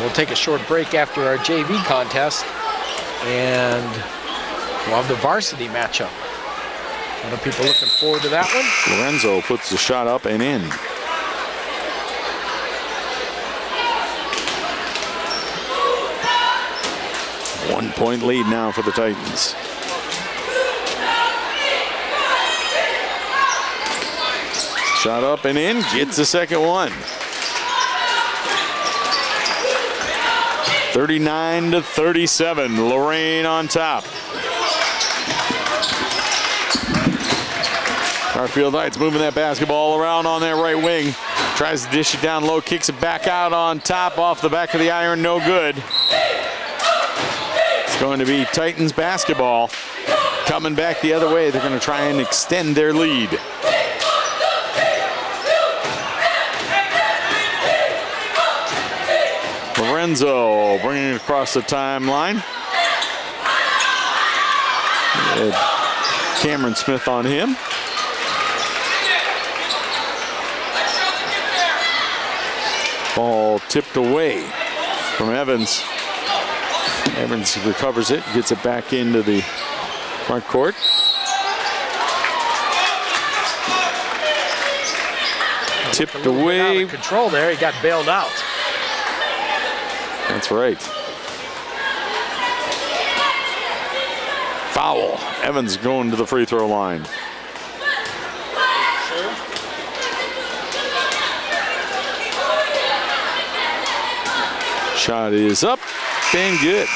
we'll take a short break after our JV contest, and we'll have the varsity matchup. A lot of people looking forward to that one. Lorenzo puts the shot up and in. One-point lead now for the Titans. Shot up and in, gets the second one. 39-37, Lorain on top. Garfield Knights moving that basketball around on that right wing. Tries to dish it down low, kicks it back out on top, off the back of the iron, no good. It's going to be Titans basketball. Coming back the other way, they're going to try and extend their lead. Lorenzo bringing it across the timeline. Cameron Smith on him. Ball tipped away from Evans. Evans recovers it, gets it back into the front court. Tipped away. Out of control there, he got bailed out. That's right. Foul. Evans going to the free throw line. Shot is up and good.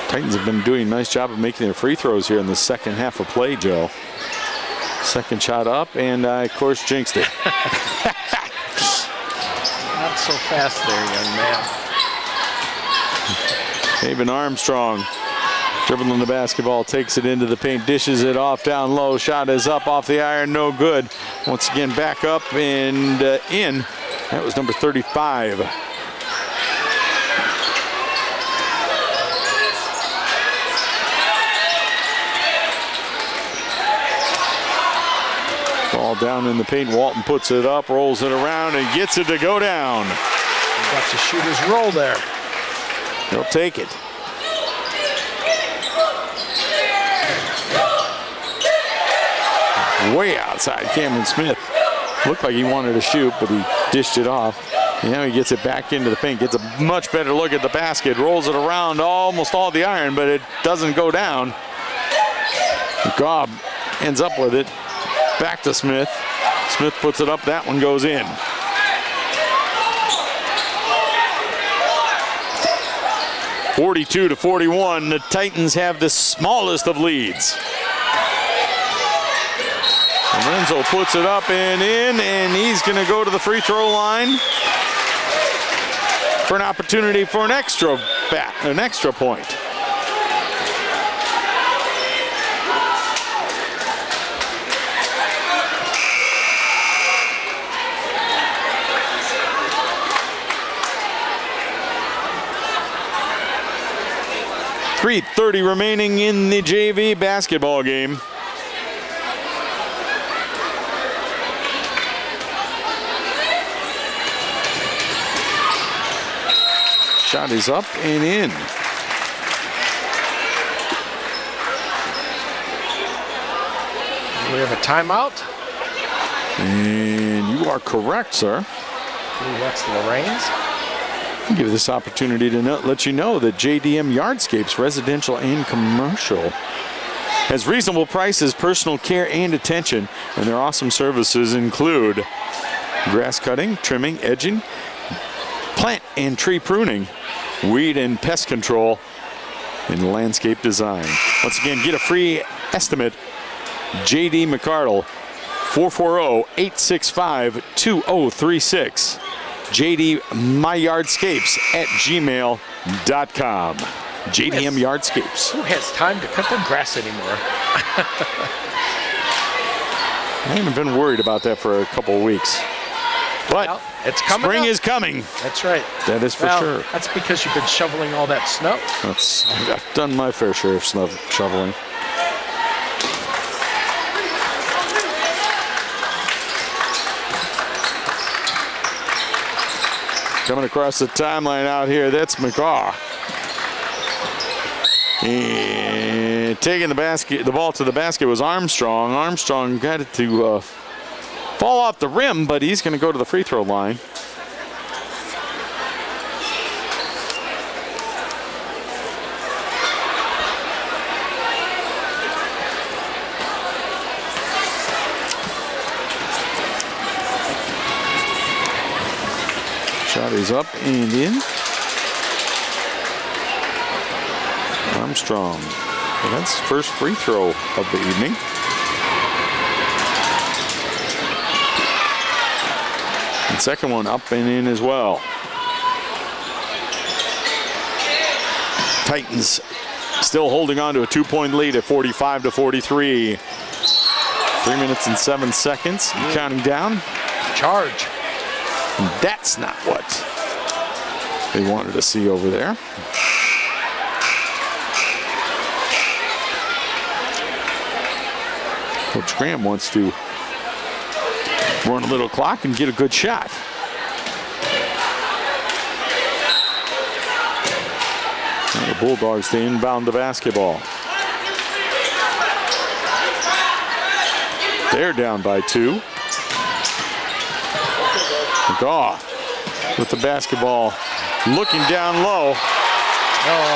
Titans have been doing a nice job of making their free throws here in the second half of play, Joe. Second shot up, and I, of course, jinxed it. Not so fast there, young man. Haven Armstrong dribbling the basketball, takes it into the paint, dishes it off down low. Shot is up off the iron, no good. Once again, back up and in. That was number 35. Ball down in the paint. Walton puts it up, rolls it around, and gets it to go down. Got the shooter's roll there. He'll take it. Way outside, Cameron Smith. Looked like he wanted to shoot, but he dished it off. And now he gets it back into the paint, gets a much better look at the basket, rolls it around almost all the iron, but it doesn't go down. Gobb ends up with it. Back to Smith. Smith puts it up, that one goes in. (42-41). The Titans have the smallest of leads. Lorenzo puts it up and in, and he's going to go to the free throw line for an opportunity for an extra point. .330 remaining in the JV basketball game. Shot is up and in. We have a timeout. And you are correct, sir. That's Lorain's. I'll give this opportunity to let you know that JDM Yardscapes, residential and commercial, has reasonable prices, personal care, and attention. And their awesome services include grass cutting, trimming, edging, plant and tree pruning, weed and pest control, and landscape design. Once again, get a free estimate. JD McCardle, 440-865-2036. JD MyYardscapes at gmail.com. JDM Yardscapes. Who has time to cut their grass anymore? I haven't been worried about that for a couple of weeks. But well, it's coming spring up. Is coming. That's right. That is for sure. That's because you've been shoveling all that snow. I've done my fair share of snow shoveling. Coming across the timeline out here, that's McGraw. And taking the ball to the basket was Armstrong. Armstrong got it to fall off the rim, but he's going to go to the free throw line. Shot is up and in. Armstrong. Well, that's his first free throw of the evening. And second one up and in as well. Titans still holding on to a 2-point lead at 45-43. 3 minutes and 7 seconds. Counting down. Charge. That's not what they wanted to see over there. Coach Graham wants to run a little clock and get a good shot. And the Bulldogs to inbound the basketball. They're down by 2. McGaw with the basketball, looking down low.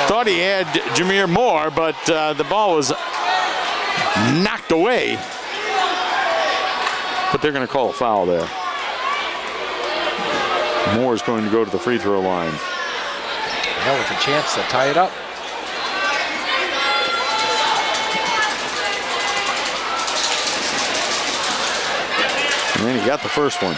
Thought he had Jameer Moore, but the ball was knocked away. But they're going to call a foul there. Moore is going to go to the free throw line. Now with a chance to tie it up. And then he got the first one.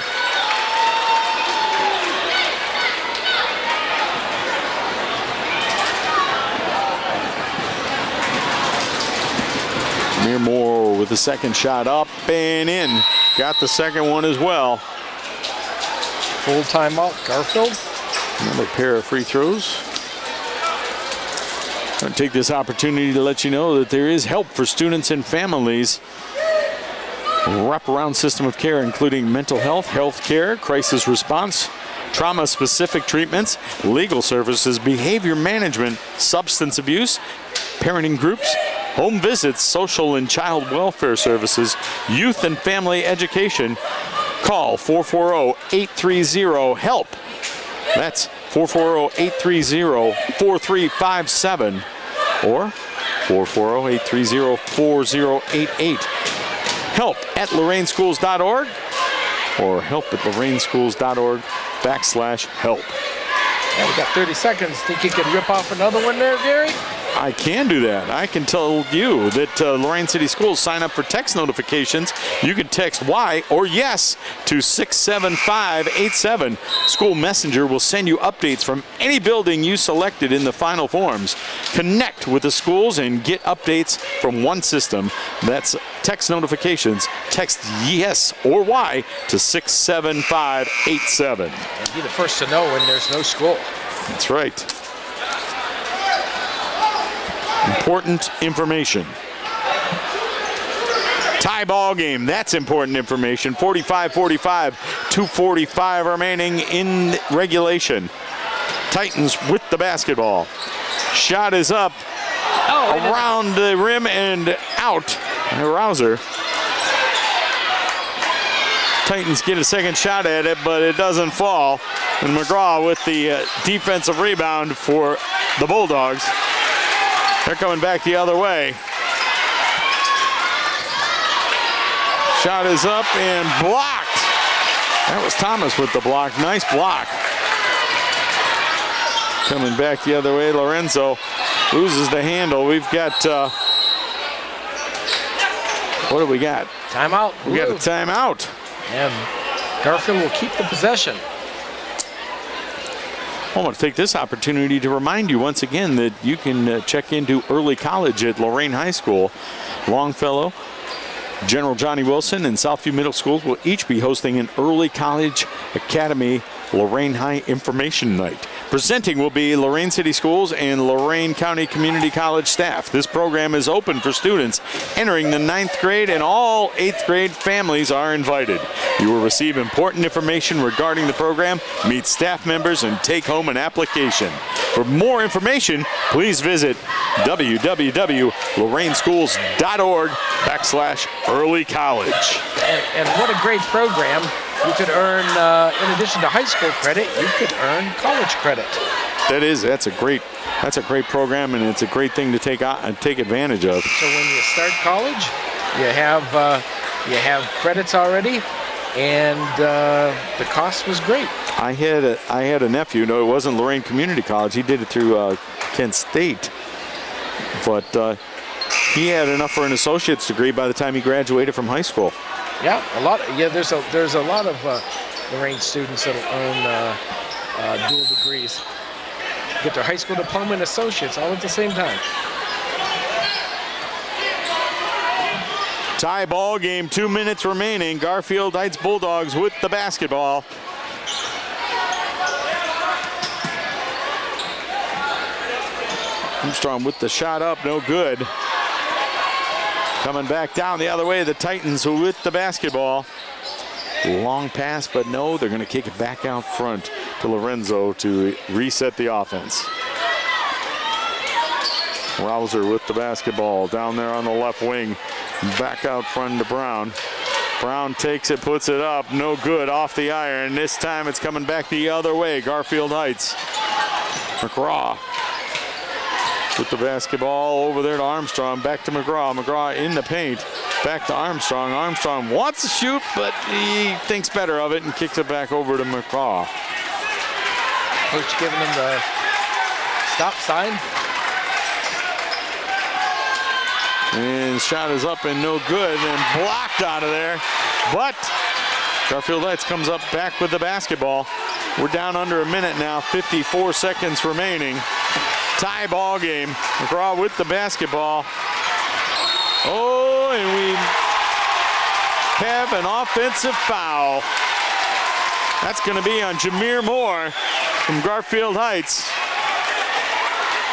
Jameer Moore with the second shot up and in. Got the second one as well. Full timeout, Garfield. Another pair of free throws. I'm going to take this opportunity to let you know that there is help for students and families. Wraparound system of care including mental health, health care, crisis response, trauma-specific treatments, legal services, behavior management, substance abuse, parenting groups, home visits, social and child welfare services, youth and family education. Call 440-830-HELP. That's 440-830-4357 or 440-830-4088. Help at LoraineSchools.org or help at LoraineSchools.org/help. Yeah, we got 30 seconds. Think you can rip off another one there, Gary? I can do that. I can tell you that Lorain City Schools sign up for text notifications. You can text Y or yes to 67587. School Messenger will send you updates from any building you selected in the final forms. Connect with the schools and get updates from one system. That's text notifications. Text yes or Y to 67587. And be the first to know when there's no school. That's right. Important information. Tie ball game. That's important information. 45-45. 2:45 remaining in regulation. Titans with the basketball. Shot is up. Around the rim and out. Rouser. Titans get a second shot at it, but it doesn't fall. And McGraw with the defensive rebound for the Bulldogs. They're coming back the other way. Shot is up and blocked. That was Thomas with the block. Nice block. Coming back the other way, Lorenzo loses the handle. We've got, what do we got? Timeout. We got a timeout. And Garfield will keep the possession. I want to take this opportunity to remind you once again that you can check into early college at Lorain High School. Longfellow, General Johnny Wilson, and Southview Middle Schools will each be hosting an early college academy Lorain High Information Night. Presenting will be Lorain City Schools and Lorain County Community College staff. This program is open for students entering the 9th grade, and all 8th grade families are invited. You will receive important information regarding the program, meet staff members, and take home an application. For more information, please visit www.loraineschools.org/early college. And what a great program. You could earn, in addition to high school credit, you could earn college credit. That's a great program, and it's a great thing to take advantage of. So when you start college, you have credits already, and the cost was great. I had a nephew. No, it wasn't Lorain Community College. He did it through Kent State, but he had enough for an associate's degree by the time he graduated from high school. Yeah, there's a lot of Lorain students that'll earn dual degrees, get their high school diploma and associates all at the same time. Tie ball game, 2 minutes remaining. Garfield Heights Bulldogs with the basketball. Armstrong with the shot up, no good. Coming back down the other way, the Titans with the basketball. Long pass, but no, they're going to kick it back out front to Lorenzo to reset the offense. Rouser with the basketball down there on the left wing. Back out front to Brown. Brown takes it, puts it up, no good, off the iron. This time it's coming back the other way, Garfield Heights. McGraw with the basketball over there to Armstrong, back to McGraw. McGraw in the paint, back to Armstrong. Armstrong wants to shoot, but he thinks better of it and kicks it back over to McGraw. Coach giving him the stop sign. And shot is up and no good, and blocked out of there. But Garfield Heights comes up back with the basketball. We're down under a minute now, 54 seconds remaining. Tie ball game. McGraw with the basketball. Oh, and we have an offensive foul. That's going to be on Jameer Moore from Garfield Heights.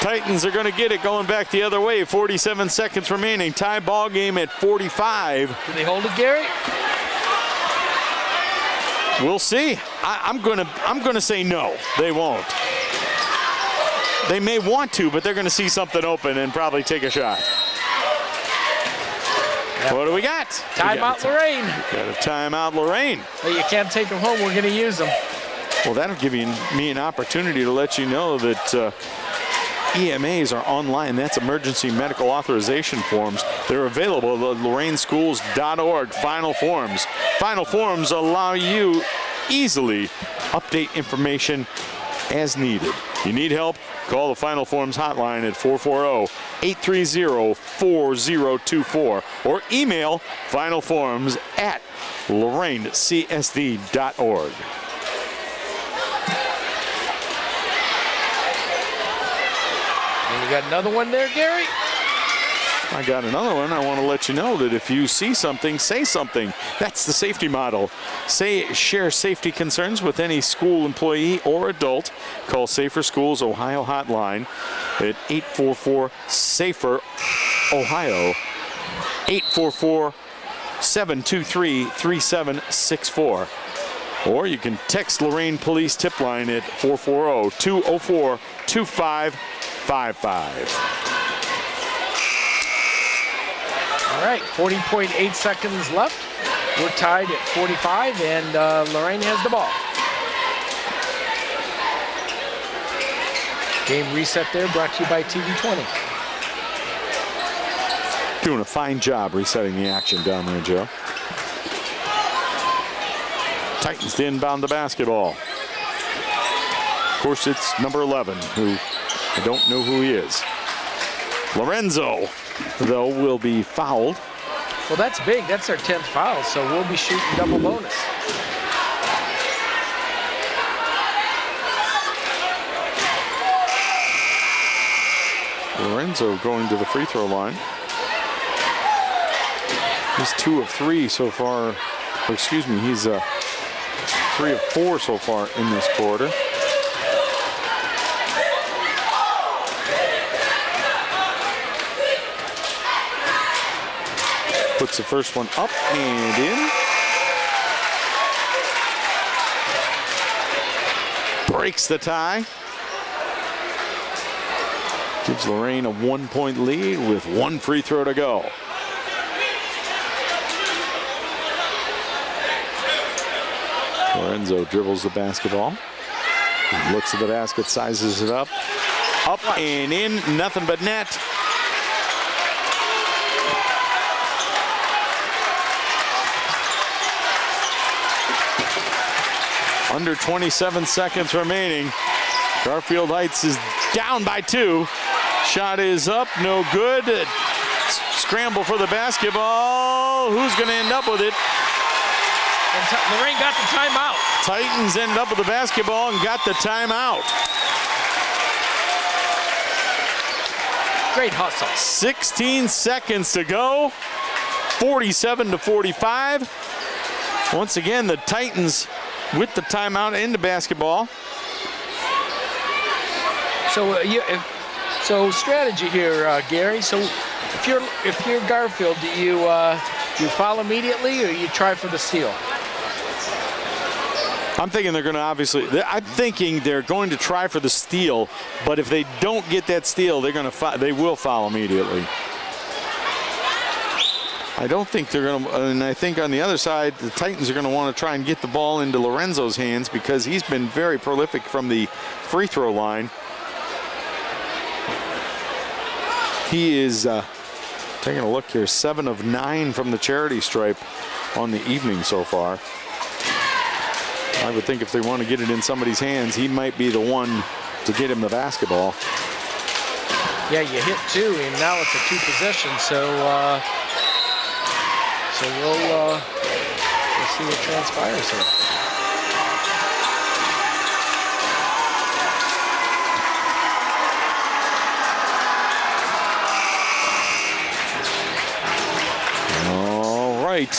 Titans are going to get it going back the other way. 47 seconds remaining. Tie ball game at 45. Do they hold it, Gary? We'll see. I'm gonna say no. They won't. They may want to, but they're going to see something open and probably take a shot. Yep. What do we got? Timeout Lorain. Got a timeout Lorain. But you can't take them home. We're going to use them. Well, that'll give me an opportunity to let you know that EMAs are online. That's emergency medical authorization forms. They're available at loraineschools.org. Final forms. Final forms allow you easily update information as needed. You need help? Call the Final Forms hotline at 440-830-4024 or email finalforms@loraincsd.org. And you got another one there, Gary? I got another one. I want to let you know that if you see something, say something. That's the safety model. Share safety concerns with any school employee or adult. Call Safer Schools Ohio hotline at 844-SAFER-OHIO, 844-723-3764. Or you can text Lorain Police Tip Line at 440-204-2555. All right, 40.8 seconds left. We're tied at 45, and Lorain has the ball. Game reset there, brought to you by TV20. Doing a fine job resetting the action down there, Joe. Titans to inbound the basketball. Of course, it's number 11, who I don't know who he is. Lorenzo, though, will be fouled. Well, that's big. That's our 10th foul, so we'll be shooting double bonus. Lorenzo going to the free throw line. He's 2 of 3 so far. Or excuse me, he's 3 3 of 4 so far in this quarter. Puts the first one up and in. Breaks the tie. Gives Lorain a 1-point lead with 1 free throw to go. Lorenzo dribbles the basketball. He looks at the basket, sizes it up. Up and in, nothing but net. Under 27 seconds remaining. Garfield Heights is down by 2. Shot is up, no good. Scramble for the basketball. Who's going to end up with it? And Lorain got the timeout. Titans end up with the basketball and got the timeout. Great hustle. 16 seconds to go. 47-45. Once again, the Titans with the timeout in the basketball. So, so strategy here, Gary. So, if you're Garfield, do you foul immediately, or you try for the steal? I'm thinking they're going to I'm thinking they're going to try for the steal, but if they don't get that steal, they will foul immediately. I don't think they're going to, and I think on the other side, the Titans are going to want to try and get the ball into Lorenzo's hands because he's been very prolific from the free throw line. He is, taking a look here, 7 of 9 from the charity stripe on the evening so far. I would think if they want to get it in somebody's hands, he might be the one to get him the basketball. Yeah, you hit 2, and now it's a 2-possession, so we'll see what transpires here. All right.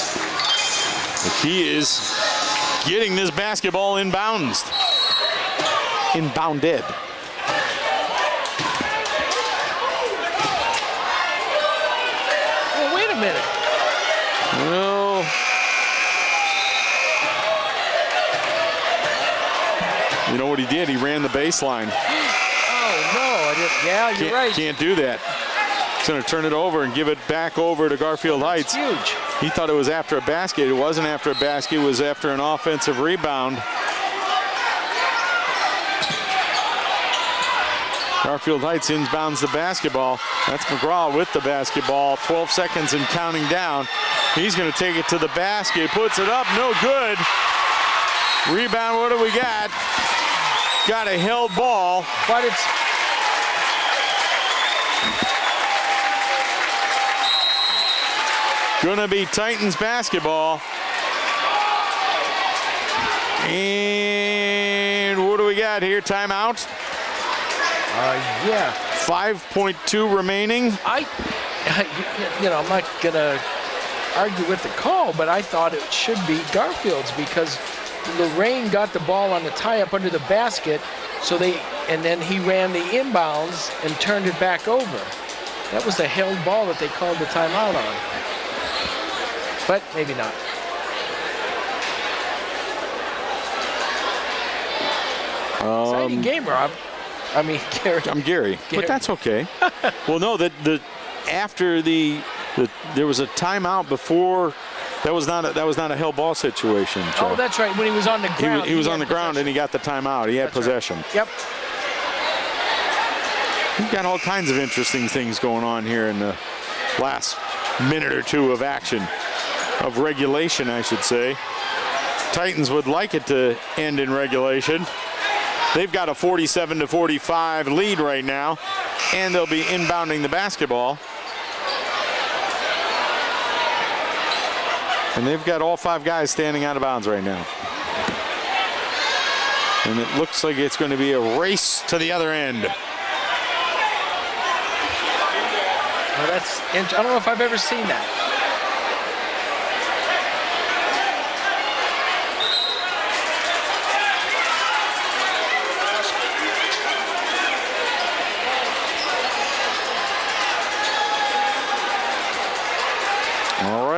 The key is getting this basketball inbounded. Well, wait a minute. Well, you know what he did? He ran the baseline. Oh, no. I didn't. Yeah, you're right. Can't do that. He's going to turn it over and give it back over to Garfield Heights. Huge. He thought it was after a basket. It wasn't after a basket. It was after an offensive rebound. Garfield Heights inbounds the basketball. That's McGraw with the basketball. 12 seconds and counting down. He's going to take it to the basket. Puts it up. No good. Rebound. What do we got? Got a held ball. But it's... Gonna be Titans basketball. And what do we got here? Timeout? Yeah. 5.2 remaining. I'm not gonna argue with the call, but I thought it should be Garfield's because Lorain got the ball on the tie-up under the basket, and then he ran the inbounds and turned it back over. That was a held ball that they called the timeout on. But maybe not. Exciting game, Rob. I mean, Gary. I'm Gary, but that's okay. Well, no, after there was a timeout before. That was not a held ball situation, Joe. Oh, that's right. When he was on the ground. He was on the ground and he got the timeout. He had possession. Right. Yep. We've got all kinds of interesting things going on here in the last minute or two of action, of regulation, I should say. Titans would like it to end in regulation. They've got a 47-45 lead right now, and they'll be inbounding the basketball. And they've got all 5 guys standing out of bounds right now. And it looks like it's going to be a race to the other end. Well, I don't know if I've ever seen that.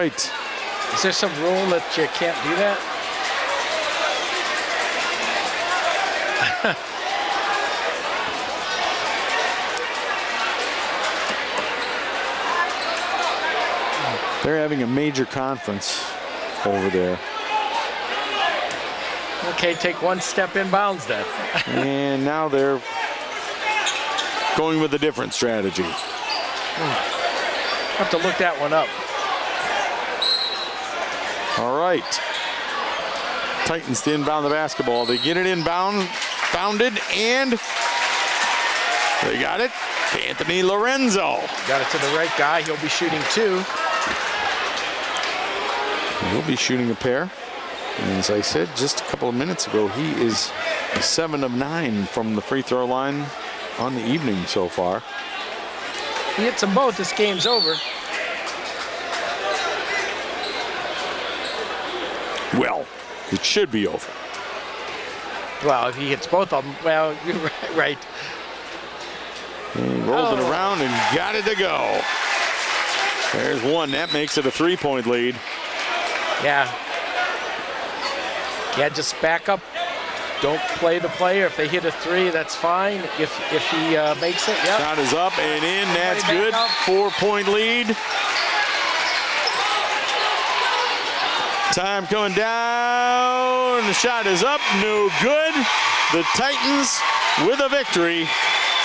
right. Is there some rule that you can't do that? They're having a major conference over there. Okay, take one step in bounds then. And now they're going with a different strategy. Have to look that one up. All right. Titans to inbound the basketball. They get it bounded, and they got it. Anthony Lorenzo. Got it to the right guy. He'll be shooting 2. He'll be shooting a pair. And as I said just a couple of minutes ago, he is 7 of 9 from the free throw line on the evening so far. He hits them both. This game's over. Well, it should be over. Well, if he hits both of them, well, you're right. And he rolled it around and got it to go. There's one. That makes it a 3-point lead. Yeah. Yeah, just back up. Don't play the player. If they hit a 3, that's fine. If he makes it, yeah. Shot is up and in. That's good. 4-point lead. Time coming down. The shot is up. No good. The Titans with a victory.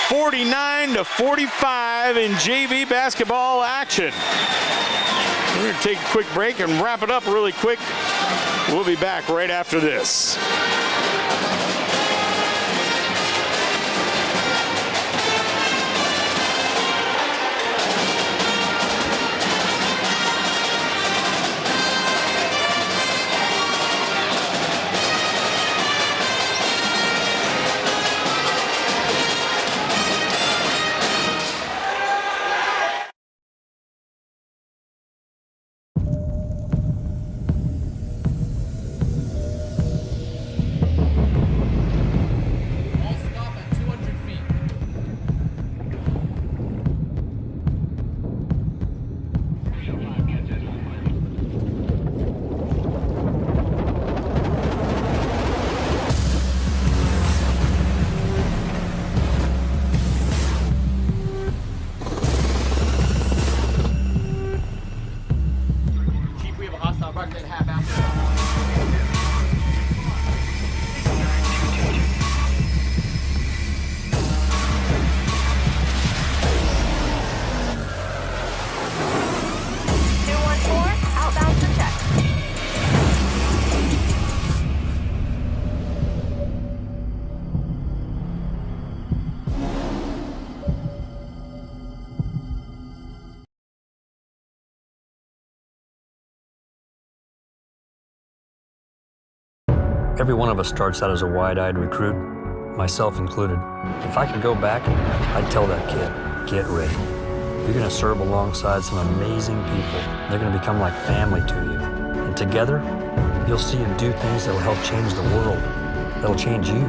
49-45 in JV basketball action. We're going to take a quick break and wrap it up really quick. We'll be back right after this. Every one of us starts out as a wide-eyed recruit, myself included. If I could go back, I'd tell that kid, get ready. You're gonna serve alongside some amazing people. They're gonna become like family to you. And together, you'll see and do things that'll help change the world, that'll change you.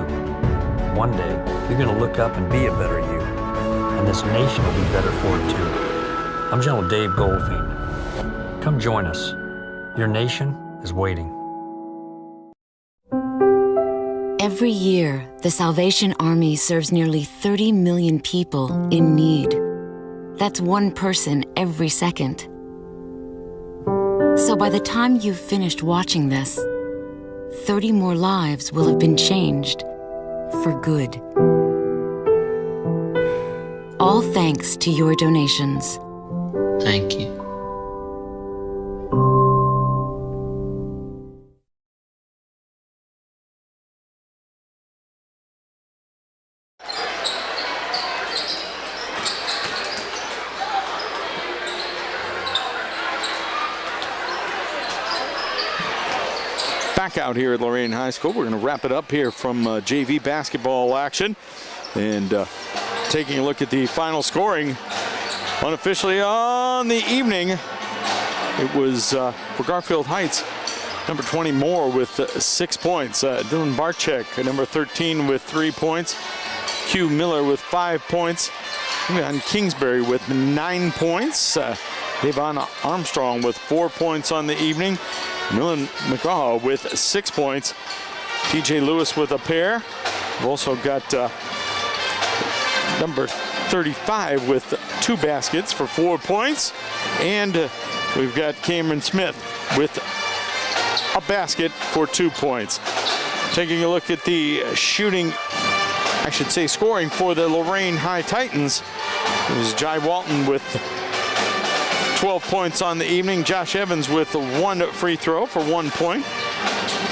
One day, you're gonna look up and be a better you. And this nation will be better for it too. I'm General Dave Goldfein. Come join us. Your nation is waiting. Every year, the Salvation Army serves nearly 30 million people in need. That's one person every second. So by the time you've finished watching this, 30 more lives will have been changed for good. All thanks to your donations. Thank you. Back out here at Lorain High School. We're going to wrap it up here from JV basketball action. And taking a look at the final scoring unofficially on the evening. It was for Garfield Heights, number 20 Moore with 6 points. Dylan Barczyk, number 13 with 3 points. Q Miller with 5 points. And Kingsbury with 9 points. Devon Armstrong with 4 points on the evening. Millen McGaw with 6 points. TJ Lewis with a pair. We've also got number 35 with 2 baskets for 4 points. And we've got Cameron Smith with a basket for 2 points. Taking a look at the shooting, I should say scoring for the Lorain High Titans. It was Jai Walton with 12 points on the evening. Josh Evans with 1 free throw for 1 point.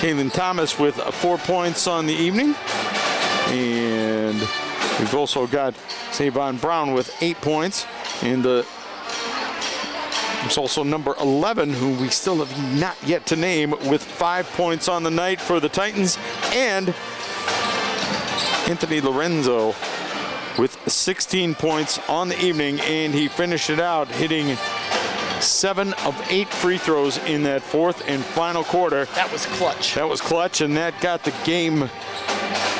Kalen Thomas with 4 points on the evening. And we've also got Savon Brown with 8 points. And there's also number 11, who we still have not yet to name, with 5 points on the night for the Titans. And Anthony Lorenzo with 16 points on the evening, and he finished it out hitting 7 of 8 free throws in that fourth and final quarter. That was clutch. That was clutch, and that got the game,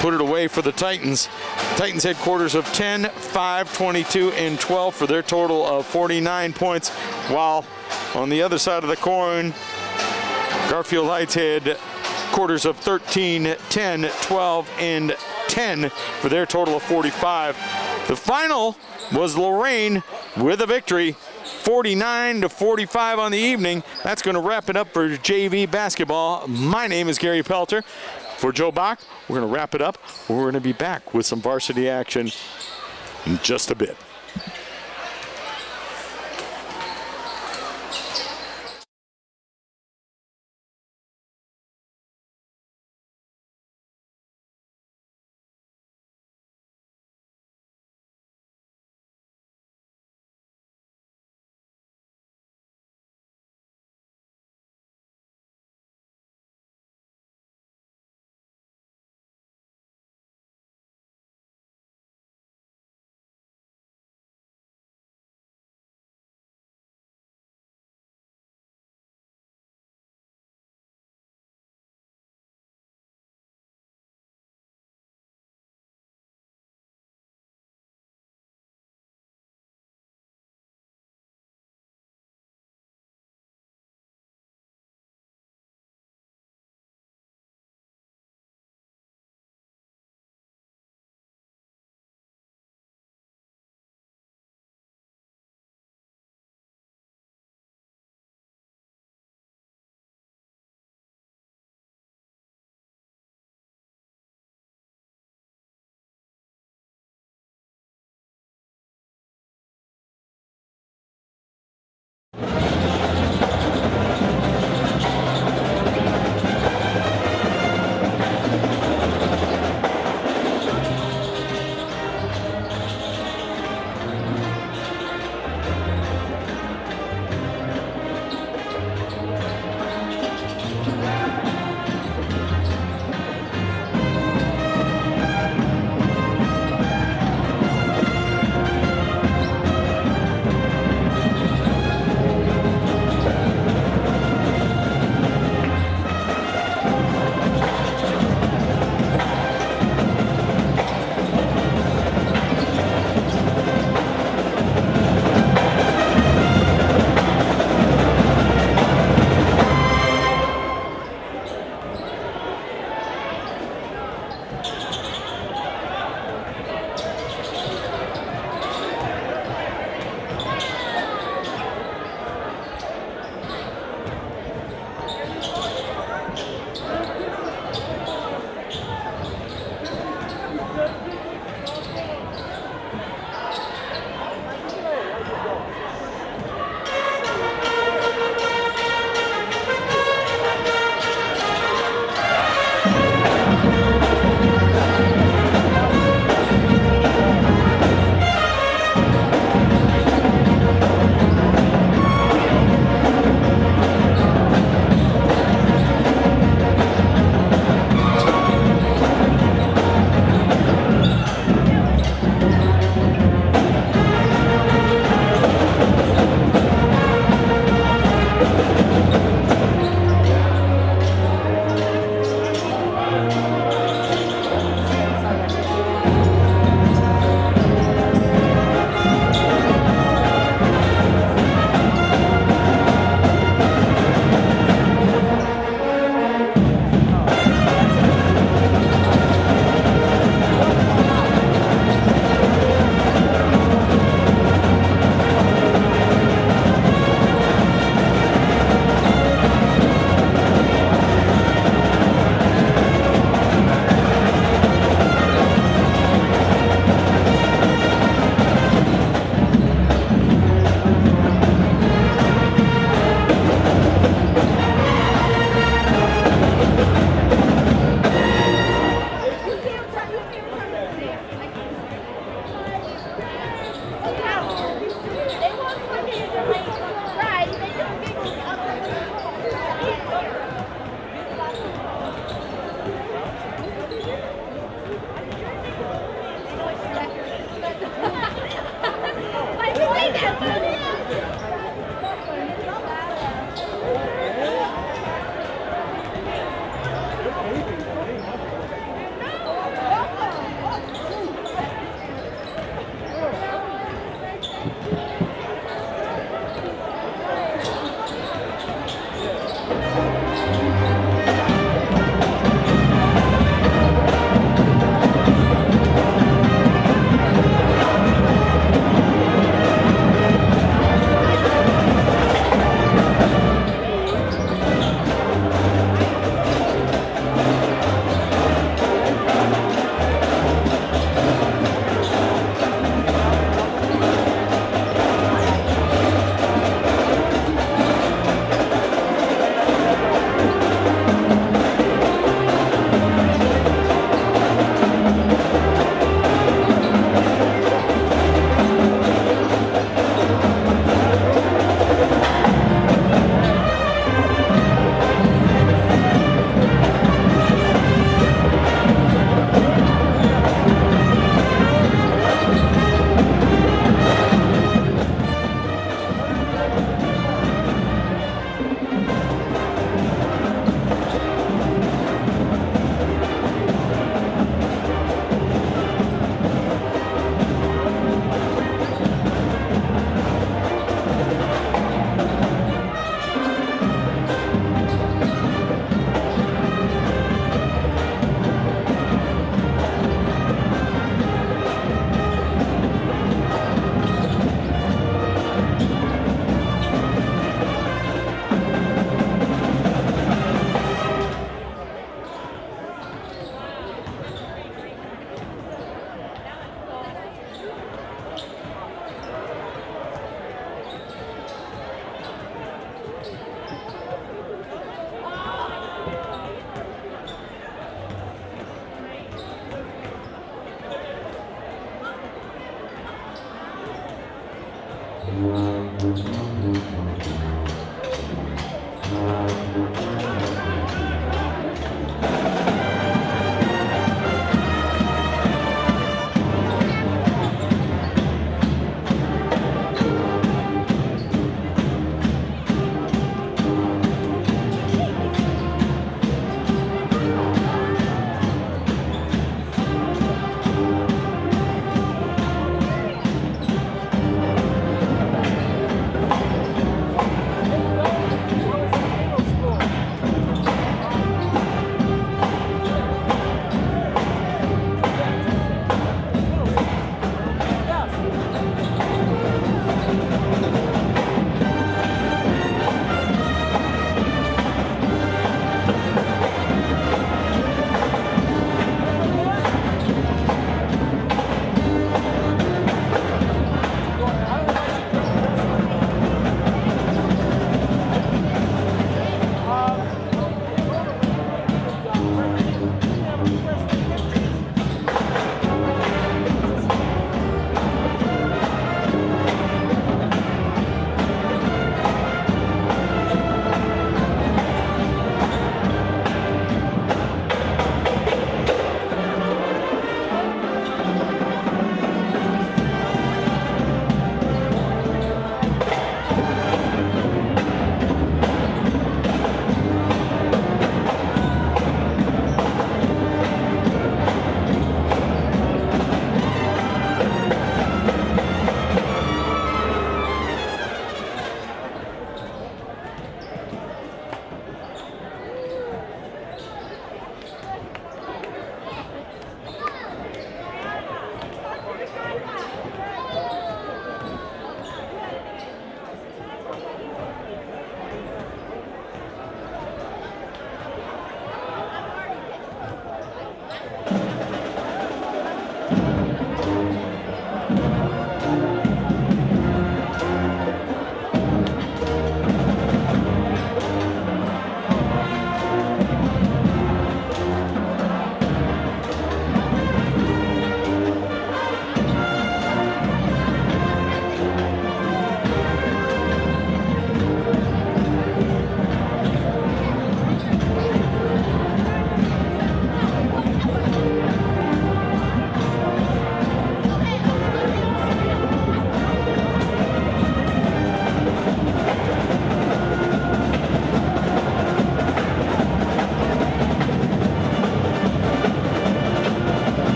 put it away for the Titans. Titans had quarters of 10, 5, 22, and 12 for their total of 49 points, while on the other side of the coin, Garfield Heights had quarters of 13, 10, 12, and 10 for their total of 45. The final was Lorain with a victory, 49-45 on the evening. That's going to wrap it up for JV basketball. My name is Gary Pelter. For Joe Bach, we're going to wrap it up. We're going to be back with some varsity action in just a bit.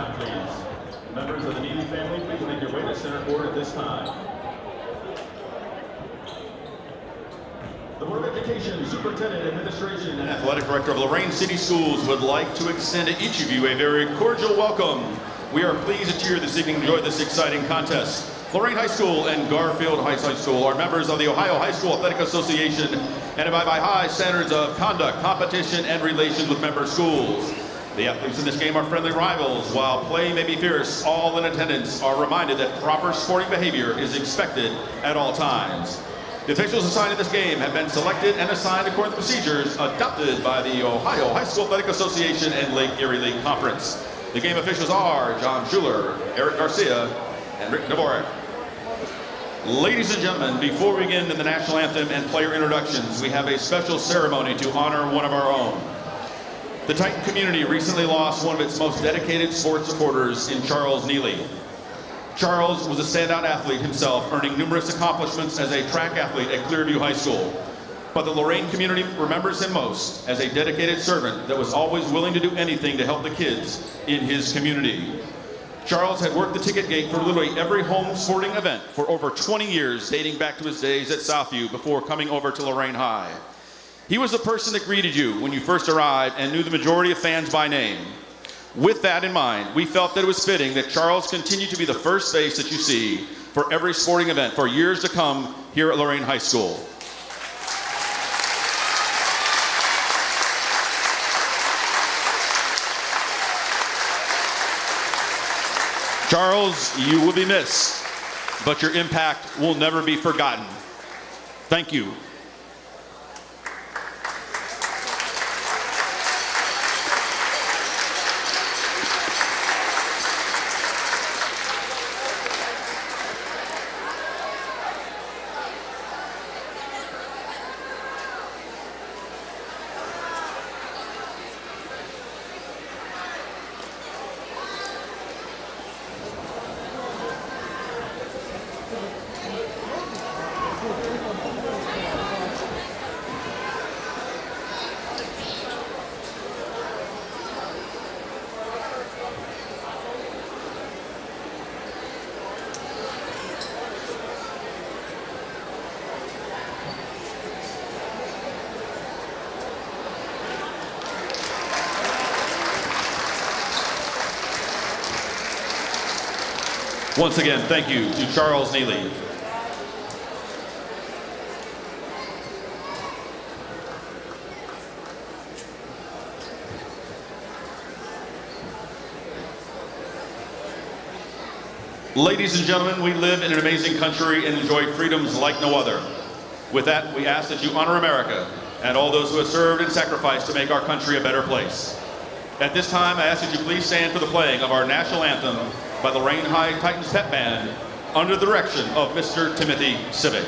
time, please. Members of the Neely family, please make your way to center court at this time. The Board of Education, Superintendent, Administration, and Athletic Director of Lorain City Schools would like to extend to each of you a very cordial welcome. We are pleased that you're here this evening to enjoy this exciting contest. Lorain High School and Garfield High School are members of the Ohio High School Athletic Association and abide by high standards of conduct, competition, and relations with member schools. The athletes in this game are friendly rivals. While play may be fierce, all in attendance are reminded that proper sporting behavior is expected at all times. The officials assigned to this game have been selected and assigned according to procedures adopted by the Ohio High School Athletic Association and Lake Erie League Conference. The game officials are John Schuler, Eric Garcia, and Rick Dvorak. Ladies and gentlemen, before we begin the national anthem and player introductions, we have a special ceremony to honor one of our own. The Titan community recently lost one of its most dedicated sports supporters in Charles Neely. Charles was a standout athlete himself, earning numerous accomplishments as a track athlete at Clearview High School. But the Lorain community remembers him most as a dedicated servant that was always willing to do anything to help the kids in his community. Charles had worked the ticket gate for literally every home sporting event for over 20 years, dating back to his days at Southview before coming over to Lorain High. He was the person that greeted you when you first arrived and knew the majority of fans by name. With that in mind, we felt that it was fitting that Charles continue to be the first face that you see for every sporting event for years to come here at Lorain High School. Charles, you will be missed, but your impact will never be forgotten. Thank you. Once again, thank you to Charles Neely. Ladies and gentlemen, we live in an amazing country and enjoy freedoms like no other. With that, we ask that you honor America and all those who have served and sacrificed to make our country a better place. At this time, I ask that you please stand for the playing of our national anthem by the Lorain High Titans Pep Band under the direction of Mr. Timothy Civic.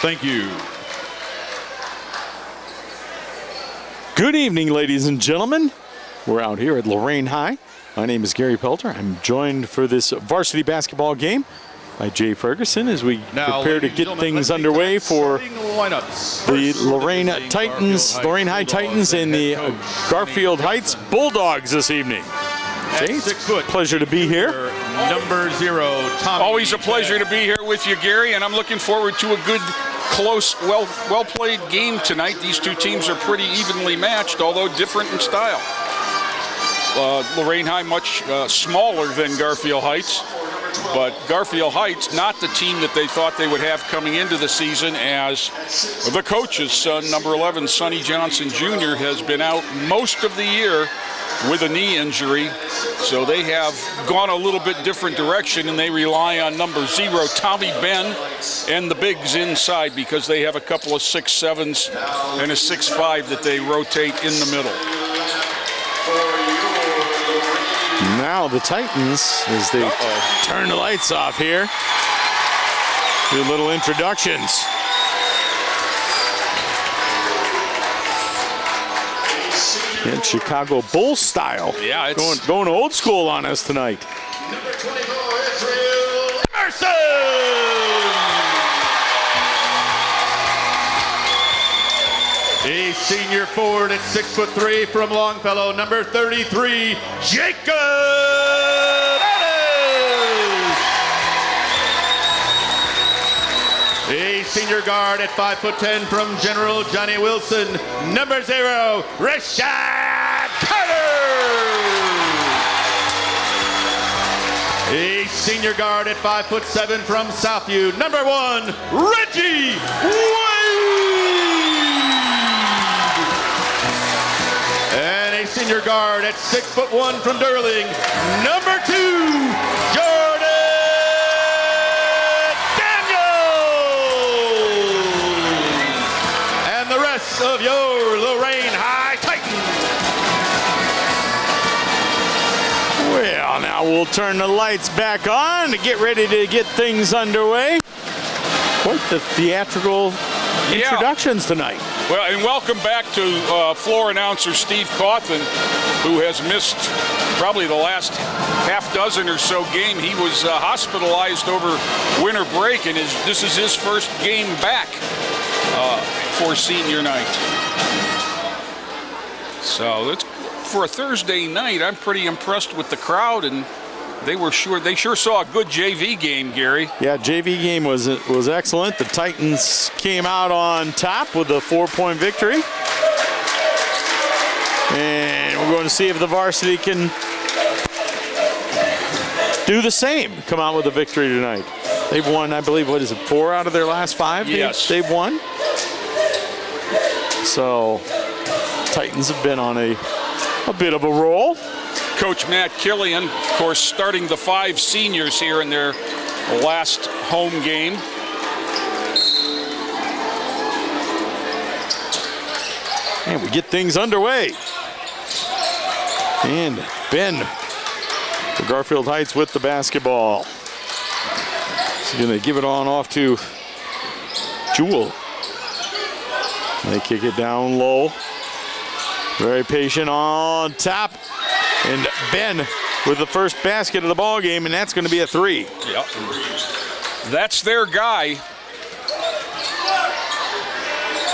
Thank you. Good evening, ladies and gentlemen. We're out here at Lorain High. My name is Gary Pelter. I'm joined for this varsity basketball game by Jay Ferguson as we Now, prepare to ladies and get gentlemen, things let's underway for starting lineups. the First, Lorain representing Titans, Garfield Lorain High Heights Titans, and the Bulldogs and head coach Garfield Heights Bulldogs this evening. At Jay, it's 6 foot, pleasure to be here. number 0, Tommy. Always a pleasure to be here with you, Gary, and I'm looking forward to a good, close, well-played game tonight. These two teams are pretty evenly matched, although different in style. Lorain High much smaller than Garfield Heights, but Garfield Heights not the team that they thought they would have coming into the season, as the coach's son, number 11, Sonny Johnson Jr., has been out most of the year with a knee injury, so they have gone a little bit different direction, and they rely on number 0, Tommy Ben, and the bigs inside, because they have a couple of 6'7s and a 6'5 that they rotate in the middle. Now the Titans, as they turn the lights off here, do little introductions. In Chicago Bull style. Yeah, it's going old school on us tonight. Number 24, Israel Emerson! A senior forward at 6'3" from Longfellow, number 33, Jacob Adams. A senior guard at 5'10" from General Johnny Wilson, number 0, Rashad Carter. A senior guard at 5'7" from Southview, number 1, Reggie Wade. And a senior guard at 6'1" from Durling, number 2, Jordan Daniels. And the rest of your Lorain High Titans. Well, now we'll turn the lights back on to get ready to get things underway. Quite the theatrical introductions tonight. well, and welcome back to floor announcer Steve Cawthon, who has missed probably the last half dozen or so game. He was hospitalized over winter break, and this is his first game back for senior night. So that's for a Thursday night. I'm pretty impressed with the crowd, and they sure saw a good JV game, Gary. Yeah, JV game was excellent. The Titans came out on top with a 4-point victory. And we're going to see if the Varsity can do the same, come out with a victory tonight. They've won, I believe, 4 out of their last 5? Yes. They've won. So, Titans have been on a bit of a roll. Coach Matt Killian, of course, starting the 5 seniors here in their last home game. And we get things underway. And Ben for Garfield Heights with the basketball. He's going to give it on off to Jewel. They kick it down low. Very patient on top. And Ben with the first basket of the ball game, and that's going to be a 3. Yep. That's their guy.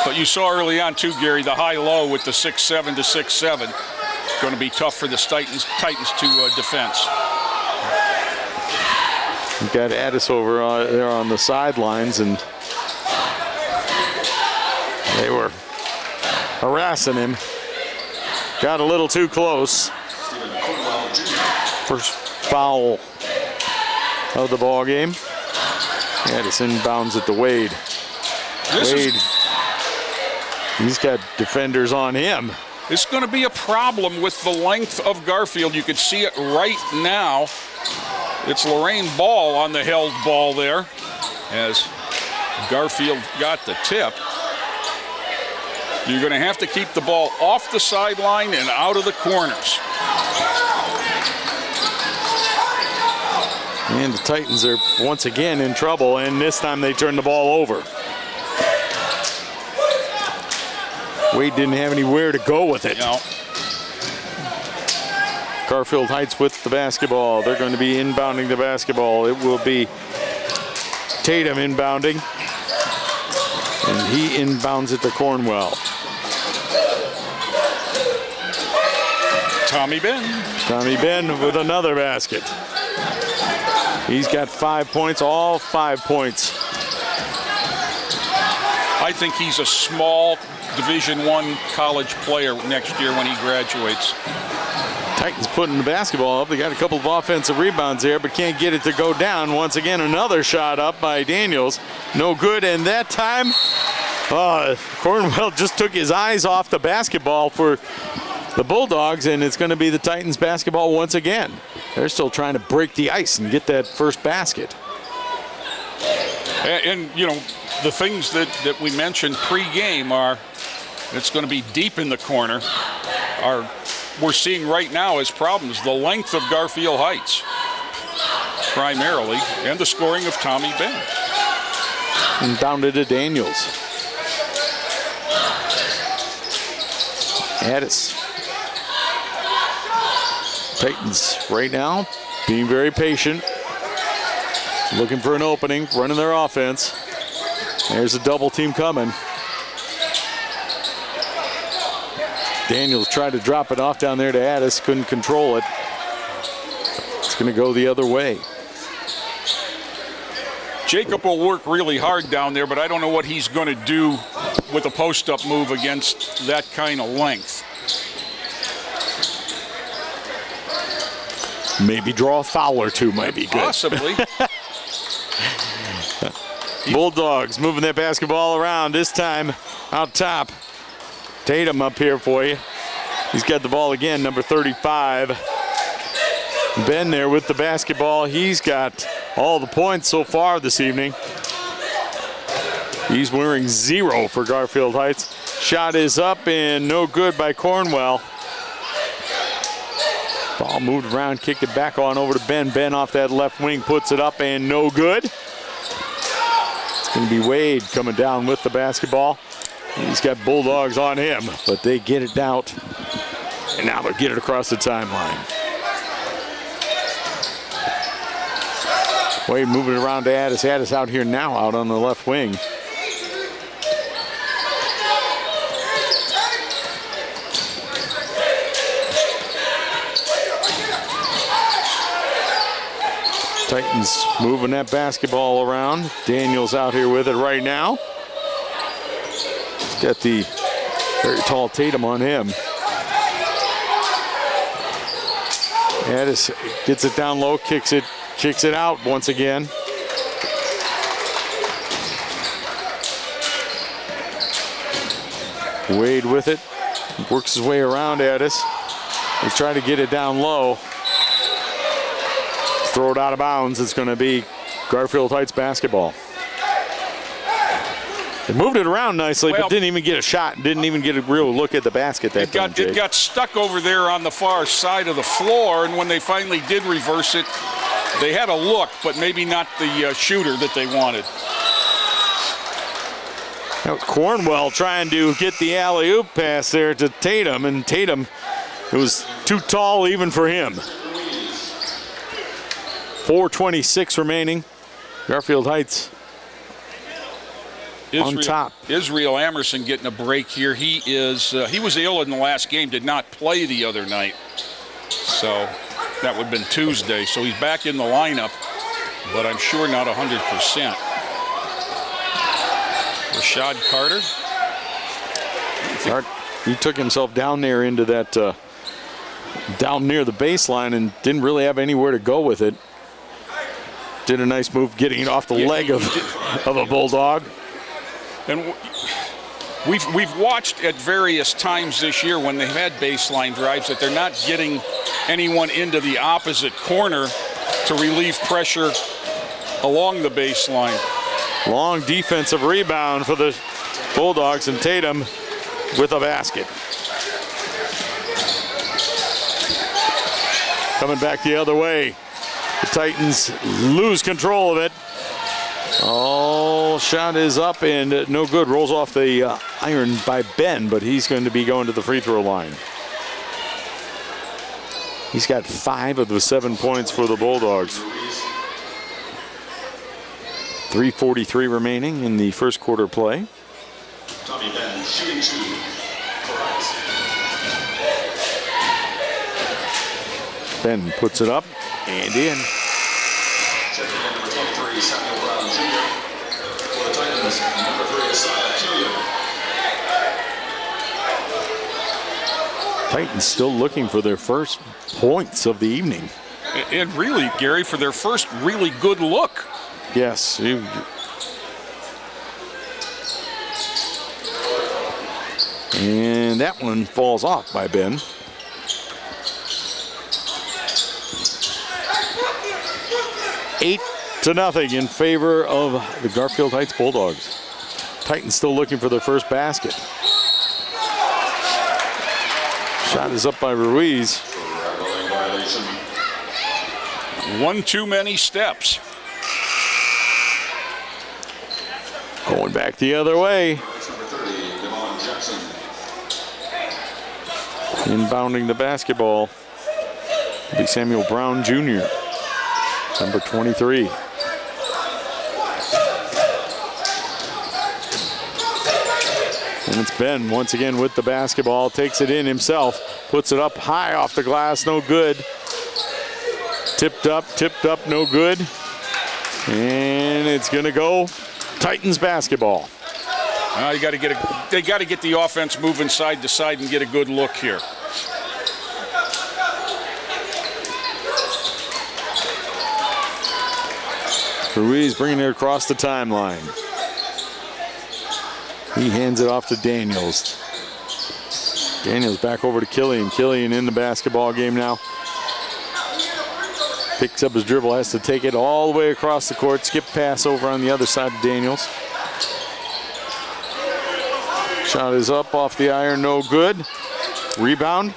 But you saw early on too, Gary, the high-low with the 6'7" to 6'7". Going to be tough for the Titans to defense. We've got Addis over there on the sidelines, and they were harassing him. Got a little too close. First foul of the ball game. Addis inbounds it to Wade. Wade, he's got defenders on him. It's going to be a problem with the length of Garfield. You can see it right now. It's Lorain ball on the held ball there as Garfield got the tip. You're going to have to keep the ball off the sideline and out of the corners. And the Titans are once again in trouble, and this time they turn the ball over. Wade didn't have anywhere to go with it. No. Garfield Heights with the basketball. They're going to be inbounding the basketball. It will be Tatum inbounding. And he inbounds it to Cornwell. Tommy Ben. Tommy Ben with another basket. He's got 5 points, all 5 points. I think he's a small Division I college player next year when he graduates. Titans putting the basketball up. They got a couple of offensive rebounds there, but can't get it to go down. Once again, another shot up by Daniels. No good, and that time, Cornwell just took his eyes off the basketball for the Bulldogs, and it's going to be the Titans basketball once again. They're still trying to break the ice and get that first basket. And you know, the things that we mentioned pre-game are it's going to be deep in the corner. We're seeing right now as problems the length of Garfield Heights primarily, and the scoring of Tommy Ben. And down to Daniels. Addis. Titans right now being very patient, looking for an opening, running their offense. There's a double team coming. Daniels tried to drop it off down there to Addis, couldn't control it. It's going to go the other way. Jacob will work really hard down there, but I don't know what he's going to do with a post-up move against that kind of length. Maybe draw a foul or two might be good. Possibly. Bulldogs moving that basketball around, this time out top. Tatum up here for you. He's got the ball again, number 35. Ben there with the basketball. He's got all the points so far this evening. He's wearing 0 for Garfield Heights. Shot is up and no good by Cornwell. Ball moved around, kicked it back on over to Ben. Ben off that left wing, puts it up and no good. It's going to be Wade coming down with the basketball. He's got Bulldogs on him, but they get it out. And now they'll get it across the timeline. Wade moving it around to Addis. Addis out here now, out on the left wing. Titans moving that basketball around. Daniels out here with it right now. He's got the very tall Tatum on him. Addis gets it down low, kicks it out once again. Wade with it, works his way around Addis. They try to get it down low. Throw it out of bounds. It's going to be Garfield Heights basketball. They moved it around nicely, but didn't even get a shot. Didn't even get a real look at the basket that time, Jake. It got stuck over there on the far side of the floor, and when they finally did reverse it, they had a look, but maybe not the shooter that they wanted. That was Cornwell trying to get the alley-oop pass there to Tatum, and Tatum, it was too tall even for him. 4:26 remaining. Garfield Heights on top. Israel Amerson getting a break here. He was ill in the last game, did not play the other night. So that would have been Tuesday. So he's back in the lineup, but I'm sure not 100%. Rashad Carter. He took himself down there into that, down near the baseline and didn't really have anywhere to go with it. Did a nice move getting it off the leg of a Bulldog. And we've watched at various times this year when they've had baseline drives that they're not getting anyone into the opposite corner to relieve pressure along the baseline. Long defensive rebound for the Bulldogs, and Tatum with a basket. Coming back the other way. The Titans lose control of it. Oh, shot is up and no good. Rolls off the iron by Ben, but he's going to be going to the free throw line. He's got 5 of the 7 points for the Bulldogs. 3:43 remaining in the first quarter play. Tommy Ben shooting 2 for Heights. Ben puts it up and in. Checking in number 23, Samuel Brown Jr. For the Titans, number 3, Asada Killian. Titans still looking for their first points of the evening. And really, Gary, for their first really good look. Yes. And that one falls off by Ben. Eight to nothing in favor of the Garfield Heights Bulldogs. Titans still looking for their first basket. Shot is up by Ruiz. One too many steps. Going back the other way. Inbounding the basketball will be Samuel Brown Jr., number 23. And it's Ben once again with the basketball, takes it in himself, puts it up high off the glass, no good. Tipped up, no good. And it's gonna go Titans basketball. They got to get the offense moving side to side and get a good look here. Ruiz bringing it across the timeline. He hands it off to Daniels. Daniels back over to Killian. Killian in the basketball game now. Picks up his dribble, has to take it all the way across the court. Skip pass over on the other side of Daniels. Shot is up off the iron, no good. Rebound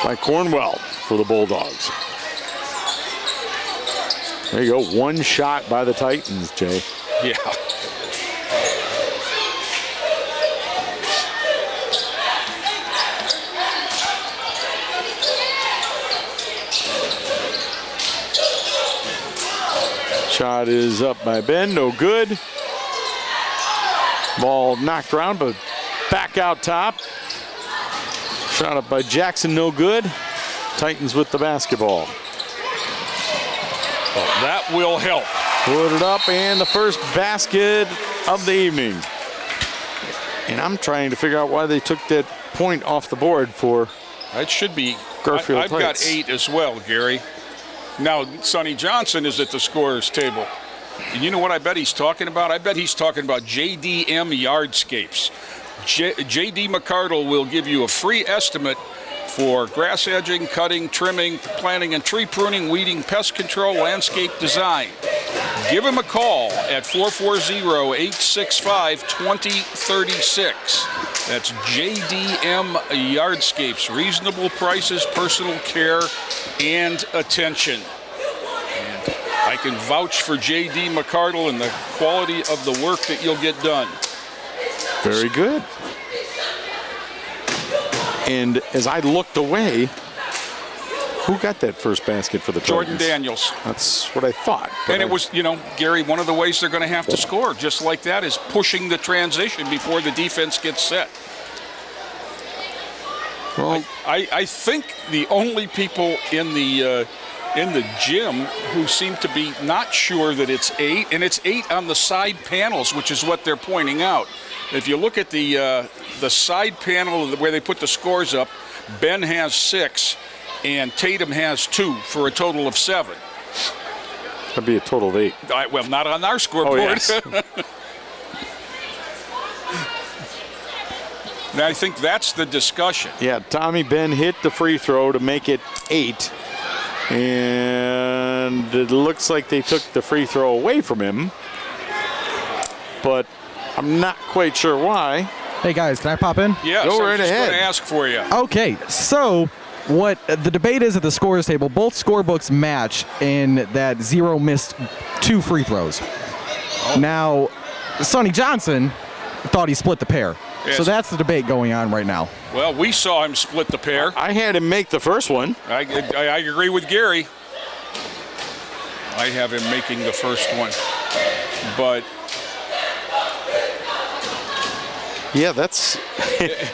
by Cornwell for the Bulldogs. There you go, one shot by the Titans, Jay. Yeah. Shot is up by Ben, no good. Ball knocked around, but back out top. Shot up by Jackson, no good. Titans with the basketball. Oh, that will help. Put it up, and the first basket of the evening. And I'm trying to figure out why they took that point off the board for That should be. Garfield I've got Heights. 8 as well, Gary. Now, Sonny Johnson is at the scorer's table. And you know what I bet he's talking about? I bet he's talking about JDM Yardscapes. JD McCardle will give you a free estimate for grass edging, cutting, trimming, planting and tree pruning, weeding, pest control, landscape design. Give him a call at 440-865-2036. That's JDM Yardscapes. Reasonable prices, personal care, and attention. And I can vouch for JD McCardle and the quality of the work that you'll get done. Very good. And as I looked away, who got that first basket for the Jordan Titans? Daniels. That's what I thought. And it was, Gary, one of the ways they're going to have to score just like that is pushing the transition before the defense gets set. Well, I think the only people in the gym who seem to be not sure that it's 8, and it's 8 on the side panels, which is what they're pointing out. If you look at the side panel where they put the scores up, Ben has 6 and Tatum has 2 for a total of 7. That'd be a total of 8. Well, not on our scoreboard. Oh, yes. Now, I think that's the discussion. Yeah, Tommy Ben hit the free throw to make it 8. And it looks like they took the free throw away from him. But I'm not quite sure why. Hey, guys, can I pop in? Yes, Go I right was just ahead. going to ask for you. Okay, so what the debate is at the scorers table, both scorebooks match in that 0 missed 2 free throws. Oh. Now, Sonny Johnson thought he split the pair. Yes. So that's the debate going on right now. Well, we saw him split the pair. I had him make the first one. I agree with Gary. I have him making the first one. but yeah, that's.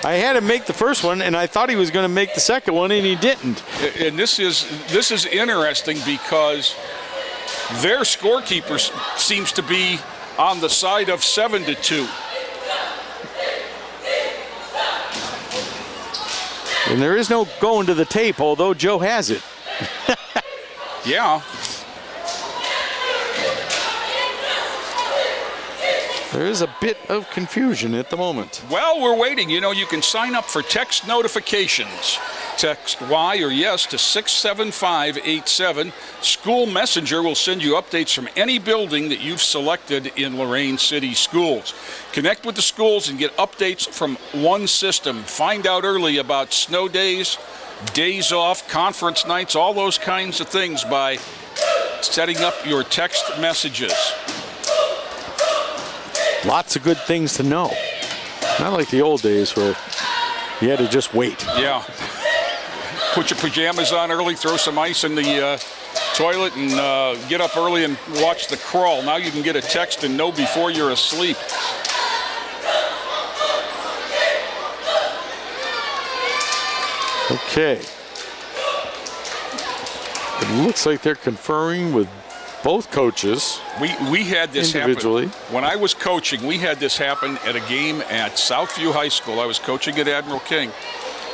I had him make the first one, and I thought he was going to make the second one, and he didn't. And this is interesting because their scorekeeper seems to be on the side of 7-2. And there is no going to the tape, although Joe has it. Yeah. There is a bit of confusion at the moment. Well, we're waiting. You know, you can sign up for text notifications. Text Y or yes to 67587. School Messenger will send you updates from any building that you've selected in Lorain City Schools. Connect with the schools and get updates from one system. Find out early about snow days, days off, conference nights, all those kinds of things by setting up your text messages. Lots of good things to know. Not like the old days where you had to just wait. Yeah. Put your pajamas on early, throw some ice in the toilet, and get up early and watch the crawl. Now you can get a text and know before you're asleep. Okay. It looks like they're conferring with both coaches. We had this individually happen. When I was coaching, we had this happen at a game at Southview High School. I was coaching at Admiral King,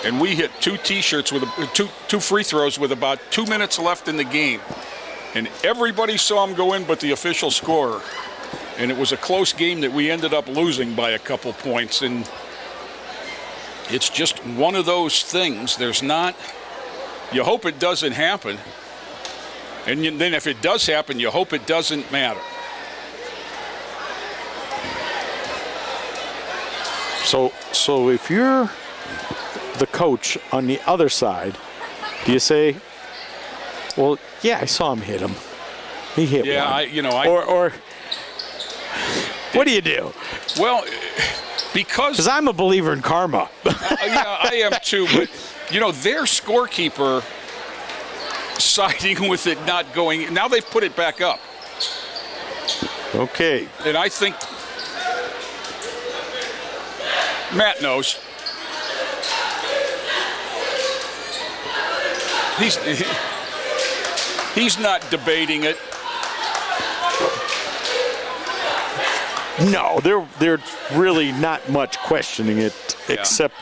and we hit two T-shirts with two free throws with about 2 minutes left in the game, and everybody saw them go in but the official scorer. And it was a close game that we ended up losing by a couple points. And it's just one of those things. There's not. You hope it doesn't happen. And then if it does happen, you hope it doesn't matter. So if you're the coach on the other side, do you say, well, yeah, I saw him hit him. He hit one. Or what do you do? Well, because I'm a believer in karma. Yeah, I am too. But, their scorekeeper siding with it not going. Now they've put it back up. Okay. And I think Matt knows. He's not debating it. No, they're really not much questioning it, except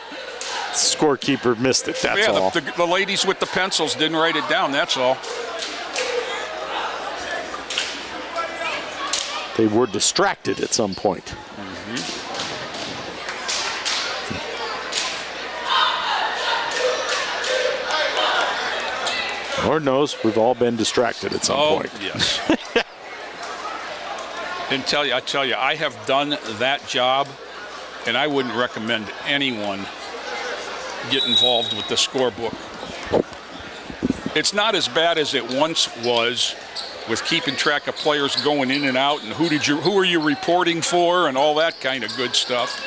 scorekeeper missed it, that's all. The ladies with the pencils didn't write it down, that's all. They were distracted at some point. Lord knows we've all been distracted at some point. Yes. And I tell you, I have done that job, and I wouldn't recommend anyone get involved with the scorebook. It's not as bad as it once was with keeping track of players going in and out and who are you reporting for and all that kind of good stuff.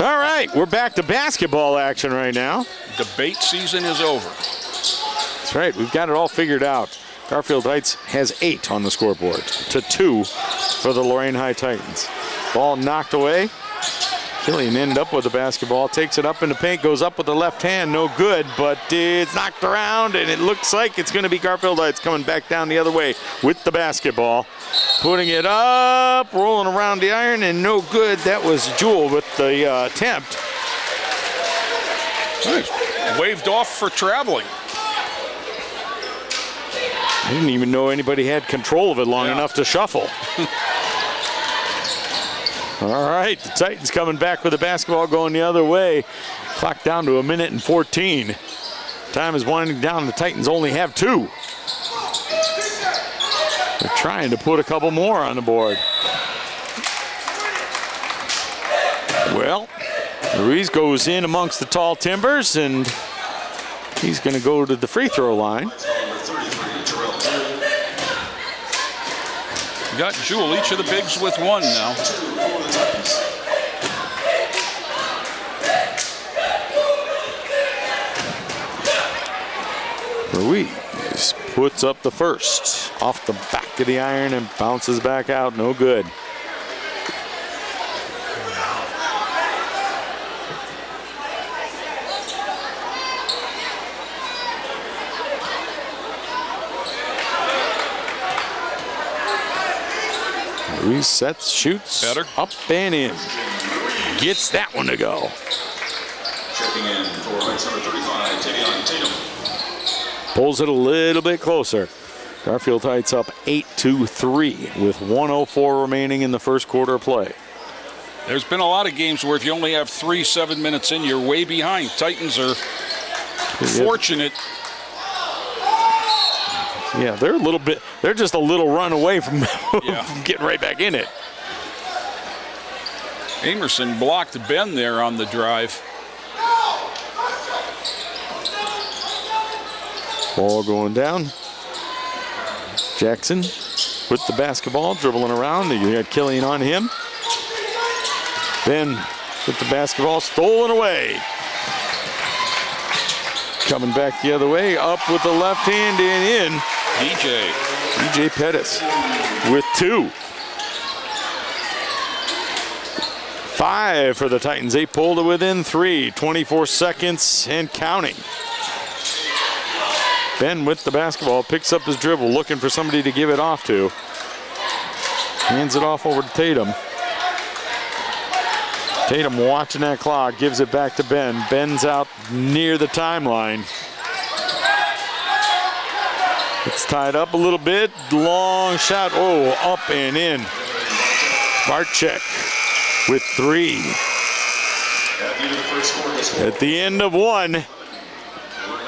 All right, we're back to basketball action right now. Debate season is over. That's right, we've got it all figured out. Garfield Heights has 8 on the scoreboard to 2 for the Lorain High Titans. Ball knocked away. Killian ended up with the basketball, takes it up in the paint, goes up with the left hand, no good, but it's knocked around, and it looks like it's going to be Garfield Heights coming back down the other way with the basketball. Putting it up, rolling around the iron, and no good. That was Jewel with the attempt. Waved off for traveling. I didn't even know anybody had control of it long enough to shuffle. All right, the Titans coming back with the basketball going the other way. Clock down to 1:14. Time is winding down. The Titans only have 2. They're trying to put a couple more on the board. Well, Ruiz goes in amongst the tall timbers, and he's going to go to the free throw line. You got Jewel, each of the bigs with 1 now. Ruiz puts up the first. Off the back of the iron and bounces back out. No good. Resets, shoots, better, up and in. Gets that one to go. Checking in for Heights number 35, Tatum. Pulls it a little bit closer. Garfield Heights up 8-3 with 1:04 remaining in the first quarter of play. There's been a lot of games where if you only have 7 minutes in, you're way behind. Titans are fortunate. Yeah, they're just a little run away from, from getting right back in it. Amerson blocked Ben there on the drive. Ball going down. Jackson with the basketball, dribbling around. You got Killian on him. Ben with the basketball, stolen away. Coming back the other way, up with the left hand and in. DJ Pettis with 2. 5 for the Titans. They pulled it within 3. 24 seconds and counting. Ben with the basketball, picks up his dribble, looking for somebody to give it off to. Hands it off over to Tatum. Tatum watching that clock, gives it back to Ben. Ben's out near the timeline. It's tied up a little bit. Long shot. Oh, up and in. Barczyk with 3. At the end of 1,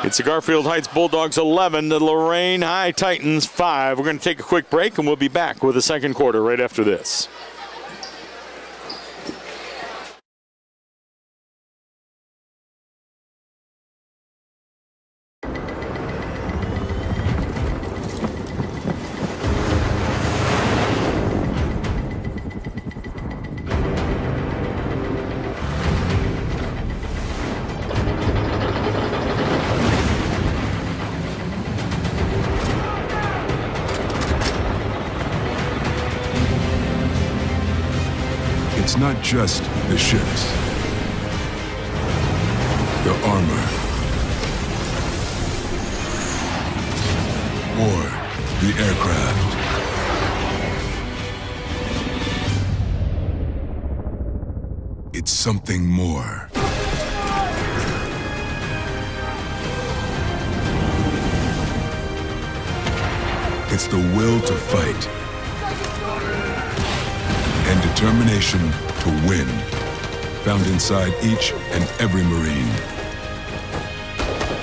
it's the Garfield Heights Bulldogs 11, the Lorain High Titans 5. We're going to take a quick break, and we'll be back with the second quarter right after this. It's not just the ships, the armor, or the aircraft. It's something more. It's the will to fight and determination to win, found inside each and every Marine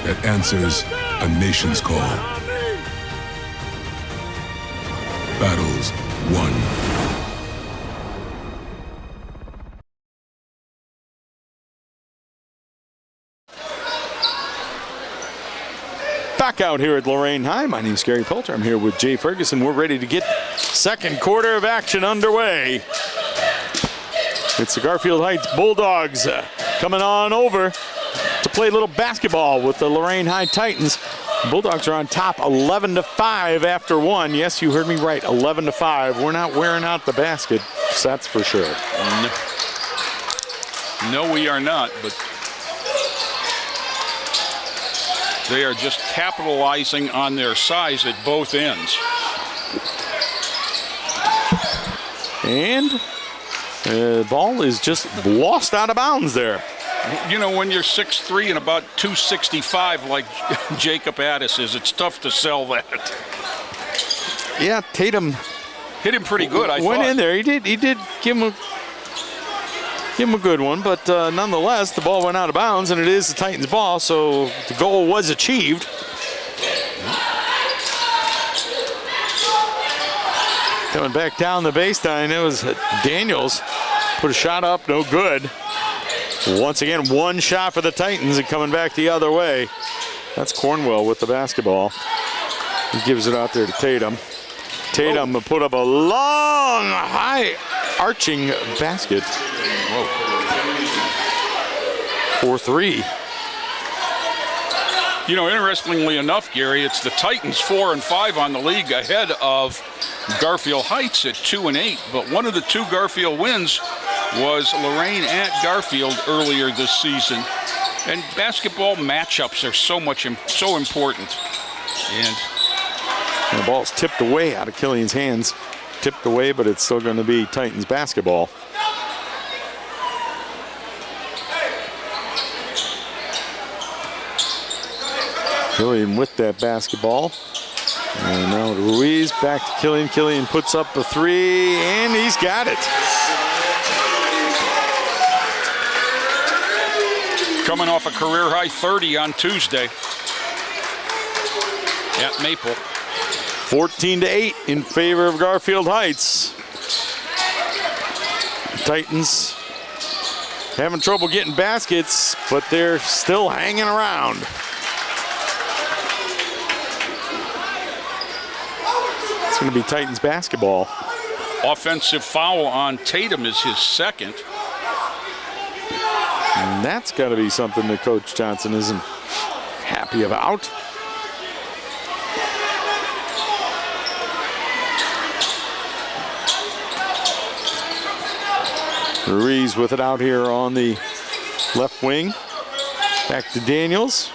that answers a nation's call. Battles won. Back out here at Lorain High. My name's Gary Poulter. I'm here with Jay Ferguson. We're ready to get second quarter of action underway. It's the Garfield Heights Bulldogs coming on over to play a little basketball with the Lorain High Titans. Bulldogs are on top 11-5 after 1. Yes, you heard me right, 11-5. We're not wearing out the basket, that's for sure. No, we are not, but they are just capitalizing on their size at both ends. And the ball is just lost out of bounds there. You know, when you're 6'3" and about 265 like Jacob Addis is, it's tough to sell that. Yeah, Tatum hit him pretty good, I thought. Went in there. He did give him a good one, but nonetheless, the ball went out of bounds, and it is the Titans' ball, so the goal was achieved. Coming back down the baseline, it was Daniels. Put a shot up, no good. Once again, one shot for the Titans, and coming back the other way. That's Cornwell with the basketball. He gives it out there to Tatum. Tatum put up a long, high arching basket. Whoa. 4-3. You know, interestingly enough, Gary, it's the Titans 4 and 5 on the league ahead of Garfield Heights at 2 and 8. But one of the two Garfield wins was Lorain at Garfield earlier this season. And basketball matchups are so important. And the ball's tipped away out of Killian's hands. Tipped away, but it's still going to be Titans basketball. Killian with that basketball. And now to Ruiz, back to Killian. Killian puts up a three, and he's got it. Coming off a career-high 30 on Tuesday at Maple. 14-8 in favor of Garfield Heights. Titans having trouble getting baskets, but they're still hanging around. It's going to be Titans basketball. Offensive foul on Tatum is his second. And that's got to be something that Coach Johnson isn't happy about. Ruiz with it out here on the left wing. Back to Daniels.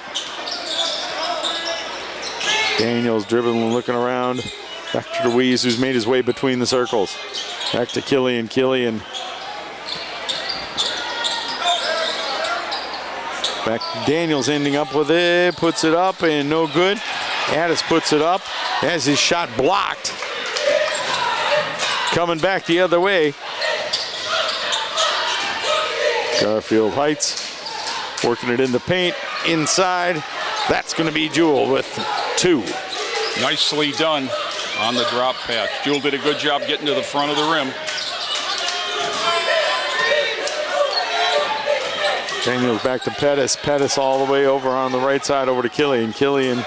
Daniels dribbling and looking around. Back to Ruiz, who's made his way between the circles. Back to Killian. Killian. Back to Daniels, ending up with it. Puts it up and no good. Addis puts it up. Has his shot blocked. Coming back the other way. Garfield Heights working it in the paint. Inside. That's going to be Jewell with two. Nicely done on the drop pass. Jewell did a good job getting to the front of the rim. Daniels back to Pettis. Pettis all the way over on the right side over to Killian. Killian,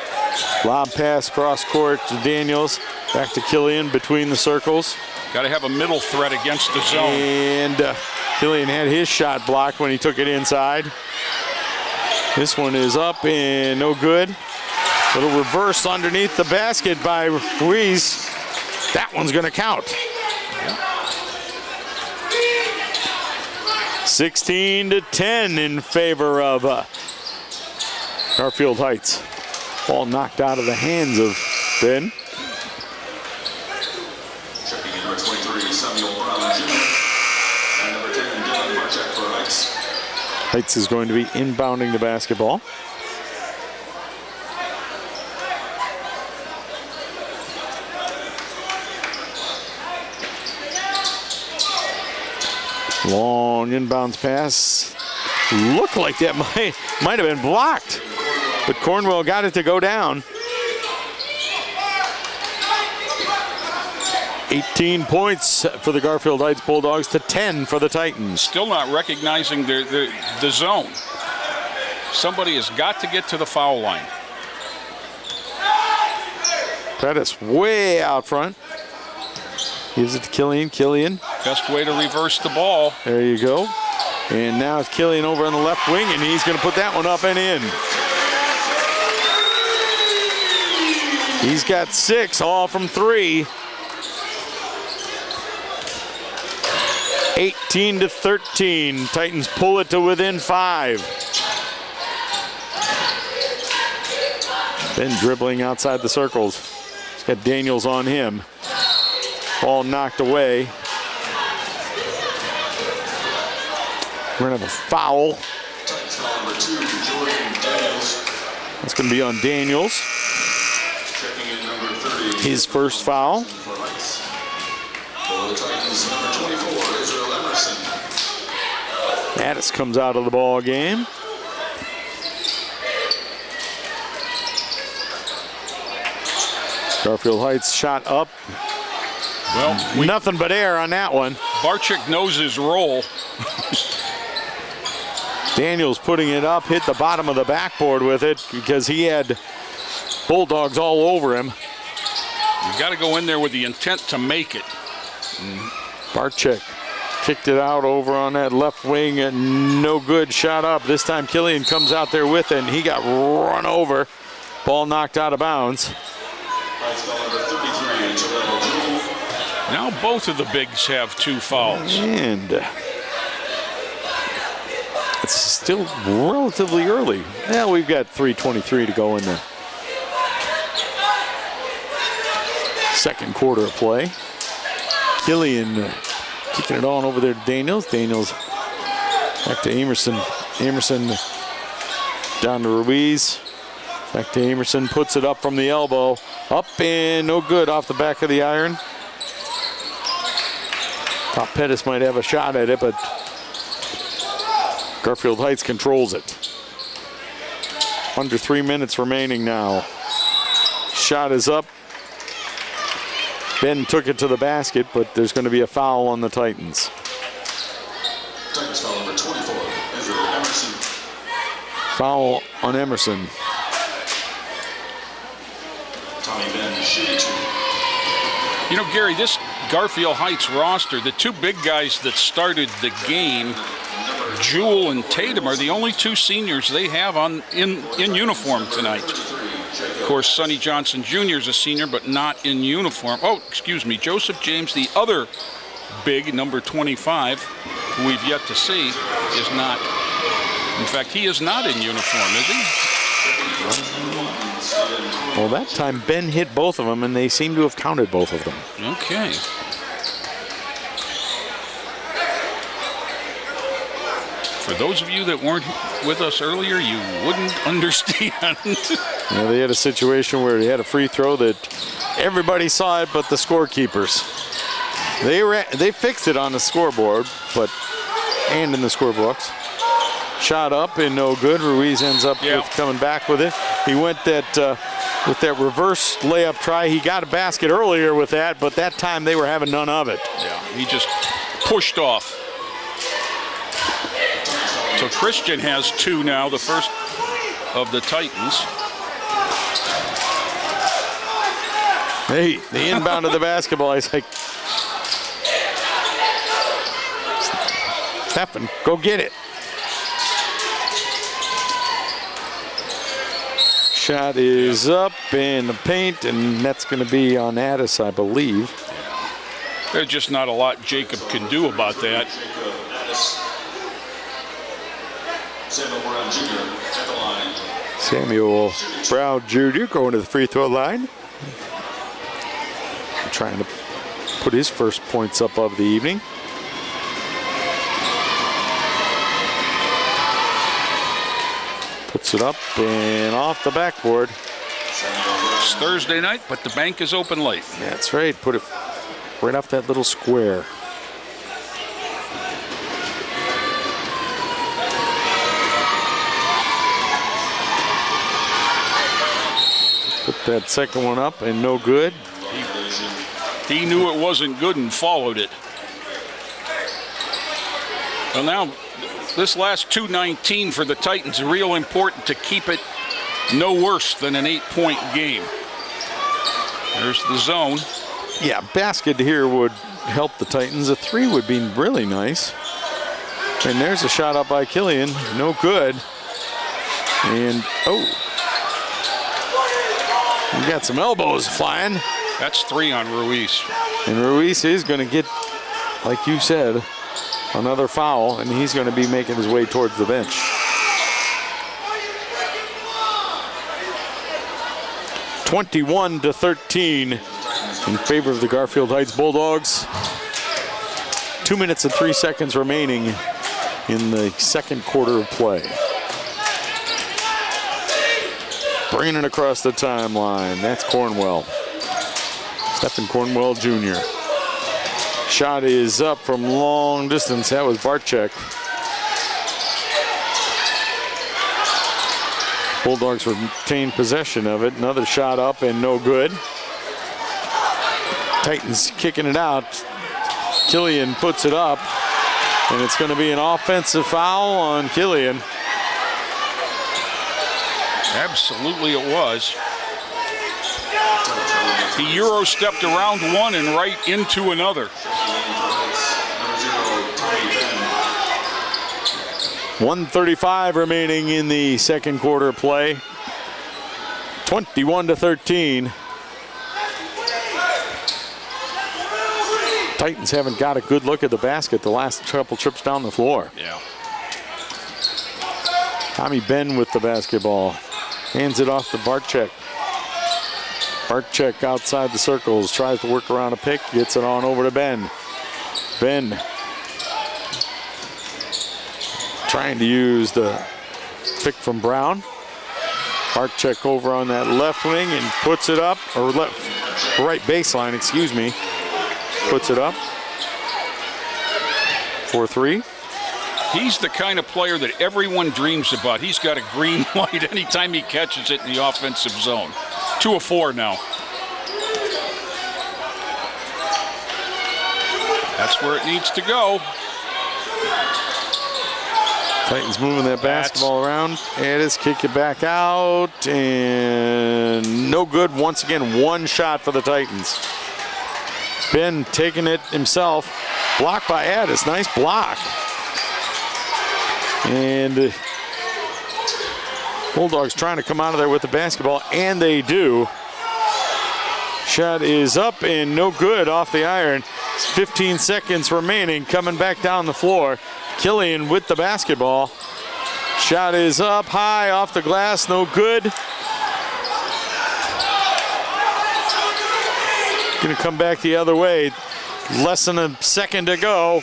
lob pass cross court to Daniels. Back to Killian between the circles. Got to have a middle threat against the zone. And Killian had his shot blocked when he took it inside. This one is up and no good. Little reverse underneath the basket by Ruiz. That one's going to count. 16-10 in favor of Garfield Heights. Ball knocked out of the hands of Ben. Checking in number 23, Samuel Brown Jr. And number 10, Dylan Marchek for Heights. Heights is going to be inbounding the basketball. Long inbounds pass. Looked like that might have been blocked, but Cornwell got it to go down. 18 points for the Garfield Heights Bulldogs to 10 for the Titans. Still not recognizing the zone. Somebody has got to get to the foul line. Pettis way out front. Gives it to Killian. Killian. Best way to reverse the ball. There you go. And now it's Killian over on the left wing, and he's going to put that one up and in. He's got 6, all from 3. 18-13. Titans pull it to within 5. Then dribbling outside the circles. He's got Daniels on him. Ball knocked away. We're going to have a foul. That's going to be on Daniels. His first foul. Addis comes out of the ball game. Garfield Heights shot up. Well, nothing but air on that one. Barczyk knows his role. Daniels putting it up, hit the bottom of the backboard with it because he had Bulldogs all over him. You got to go in there with the intent to make it. Barczyk kicked it out over on that left wing and no good, shot up. This time Killian comes out there with it and he got run over Ball knocked out of bounds. Now both of the bigs have 2 fouls. And it's still relatively early. Yeah, we've got 3:23 to go in the second quarter of play. Killian kicking it on over there to Daniels. Daniels back to Emerson. Emerson down to Ruiz. Back to Emerson, puts it up from the elbow. Up and no good off the back of the iron. Thought Pettis might have a shot at it, but Garfield Heights controls it. Under 3 minutes remaining now. Shot is up. Ben took it to the basket, but there's going to be a foul on the Titans. Titans foul number 24, Emerson. Foul on Emerson. Tommy Ben, shooting 2. You know, Gary, this Garfield Heights roster, the 2 big guys that started the game, Jewell and Tatum, are the only 2 seniors they have in uniform tonight. Of course, Sonny Johnson Jr. is a senior, but not in uniform. Oh, excuse me, Joseph James, the other big, number 25, who we've yet to see, is not. In fact, he is not in uniform, is he? Well, that time Ben hit both of them, and they seem to have counted both of them. Okay. For those of you that weren't with us earlier, you wouldn't understand. Yeah, they had a situation where they had a free throw that everybody saw it but the scorekeepers. They fixed it on the scoreboard, and in the scorebooks. Shot up and no good. Ruiz ends up coming back with it. He went with that reverse layup try. He got a basket earlier with that, but that time they were having none of it. Yeah, he just pushed off. So Christian has 2 now, the first of the Titans. Hey, the inbound of the basketball, he's like, Stephen, go get it. Shot is up in the paint, and that's going to be on Addis, I believe. There's just not a lot Jacob can do about that. Samuel Brown Jr. at the line. Samuel Brown Jr. going to the free throw line. Trying to put his first points up of the evening. Puts it up and off the backboard. It's Thursday night, but the bank is open late. That's right. Put it right off that little square. Put that second one up and no good. He knew it wasn't good and followed it. Well, now this last 2:19 for the Titans, real important to keep it no worse than an 8-point game. There's the zone. Yeah, basket here would help the Titans. A 3 would be really nice. And there's a shot up by Killian. No good. And, we got some elbows flying. That's 3 on Ruiz. And Ruiz is going to get, like you said, another foul, and he's going to be making his way towards the bench. (21-13) in favor of the Garfield Heights Bulldogs. 2 minutes and 3 seconds remaining in the second quarter of play. Bringing it across the timeline. That's Cornwell. Stephen Cornwell Jr. Shot is up from long distance. That was Barczyk. Bulldogs retain possession of it. Another shot up and no good. Titans kicking it out. Killian puts it up, and it's going to be an offensive foul on Killian. Absolutely it was. He Euro stepped around one and right into another. 1:35 remaining in the second quarter play. 21-13. Titans haven't got a good look at the basket the last couple trips down the floor. Yeah. Tommy Ben with the basketball. Hands it off to Barczyk. Barczyk outside the circles. Tries to work around a pick. Gets it on over to Ben. Ben trying to use the pick from Brown. Barczyk over on that left wing and puts it up. Or right baseline, excuse me. Puts it up. 4-3. He's the kind of player that everyone dreams about. He's got a green light anytime he catches it in the offensive zone. 2 of 4 now. That's where it needs to go. Titans moving that basketball around. And it's kick it back out. And no good. Once again, one shot for the Titans. Ben taking it himself. Blocked by Addis. Nice block. And Bulldogs trying to come out of there with the basketball, and they do. Shot is up and no good off the iron. 15 seconds remaining, coming back down the floor. Killian with the basketball. Shot is up high off the glass, no good. Gonna come back the other way. Less than a second to go.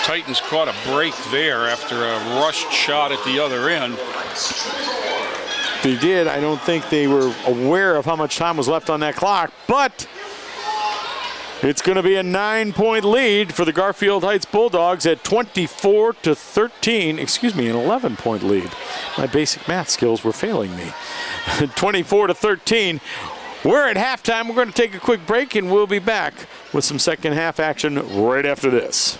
Titans caught a break there after a rushed shot at the other end. They did. I don't think they were aware of how much time was left on that clock, but it's going to be a 9-point lead for the Garfield Heights Bulldogs at 24-13. Excuse me, an 11-point lead. My basic math skills were failing me. 24-13. We're at halftime. We're going to take a quick break, and we'll be back with some second half action right after this.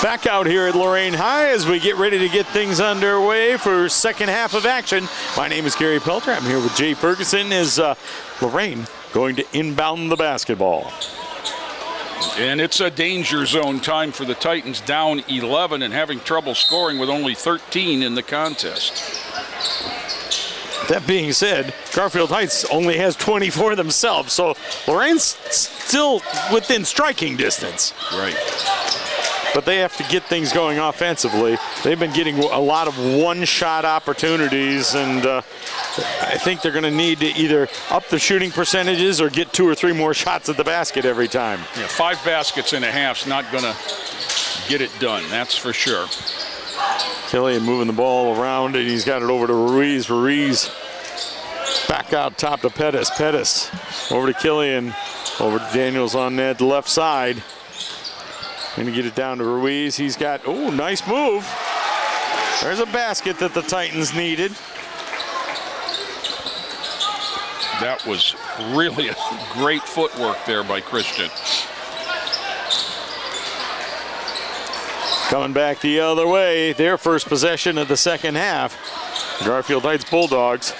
Back out here at Lorain High as we get ready to get things underway for second half of action. My name is Gary Pelter. I'm here with Jay Ferguson as Lorain going to inbound the basketball. And it's a danger zone time for the Titans, down 11 and having trouble scoring with only 13 in the contest. That being said, Garfield Heights only has 24 themselves, so Lorain's still within striking distance. Right. But they have to get things going offensively. They've been getting a lot of one-shot opportunities, and I think they're going to need to either up the shooting percentages or get 2 or 3 more shots at the basket every time. Yeah, 5 baskets and a half's not going to get it done, that's for sure. Killian moving the ball around, and he's got it over to Ruiz. Ruiz back out top to Pettis. Pettis over to Killian, over to Daniels on that left side. Going to get it down to Ruiz. He's got, oh, nice move. There's a basket that the Titans needed. That was really a great footwork there by Christian. Coming back the other way, their first possession of the second half. Garfield Heights Bulldogs.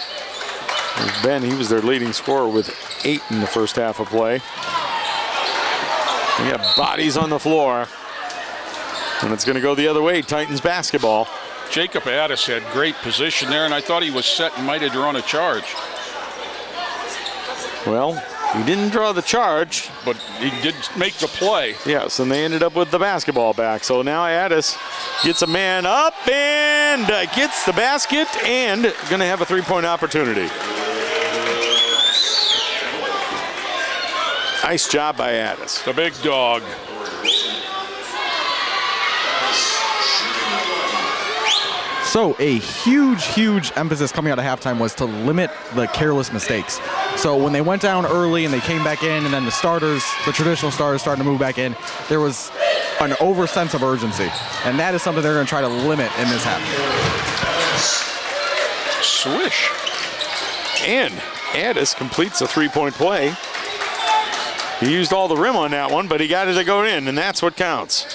Ben, he was their leading scorer with 8 in the first half of play. We got bodies on the floor. And it's going to go the other way, Titans basketball. Jacob Addis had great position there, and I thought he was set and might have drawn a charge. Well, he didn't draw the charge. But he did make the play. Yes, and they ended up with the basketball back. So now Addis gets a man up and gets the basket and going to have a 3-point opportunity. Nice job by Addis. The big dog. So a huge emphasis coming out of halftime was to limit the careless mistakes. So when they went down early and they came back in, and then the starters, the traditional starters, starting to move back in, there was an over sense of urgency. And that is something they're going to try to limit in this half. Swish. And Addis completes a 3-point play. He used all the rim on that one, but he got it to go in, and that's what counts.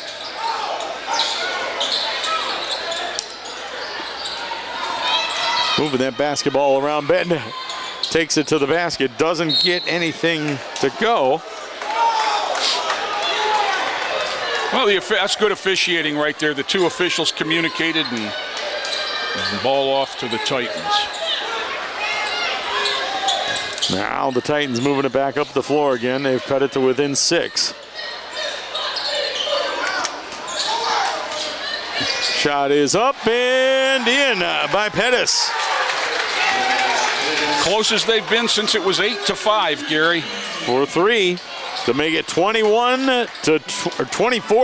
Moving that basketball around. Ben takes it to the basket, doesn't get anything to go. Well, that's good officiating right there. The 2 officials communicated, and ball off to the Titans. Now the Titans moving it back up the floor again. They've cut it to within 6. Shot is up and in by Pettis. Closest they've been since it was 8-5, Gary. For 3 to make it 24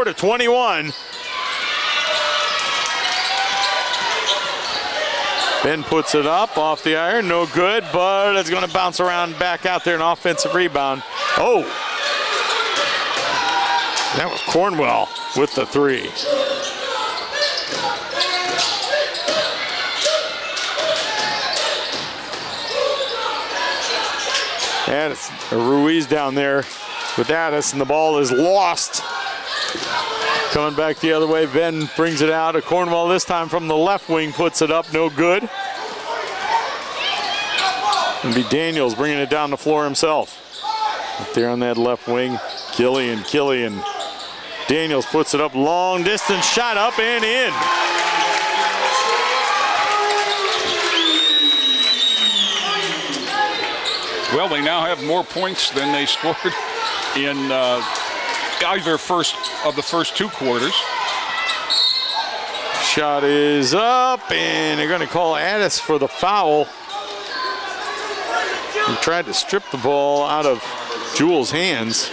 to 21. Ben puts it up off the iron, no good, but it's going to bounce around back out there, an offensive rebound. Oh, that was Cornwell with the 3. And it's Ruiz down there with Addis, and the ball is lost. Coming back the other way, Ben brings it out. Cornwell this time from the left wing puts it up, no good. It'll be Daniels bringing it down the floor himself. Up there on that left wing, Killian. Daniels puts it up, long distance shot up and in. Well, they now have more points than they scored in either of the first 2 quarters. Shot is up, and they're going to call Addis for the foul. He tried to strip the ball out of Jewell's hands.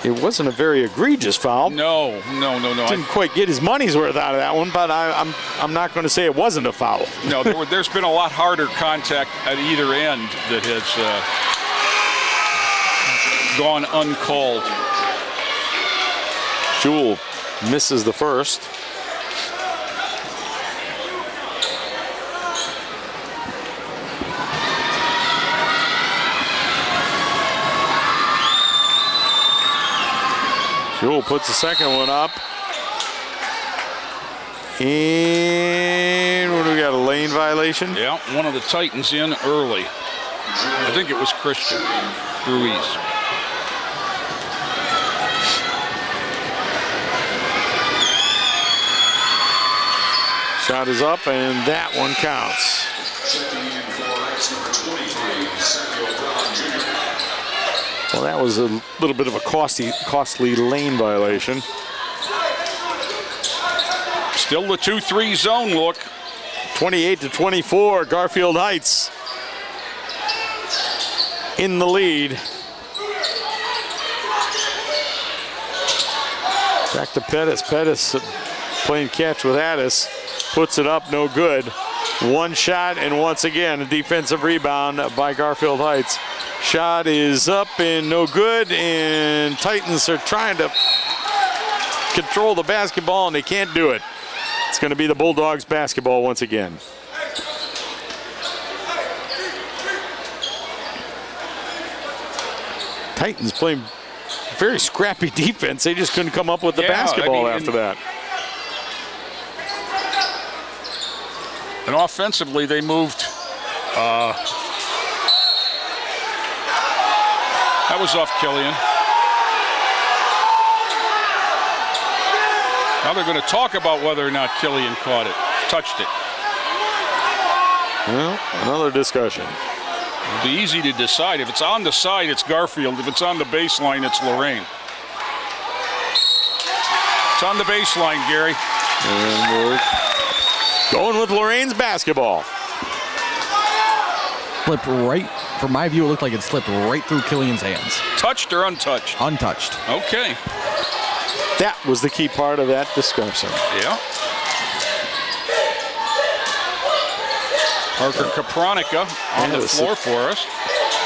It wasn't a very egregious foul. No. Didn't quite get his money's worth out of that one, but I'm not going to say it wasn't a foul. No, there's been a lot harder contact at either end that has gone uncalled. Jewell misses the first. Jewell puts the second one up. And what do we got, a lane violation? Yeah, one of the Titans in early. I think it was Christian Ruiz. Shot is up, and that one counts. Well, that was a little bit of a costly lane violation. Still the 2-3 zone look. 28-24, Garfield Heights in the lead. Back to Pettis. Pettis playing catch with Addis. Puts it up, no good. One shot, and once again, a defensive rebound by Garfield Heights. Shot is up and no good, and Titans are trying to control the basketball, and they can't do it. It's going to be the Bulldogs basketball once again. Titans playing very scrappy defense. They just couldn't come up with the basketball after that. And offensively, they moved. That was off Killian. Now they're going to talk about whether or not Killian caught it, touched it. Well, another discussion. It'll be easy to decide. If it's on the side, it's Garfield. If it's on the baseline, it's Lorain. It's on the baseline, Gary. And we're going with Lorain's basketball. Slipped right, from my view, it looked like it slipped right through Killian's hands. Touched or untouched? Untouched. Okay. That was the key part of that discussion. Yeah. Parker Kapronica on the floor for us.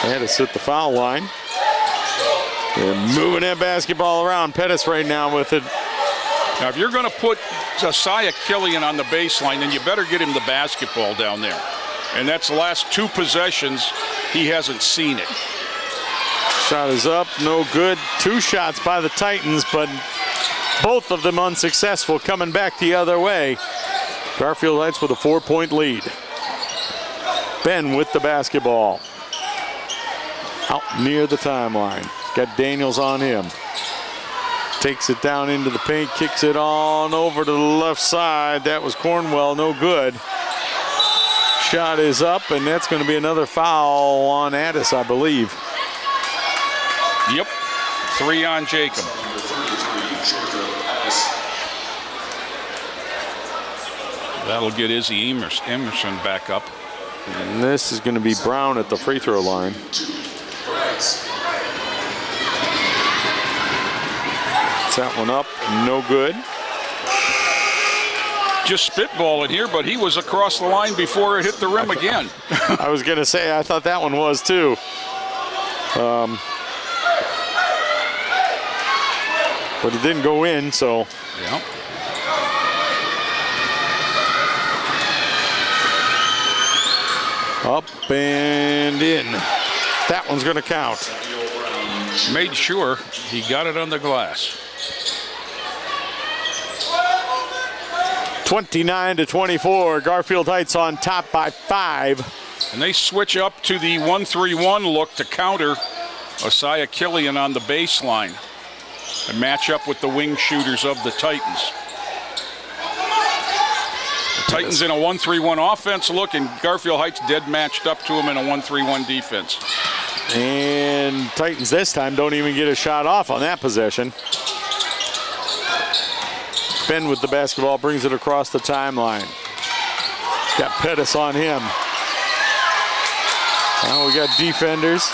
Had to sit the foul line. They're moving that basketball around. Pettis right now with it. Now, if you're going to put Josiah Killian on the baseline, then you better get him the basketball down there. And that's the last two possessions. He hasn't seen it. Shot is up, no good. Two shots by the Titans, but both of them unsuccessful, coming back the other way. Garfield Heights with a 4-point lead. Ben with the basketball. Out near the timeline. Got Daniels on him. Takes it down into the paint, kicks it on over to the left side. That was Cornwell, no good. Shot is up, and that's going to be another foul on Addis, I believe. Yep, 3 on Jacob. That'll get Izzy Emerson back up. And this is going to be Brown at the free throw line. That one up, no good. Just spitballing here, but he was across the line before it hit the rim again. I was going to say, I thought that one was too. But it didn't go in, so. Yeah. Up and in. That one's going to count. Made sure he got it on the glass. 29-24, Garfield Heights on top by 5. And they switch up to the 1-3-1 look to counter Josiah Killian on the baseline and match up with the wing shooters of the Titans. The Titans in a 1-3-1 offense look, and Garfield Heights dead matched up to him in a 1-3-1 defense. And Titans this time don't even get a shot off on that possession. Ben with the basketball brings it across the timeline. Got Pettis on him. Now we got defenders.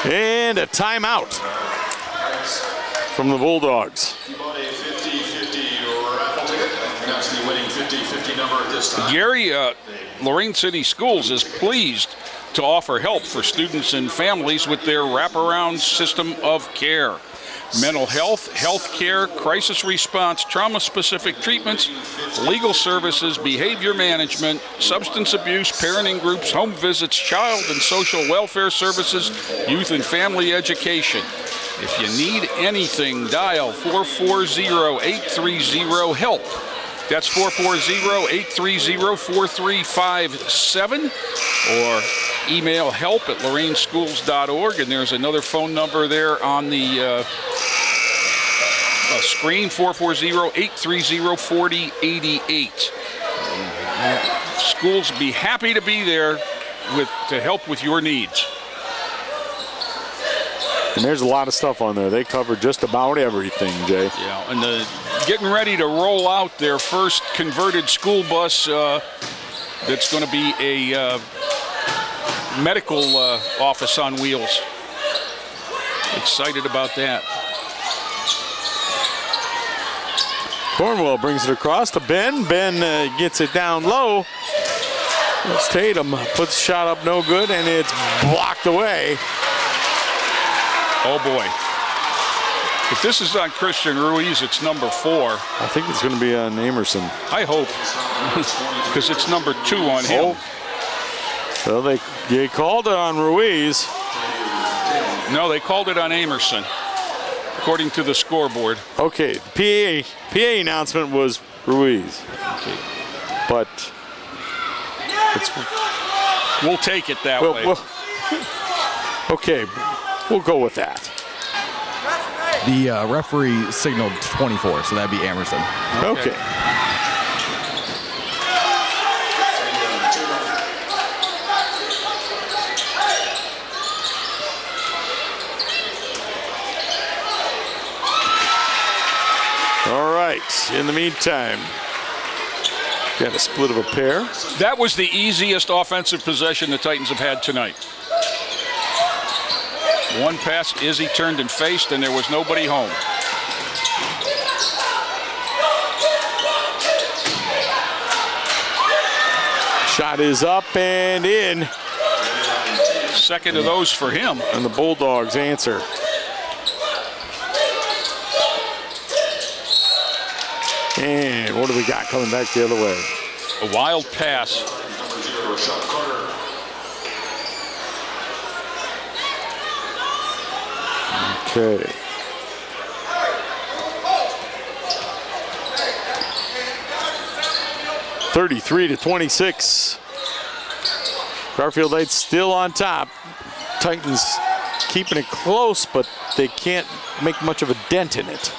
And a timeout from the Bulldogs. Gary, Lorain City Schools is pleased to offer help for students and families with their wraparound system of care. Mental health, health care, crisis response, trauma-specific treatments, legal services, behavior management, substance abuse, parenting groups, home visits, child and social welfare services, youth and family education. If you need anything, dial 440-830-HELP. That's 440-830-4357, or email help@lorainschools.org. And there's another phone number there on the screen, 440-830-4088. Schools be happy to be there to help with your needs. And there's a lot of stuff on there. They cover just about everything, Jay. Yeah, and getting ready to roll out their first converted school bus that's going to be a medical office on wheels. Excited about that. Cornwell brings it across to Ben. Ben gets it down low. It's Tatum, puts the shot up, no good, and it's blocked away. Oh boy. If this is on Christian Ruiz, it's number 4. I think it's going to be on Amerson. I hope, because it's number 2 on him. Oh. So they called it on Ruiz. No, they called it on Amerson, according to the scoreboard. Okay, the PA announcement was Ruiz. Okay. But we'll take it that way. Okay, we'll go with that. The referee signaled 24, so that'd be Amerson. Okay. All right, in the meantime, got a split of a pair. That was the easiest offensive possession the Titans have had tonight. One pass, Izzy turned and faced, and there was nobody home. Shot is up and in. Second of those for him. And the Bulldogs answer. And what do we got coming back the other way? A wild pass. Okay. (33-26). Garfield Heights still on top. Titans keeping it close, but they can't make much of a dent in it.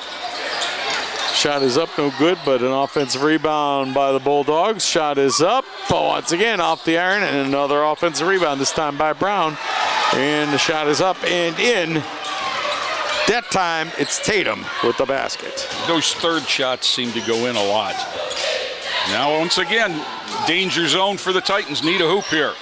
Shot is up, no good, but an offensive rebound by the Bulldogs. Shot is up, but once again off the iron, and another offensive rebound, this time by Brown. And the shot is up and in. That time, it's Tatum with the basket. Those third shots seem to go in a lot. Now, once again, danger zone for the Titans. Need a hoop here.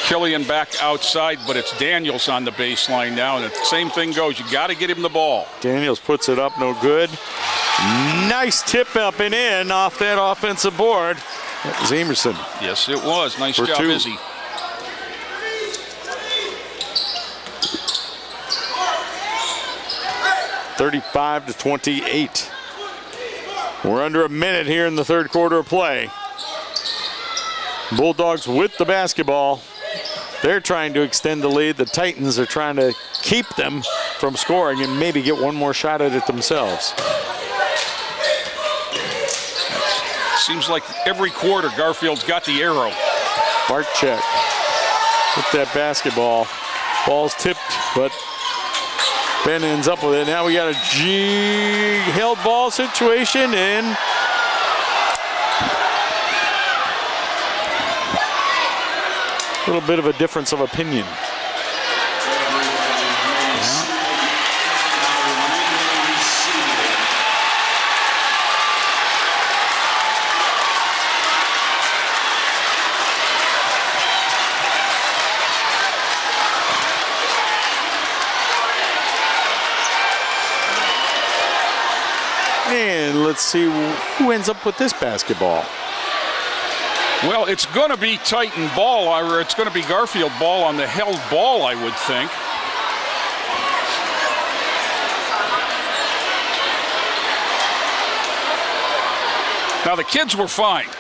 Killian back outside, but it's Daniels on the baseline now, and the same thing goes. You got to get him the ball. Daniels puts it up, no good. Nice tip up and in off that offensive board. That was Emerson. Yes, it was. Nice job, 2. Izzy. (35-28). We're under a minute here in the third quarter of play. Bulldogs with the basketball. They're trying to extend the lead. The Titans are trying to keep them from scoring and maybe get one more shot at it themselves. Seems like every quarter Garfield's got the arrow. Barczyk with that basketball. Ball's tipped, but Ben ends up with it. Now we got a held ball situation, and a little bit of a difference of opinion. And let's see who ends up with this basketball. Well, it's going to be Titan ball, or it's going to be Garfield ball on the held ball, I would think. Now, the kids were fine.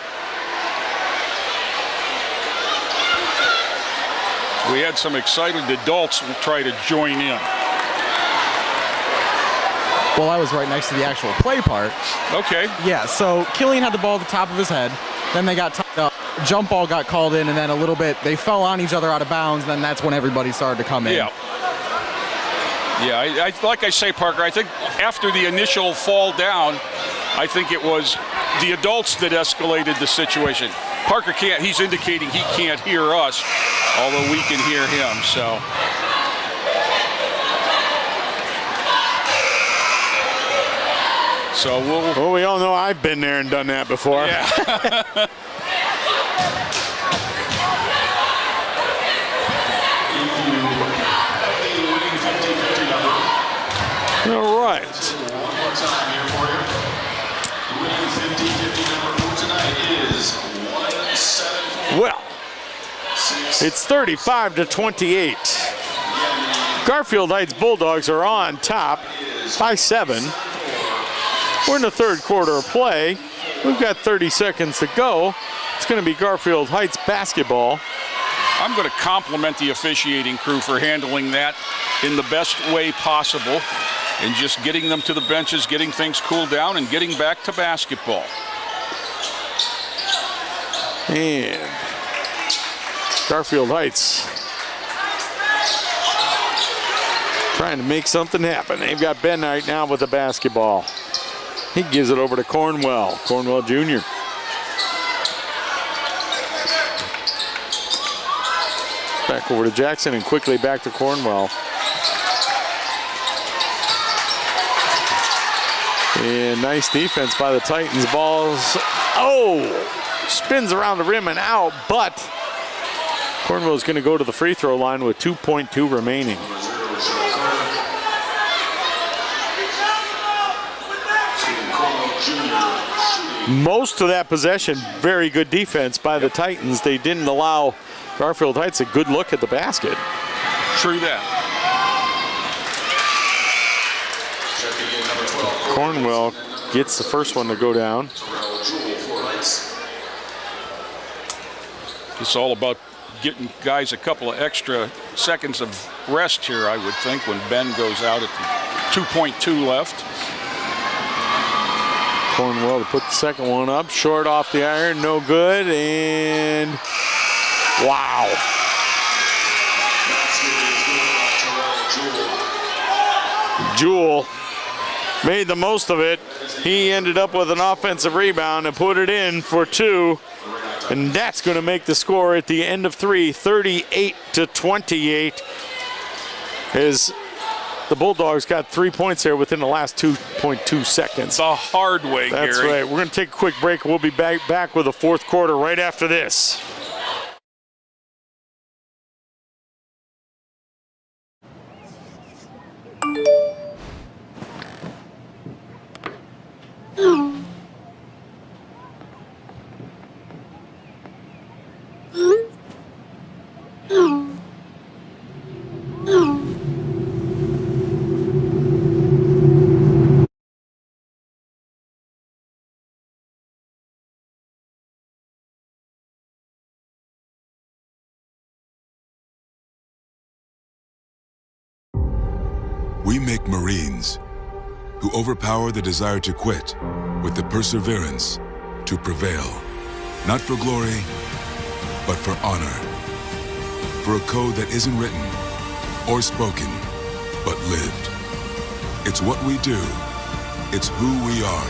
We had some excited adults try to join in. Well, I was right next to the actual play part. Okay. Yeah, so Killian had the ball at the top of his head. Then they got tied up. Jump ball got called in, and then a little bit, they fell on each other out of bounds. Then that's when everybody started to come in. Yeah. Yeah, I like I say, Parker, I think after the initial fall down, I think it was the adults that escalated the situation. Parker can't, he's indicating he can't hear us, although we can hear him, so. So well, we all know I've been there and done that before. Yeah. All right. One more time here for you. The winning 50-50 number for tonight is 1-7. Well, it's 35-28. Garfield Heights Bulldogs are on top by 7. We're in the third quarter of play. We've got 30 seconds to go. It's going to be Garfield Heights basketball. I'm going to compliment the officiating crew for handling that in the best way possible and just getting them to the benches, getting things cooled down, and getting back to basketball. And Garfield Heights trying to make something happen. They've got Ben right now with the basketball. He gives it over to Cornwell Jr. Back over to Jackson and quickly back to Cornwell. And nice defense by the Titans. Balls, spins around the rim and out, but Cornwell's going to go to the free throw line with 2.2 remaining. Most of that possession, very good defense by the Titans. They didn't allow Garfield Heights a good look at the basket. True that. Cornwell gets the first one to go down. It's all about getting guys a couple of extra seconds of rest here, I would think, when Ben goes out at 2.2 left. Cornwell to put the second one up, short off the iron, no good, and wow. Jewell made the most of it. He ended up with an offensive rebound and put it in for 2, and that's going to make the score at the end of 3, 38-28, as the Bulldogs got 3 points there within the last 2.2 seconds. The hard way, Gary. That's right. We're going to take a quick break. We'll be back with the fourth quarter right after this. We make Marines who overpower the desire to quit with the perseverance to prevail. Not for glory, but for honor. For a code that isn't written or spoken, but lived. It's what we do. It's who we are.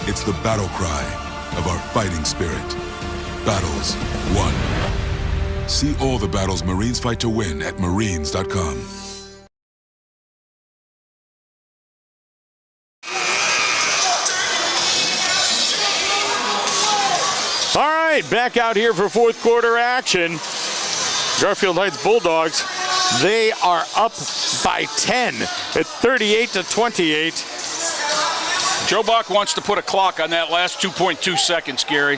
It's the battle cry of our fighting spirit. Battles won. See all the battles Marines fight to win at marines.com. All right, back out here for fourth quarter action. Garfield Heights Bulldogs, they are up by 10 at 38-28. Joe Bach wants to put a clock on that last 2.2 seconds, Gary.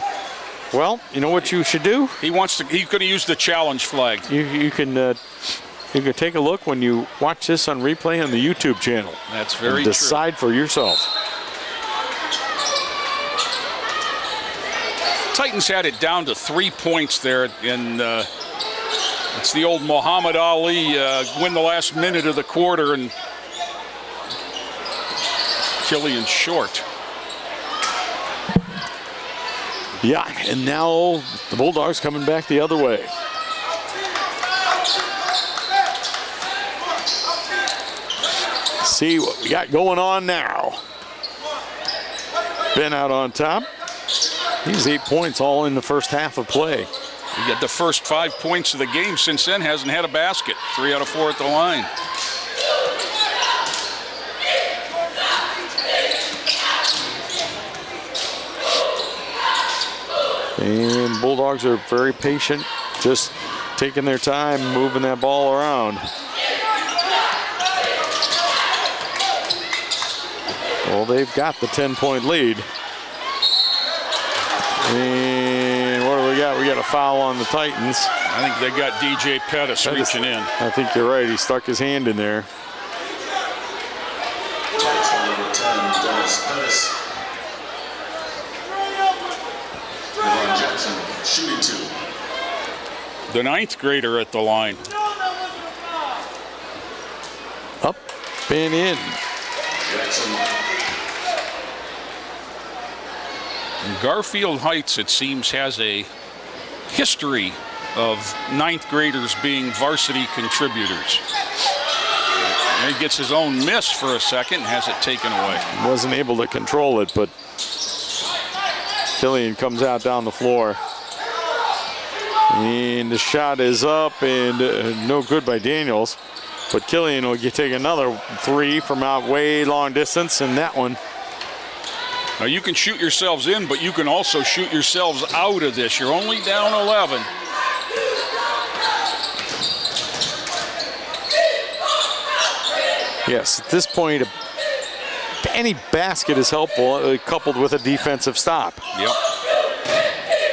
Well, you know what you should do? He's going to use the challenge flag. You can take a look when you watch this on replay on the YouTube channel. That's very true. Decide for yourself. Titans had it down to 3 points there in It's the old Muhammad Ali win the last minute of the quarter, and Killian short. Yeah, and now the Bulldogs coming back the other way. See what we got going on now. Ben out on top. He's 8 points all in the first half of play. He got the first 5 points of the game. Since then, hasn't had a basket. 3 out of 4 at the line. And Bulldogs are very patient, just taking their time, moving that ball around. Well, they've got the 10-point lead. And what do we got? We got a foul on the Titans. I think they got DJ Pettis reaching in. I think you're right. He stuck his hand in there. Number 10, Dennis Pettis. Jackson shooting 2. The 9th grader at the line. Up and in. Jackson. And Garfield Heights, it seems, has a history of 9th graders being varsity contributors. And he gets his own miss for a second and has it taken away. Wasn't able to control it, but Killian comes out down the floor. And the shot is up and no good by Daniels. But Killian will take another 3 from out way long distance, and that one. Now you can shoot yourselves in, but you can also shoot yourselves out of this. You're only down 11. Yes, at this point, any basket is helpful, coupled with a defensive stop. Yep.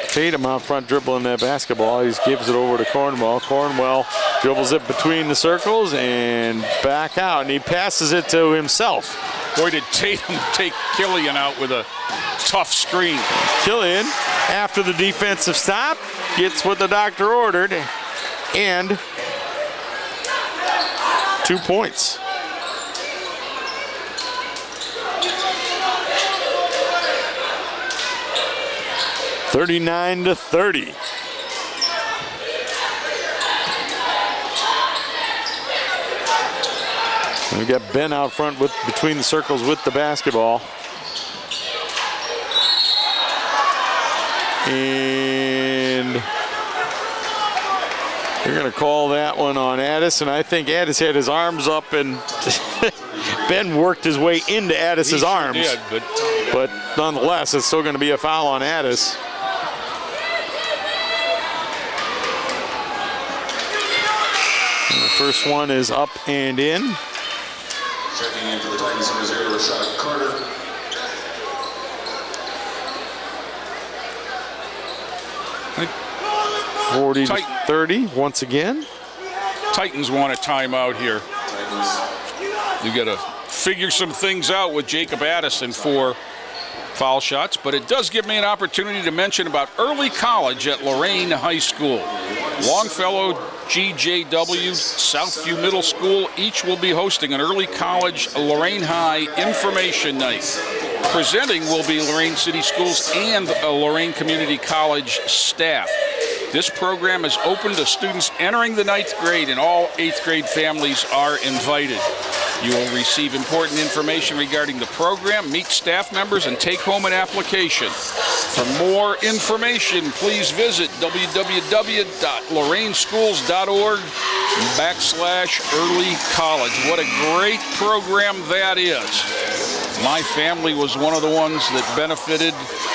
Tatum out front dribbling that basketball. He gives it over to Cornwell. Cornwell dribbles it between the circles and back out, and he passes it to himself. Boy, did Tatum take Killian out with a tough screen. Killian, after the defensive stop, gets what the doctor ordered, and 2 points. (39-30). And we got Ben out front with between the circles with the basketball. And they're going to call that one on Addis, and I think Addis had his arms up, and Ben worked his way into Addis's arms. Did, but nonetheless, it's still going to be a foul on Addis. And the first one is up and in. Checking in for the Titans, number 0, Rashad Carter. I 40-30 once again. Titans want a timeout here. You got to figure some things out with Jacob Addison for foul shots, but it does give me an opportunity to mention about early college at Lorain High School. Longfellow, GJW, Southview Middle School, each will be hosting an early college Lorain High information night. Presenting will be Lorain City Schools and Lorain Community College staff. This program is open to students entering the 9th grade, and all 8th grade families are invited. You will receive important information regarding the program, meet staff members, and take home an application. For more information, please visit www.lorainschools.org/early college. What a great program that is. My family was one of the ones that benefited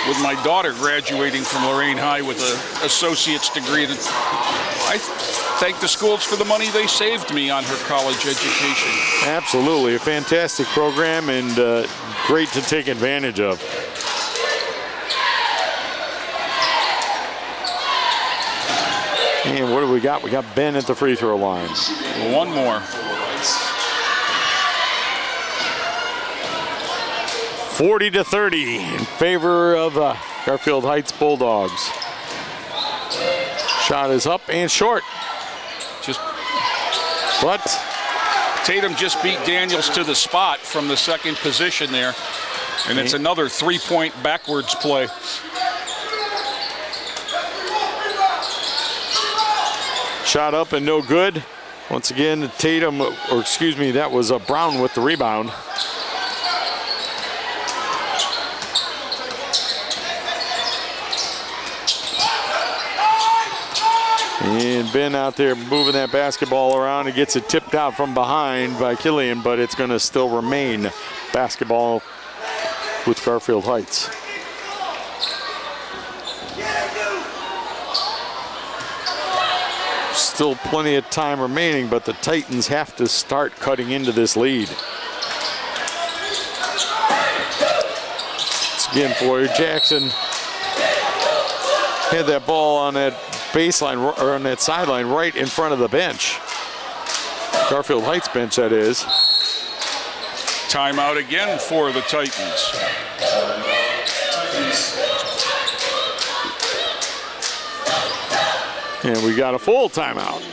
with my daughter graduating from Lorain High with an associate's degree. I thank the schools for the money they saved me on her college education. Absolutely, a fantastic program and great to take advantage of. And what do we got? We got Ben at the free throw line. One more. 40-30 in favor of Garfield Heights Bulldogs. Shot is up and short. But Tatum just beat Daniels to the spot from the second position there. And it's another 3-point backwards play. Shot up and no good. Once again, Tatum, or excuse me, that was Brown with the rebound. And Ben out there moving that basketball around. He gets it tipped out from behind by Killian, but it's going to still remain basketball with Garfield Heights. Still plenty of time remaining, but the Titans have to start cutting into this lead. It's again for Jackson. Had that ball on that baseline, or on that sideline right in front of the bench. Garfield Heights bench, that is. Timeout again for the Titans. And we got a full timeout.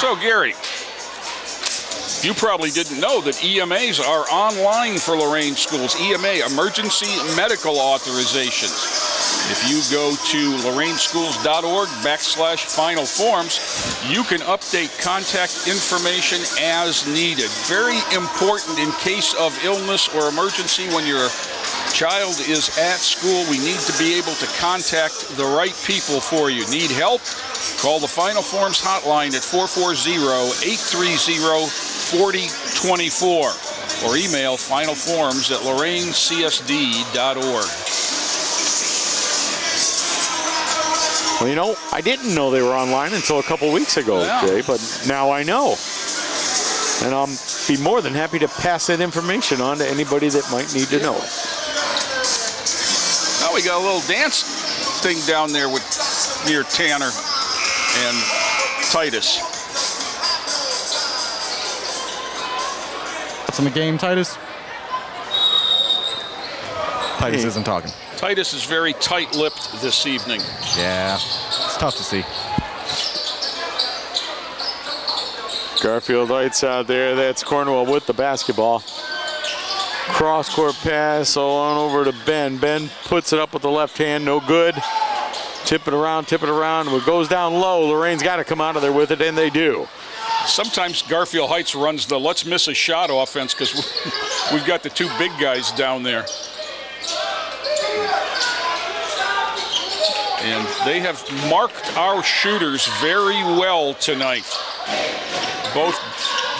So, Gary, you probably didn't know that EMAs are online for Lorain schools. EMA, Emergency Medical Authorizations. If you go to loraineschools.org/final forms, you can update contact information as needed. Very important in case of illness or emergency when your child is at school. We need to be able to contact the right people for you. Need help? Call the Final Forms hotline at 440-830-4024 or email finalforms@loraincsd.org. Well, you know, I didn't know they were online until a couple weeks ago, Jay, but now I know. And I'll be more than happy to pass that information on to anybody that might need to know it. Now we got a little dance thing down there near Tanner and Titus. What's in the game, Titus? Titus isn't talking. Titus is very tight-lipped this evening. Yeah, it's tough to see. Garfield Heights out there. That's Cornwell with the basketball. Cross-court pass on over to Ben. Ben puts it up with the left hand. No good. Tip it around, tip it around. It goes down low. Lorain's got to come out of there with it, and they do. Sometimes Garfield Heights runs the let's miss a shot offense because we've got the two big guys down there. And they have marked our shooters very well tonight. Both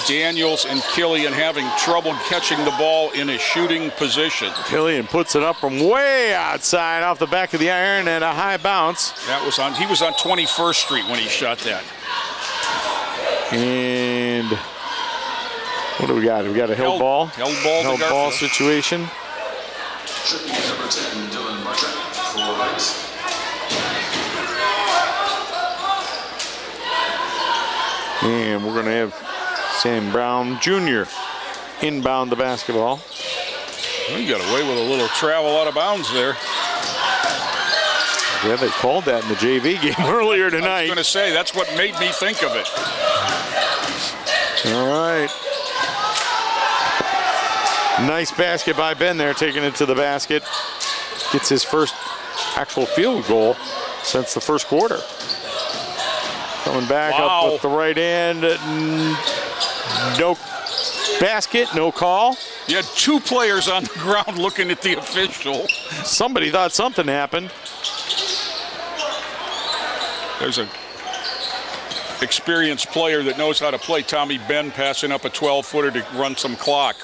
Daniels and Killian having trouble catching the ball in a shooting position. Killian puts it up from way outside off the back of the iron and a high bounce. He was on 21st Street when he shot that. And what do we got? We got a held ball. Held ball. Held ball situation. Should be number 10, Dylan Martin for Heights. And we're going to have Sam Brown Jr. inbound the basketball. Well, you got away with a little travel out of bounds there. Yeah, they called that in the JV game earlier tonight. I was going to say, that's what made me think of it. All right. Nice basket by Ben there, taking it to the basket. Gets his first actual field goal since the first quarter. Coming back up with the right hand. No basket, no call. You had two players on the ground looking at the official. Somebody thought something happened. There's an experienced player that knows how to play. Tommy Ben passing up a 12-footer to run some clock.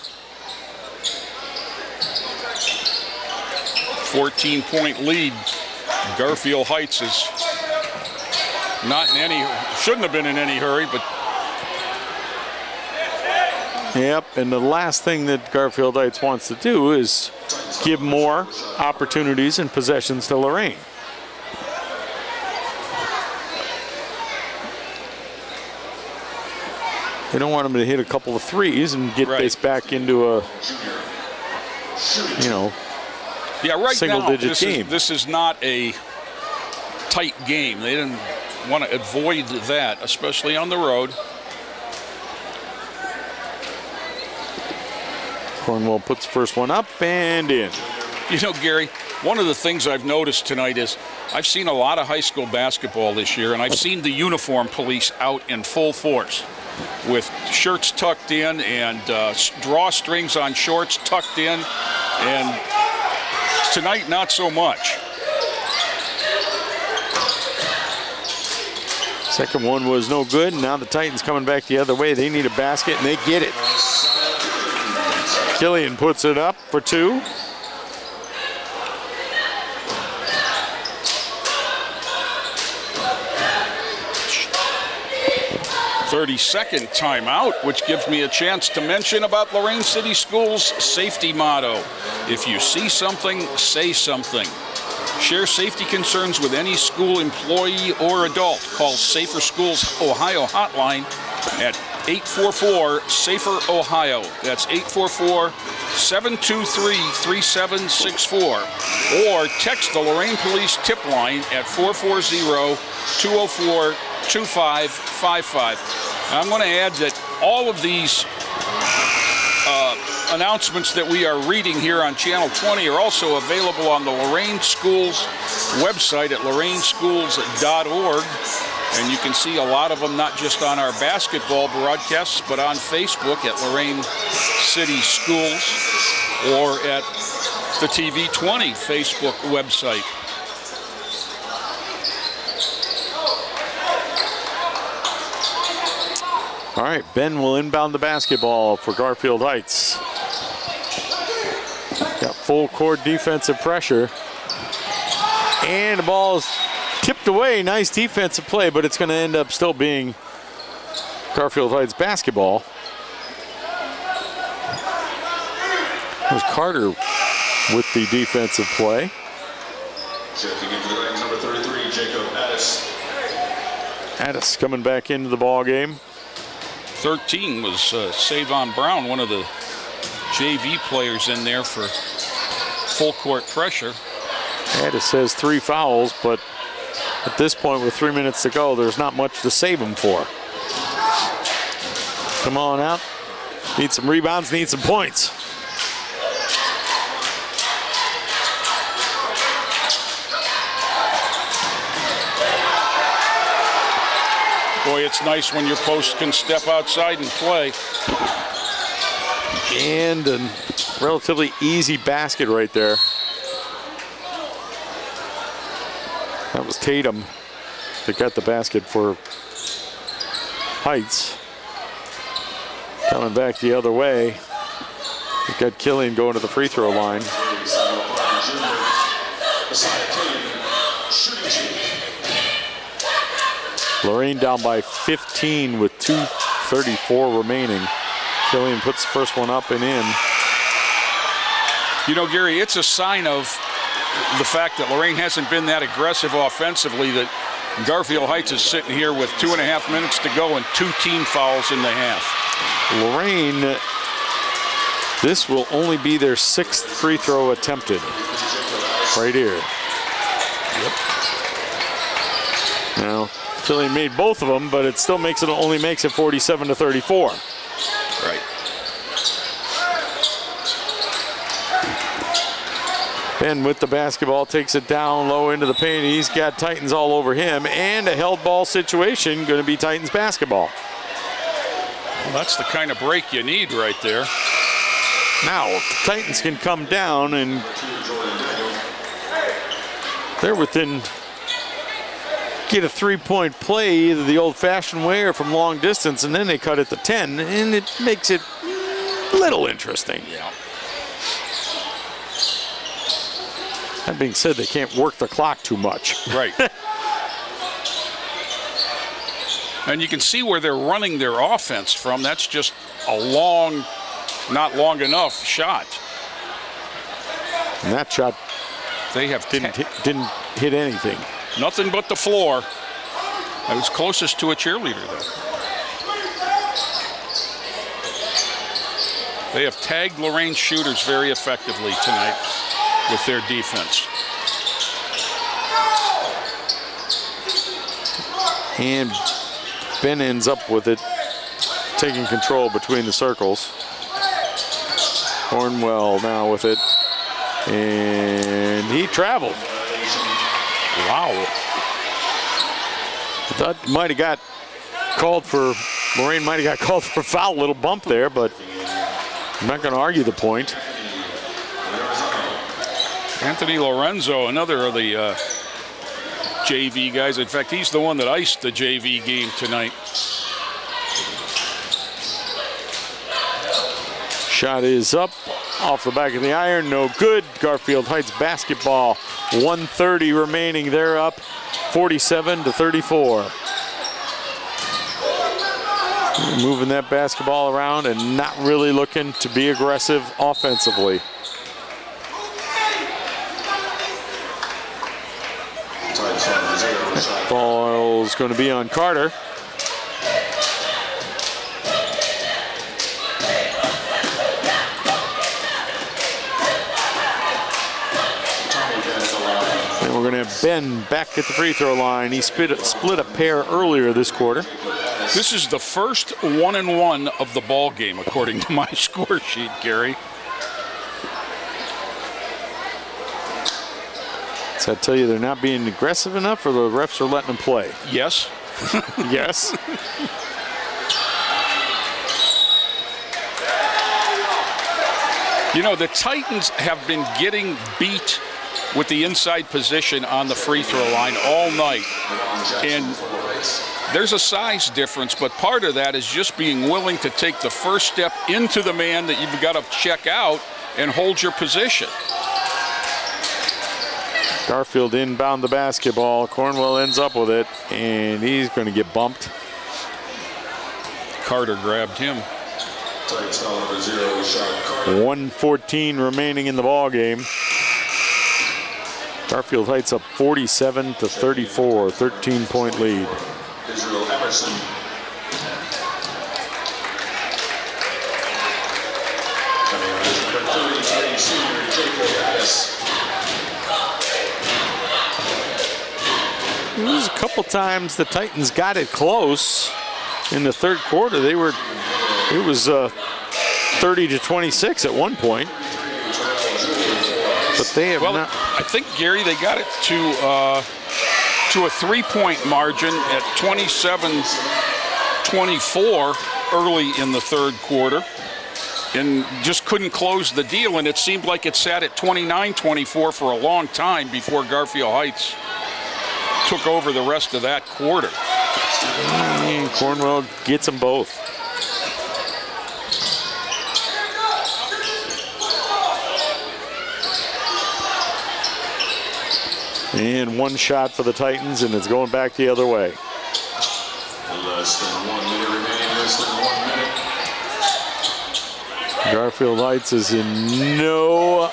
14-point lead. Garfield Heights is shouldn't have been in any hurry, but. Yep, and the last thing that Garfield Heights wants to do is give more opportunities and possessions to Lorain. They don't want him to hit a couple of threes and get this back into a, right single-digit team. This is not a tight game. They didn't want to avoid that, especially on the road. Cornwall puts the first one up and in. You know, Gary, one of the things I've noticed tonight is I've seen a lot of high school basketball this year, and I've seen the uniform police out in full force with shirts tucked in and drawstrings on shorts tucked in, and tonight not so much. Second one was no good. Now the Titans coming back the other way. They need a basket, and they get it. Killian puts it up for 2. "30-second timeout," which gives me a chance to mention about Lorain City Schools' safety motto. If you see something, say something. Share safety concerns with any school employee or adult. Call Safer Schools Ohio hotline at 844-SAFER-OHIO. That's 844-723-3764. Or text the Lorain Police tip line at 440-204-2555. I'm going to add that all of these announcements that we are reading here on Channel 20 are also available on the Lorain Schools website at loraineschools.org. And you can see a lot of them not just on our basketball broadcasts, but on Facebook at Lorain City Schools or at the TV20 Facebook website. All right, Ben will inbound the basketball for Garfield Heights. Got full court defensive pressure. And the ball is tipped away. Nice defensive play, but it's going to end up still being Garfield Heights basketball. It was Carter with the defensive play. Checking into the ranks, number 33, Jacob Addis. Addis coming back into the ball game. 13 was Savon Brown, one of the JV players in there for full court pressure. Addis has 3 fouls, but at this point with 3 minutes to go, there's not much to save him for. Come on out. Need some rebounds, need some points. Boy, it's nice when your post can step outside and play. And a relatively easy basket right there. That was Tatum that got the basket for Heights. Coming back the other way. We've got Killian going to the free throw line. Lorain down by 15 with 2:34 remaining. Killian puts the first one up and in. You know, Gary, it's a sign of the fact that Lorain hasn't been that aggressive offensively that Garfield Heights is sitting here with 2.5 minutes to go and 2 team fouls in the half. Lorain, this will only be their 6th free throw attempted. Right here. Yep. Now, Killian made both of them, but it still makes it, only makes it 47-34. Right. Ben with the basketball takes it down low into the paint. He's got Titans all over him, and a held ball situation going to be Titans basketball. Well, that's the kind of break you need right there. Now, if the Titans can come down and they're within, get a 3-point play either the old-fashioned way or from long distance, and then they cut it to 10, and it makes it a little interesting. Yeah. That being said, they can't work the clock too much. Right. And you can see where they're running their offense from. That's just a long, not long enough shot. And that shot they have didn't hit anything. Nothing but the floor. I was closest to a cheerleader, though. They have tagged Lorain shooters very effectively tonight with their defense. And Ben ends up with it, taking control between the circles. Cornwell now with it. And he traveled. Wow. I thought might have got called for, Lorain might have got called for a foul, little bump there, but I'm not going to argue the point. Anthony Lorenzo, another of the JV guys. In fact, he's the one that iced the JV game tonight. Shot is up, off the back of the iron, no good. Garfield Heights basketball, 1:30 remaining. They're up 47-34. Moving that basketball around and not really looking to be aggressive offensively. Ball's going to be on Carter. And we're going to have Ben back at the free throw line. He split a pair earlier this quarter. This is the first 1-and-1 of the ball game, according to my score sheet, Gary. So I tell you, they're not being aggressive enough, or the refs are letting them play? Yes. Yes. You know, the Titans have been getting beat with the inside position on the free throw line all night. And there's a size difference, but part of that is just being willing to take the first step into the man that you've got to check out and hold your position. Garfield inbound the basketball. Cornwell ends up with it, and he's going to get bumped. Carter grabbed him. 1:14 remaining in the ball game. Garfield Heights up 47-34, 13-point lead. Israel Emerson. Coming on is number 33, senior Jacob Addis. There's a couple times the Titans got it close in the third quarter. It was 30-26 at one point. But they have not. I think, Gary, they got it to a three-point margin at 27-24 early in the third quarter, and just couldn't close the deal. And it seemed like it sat at 29-24 for a long time before Garfield Heights took over the rest of that quarter. And Cornwell gets them both. And one shot for the Titans, and it's going back the other way. Less than 1 minute remaining, less than 1 minute. Garfield Heights is in no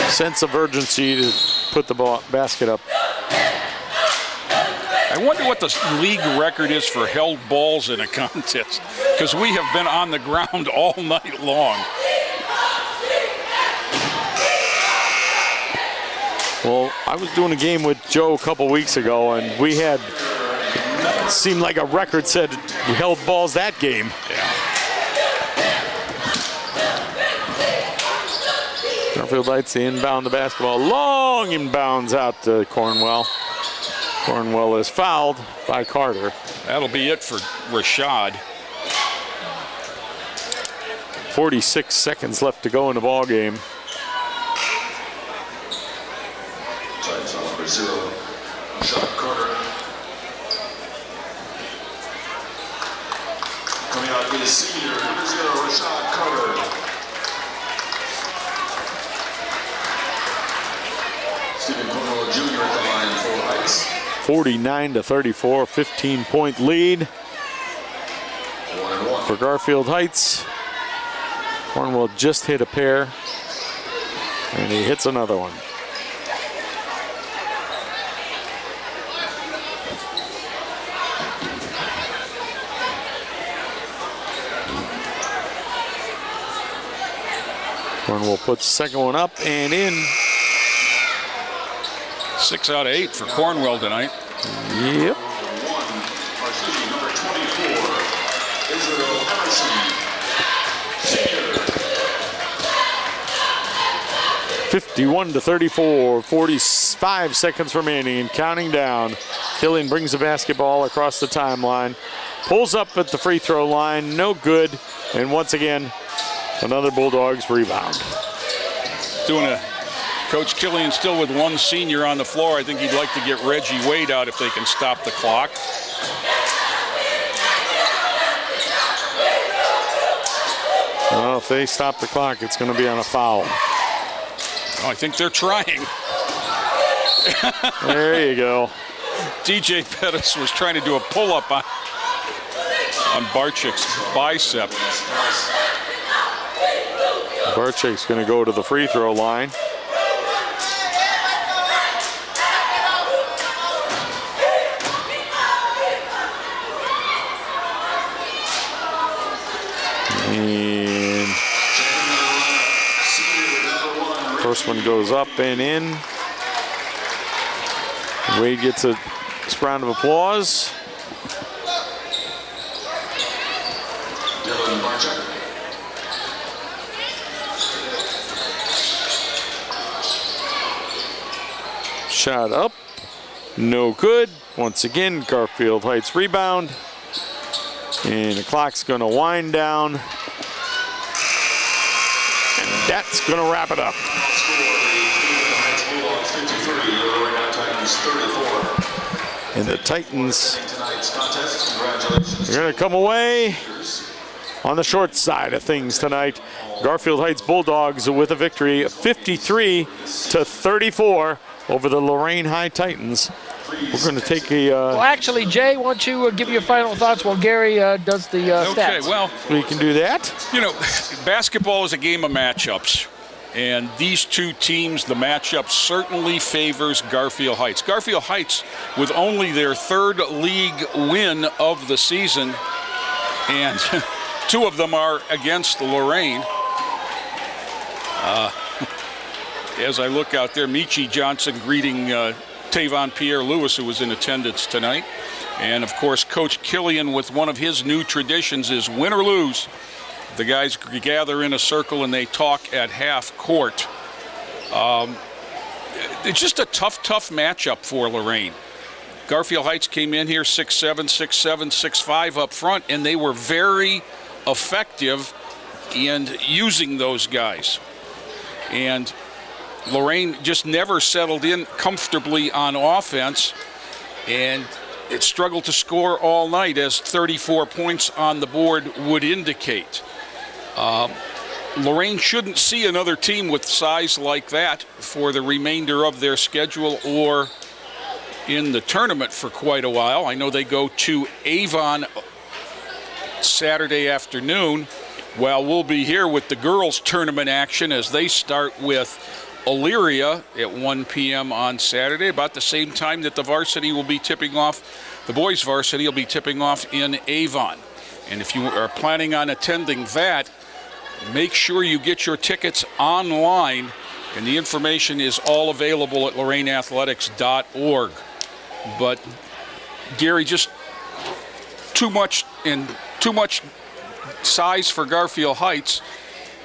sense of urgency to put the basket up. I wonder what the league record is for held balls in a contest, because we have been on the ground all night long. Well, I was doing a game with Joe a couple weeks ago, and we had, it seemed like a record said we held balls that game. Yeah. Garfield Heights inbound the basketball. Long inbounds out to Cornwell. Cornwell is fouled by Carter. That'll be it for Rashad. 46 seconds left to go in the ball game. Titans on number 0, Shot Carter. Coming out is senior number 0, Rashad Carter. Stephen Cornwell Jr. at the line for Heights. 49-34, 15-point lead for Garfield Heights. Cornwell just hit a pair, and he hits another one. Cornwell puts the second one up and in. 6 out of 8 for Cornwell tonight. Yep. 51-34, 45 seconds remaining and counting down. Killian brings the basketball across the timeline, pulls up at the free throw line, no good, and once again, another Bulldogs rebound. Coach Killian still with one senior on the floor. I think he'd like to get Reggie Wade out if they can stop the clock. Well, if they stop the clock, it's going to be on a foul. Oh, I think they're trying. There you go. DJ Pettis was trying to do a pull-up on Barczyk's bicep. Barczyk's going to go to the free throw line. And first one goes up and in. Wade gets a round of applause. Shot up, no good. Once again, Garfield Heights rebound. And the clock's gonna wind down. And that's gonna wrap it up. And the Titans are gonna come away on the short side of things tonight. Garfield Heights Bulldogs with a victory, 53-34 over the Lorain High Titans. We're going to take a... well, actually, Jay, why don't you give your final thoughts while Gary does the stats? Okay, well... We can do that. You know, basketball is a game of matchups. And these two teams, the matchup certainly favors Garfield Heights. Garfield Heights, with only their third league win of the season, and two of them are against Lorain. As I look out there, Michi Johnson greeting Tavon Pierre-Lewis, who was in attendance tonight. And, of course, Coach Killian with one of his new traditions is win or lose. The guys gather in a circle and they talk at half court. It's just a tough matchup for Lorain. Garfield Heights came in here 6'7", 6'7", 6'5" up front, and they were very effective in using those guys. And Lorain just never settled in comfortably on offense, and it struggled to score all night, as 34 points on the board would indicate. Lorain shouldn't see another team with size like that for the remainder of their schedule or in the tournament for quite a while. I know they go to Avon Saturday afternoon, while we'll be here with the girls' tournament action as they start with Elyria at 1 p.m. on Saturday, about the same time that the varsity will be tipping off, the boys' varsity will be tipping off in Avon. And if you are planning on attending that, make sure you get your tickets online, and the information is all available at lorainathletics.org. But Gary, just too much size for Garfield Heights,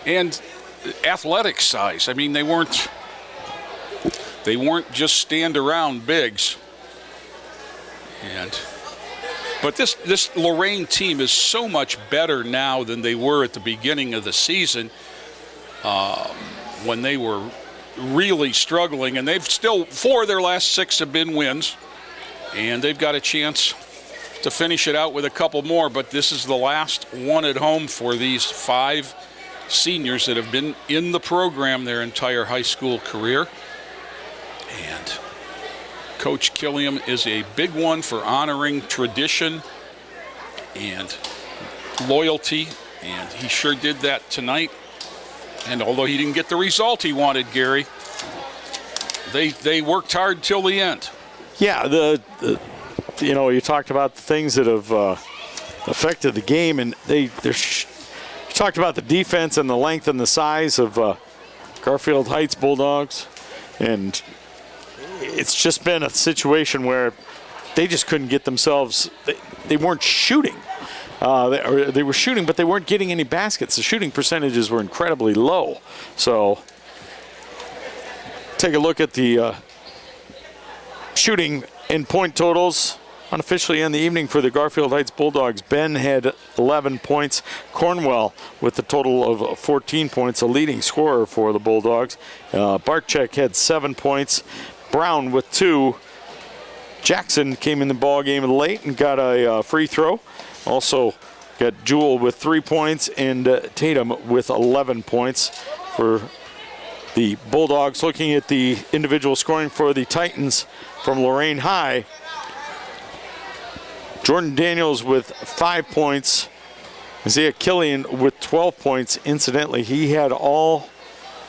and athletic size. I mean, they weren't just stand around bigs. But this Lorain team is so much better now than they were at the beginning of the season, when they were really struggling. And they've still, 4 of their last 6 have been wins, and they've got a chance to finish it out with a couple more. But this is the last one at home for these 5 seniors that have been in the program their entire high school career. And Coach Killian is a big one for honoring tradition and loyalty, and he sure did that tonight. And although he didn't get the result he wanted, Gary, they worked hard till the end. Yeah, you know, you talked about the things that have affected the game, and you talked about the defense and the length and the size of Garfield Heights Bulldogs, and it's just been a situation where they just couldn't get themselves, they weren't shooting. They were shooting, but they weren't getting any baskets. The shooting percentages were incredibly low. So take a look at the shooting and point totals unofficially in the evening for the Garfield Heights Bulldogs. Ben had 11 points. Cornwell with a total of 14 points, a leading scorer for the Bulldogs. Barczyk had 7 points. Brown with 2. Jackson came in the ball game late and got a free throw. Also got Jewell with 3 points and Tatum with 11 points for the Bulldogs. Looking at the individual scoring for the Titans from Lorain High, Jordan Daniels with 5 points. Isaiah Killian with 12 points. Incidentally, he had all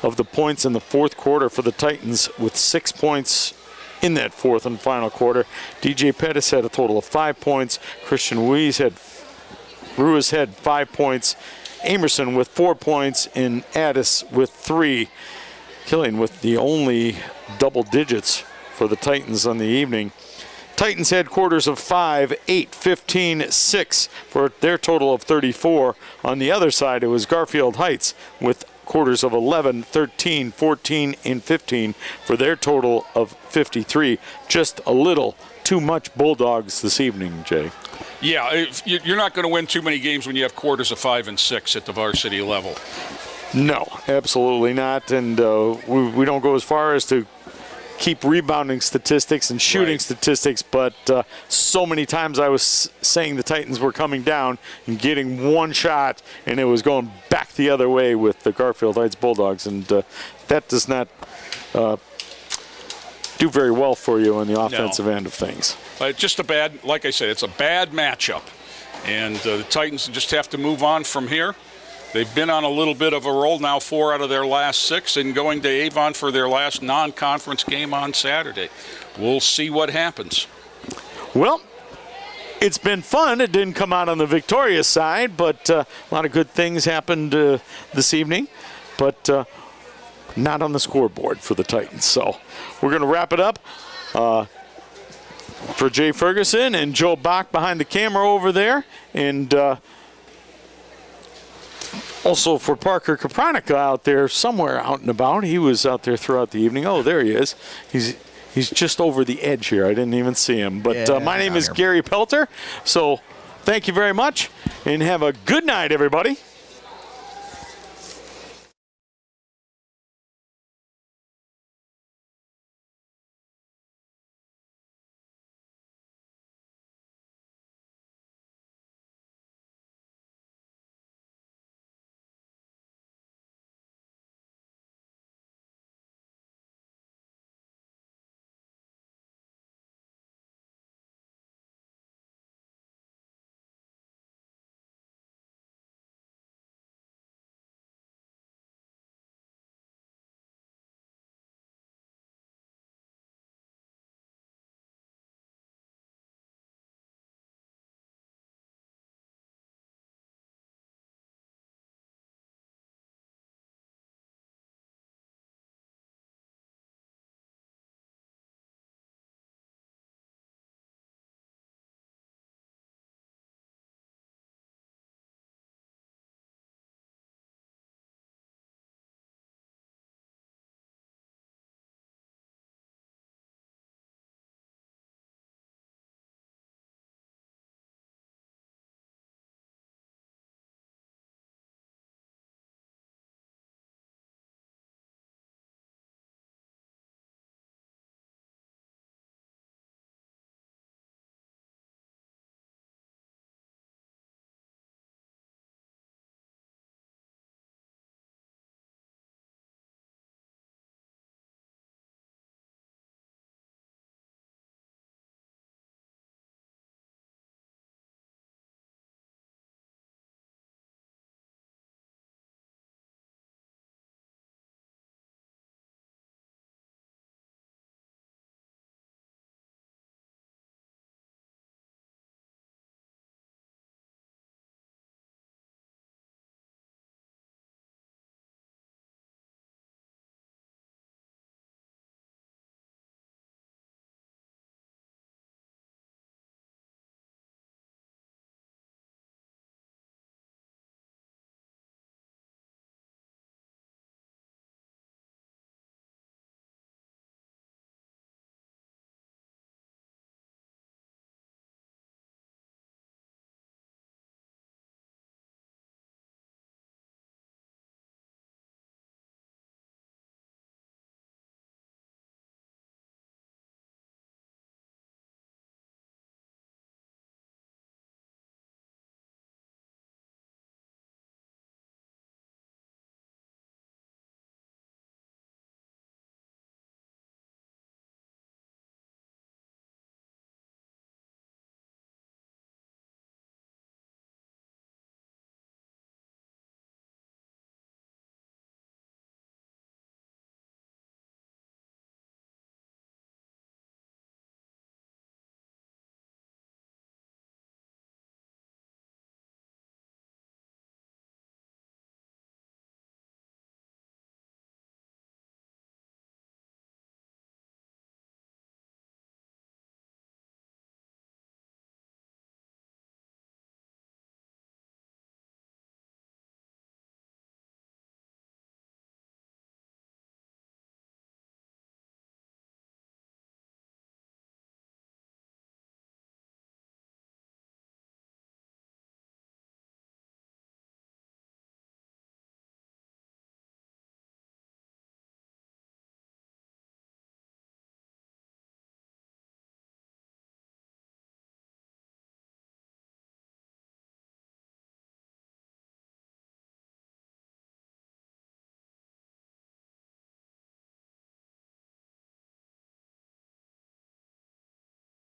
of the points in the fourth quarter for the Titans with 6 points in that fourth and final quarter. DJ Pettis had a total of 5 points. Christian Ruiz had 5 points. Amerson with 4 points and Addis with 3. Killian with the only double digits for the Titans on the evening. Titans had quarters of 5, 8, 15, 6 for their total of 34. On the other side, it was Garfield Heights with quarters of 11, 13, 14, and 15 for their total of 53. Just a little too much Bulldogs this evening, Jay. Yeah, you're not going to win too many games when you have quarters of 5 and 6 at the varsity level. No, absolutely not. And we don't go as far as to keep rebounding statistics and shooting statistics, but so many times I was saying the Titans were coming down and getting one shot, and it was going back the other way with the Garfield Heights Bulldogs, and that does not do very well for you on the offensive end of things. Just a bad, like I said, it's a bad matchup, and the Titans just have to move on from here. They've been on a little bit of a roll now, 4 out of their last 6, and going to Avon for their last non-conference game on Saturday. We'll see what happens. Well, it's been fun. It didn't come out on the victorious side, but a lot of good things happened this evening, but not on the scoreboard for the Titans. So we're going to wrap it up. For Jay Ferguson and Joe Bach behind the camera over there, and also for Parker Kapranica out there somewhere out and about. He was out there throughout the evening. Oh, there he is. He's just over the edge here. I didn't even see him. But my name is Gary Pelter. So thank you very much, and have a good night, everybody.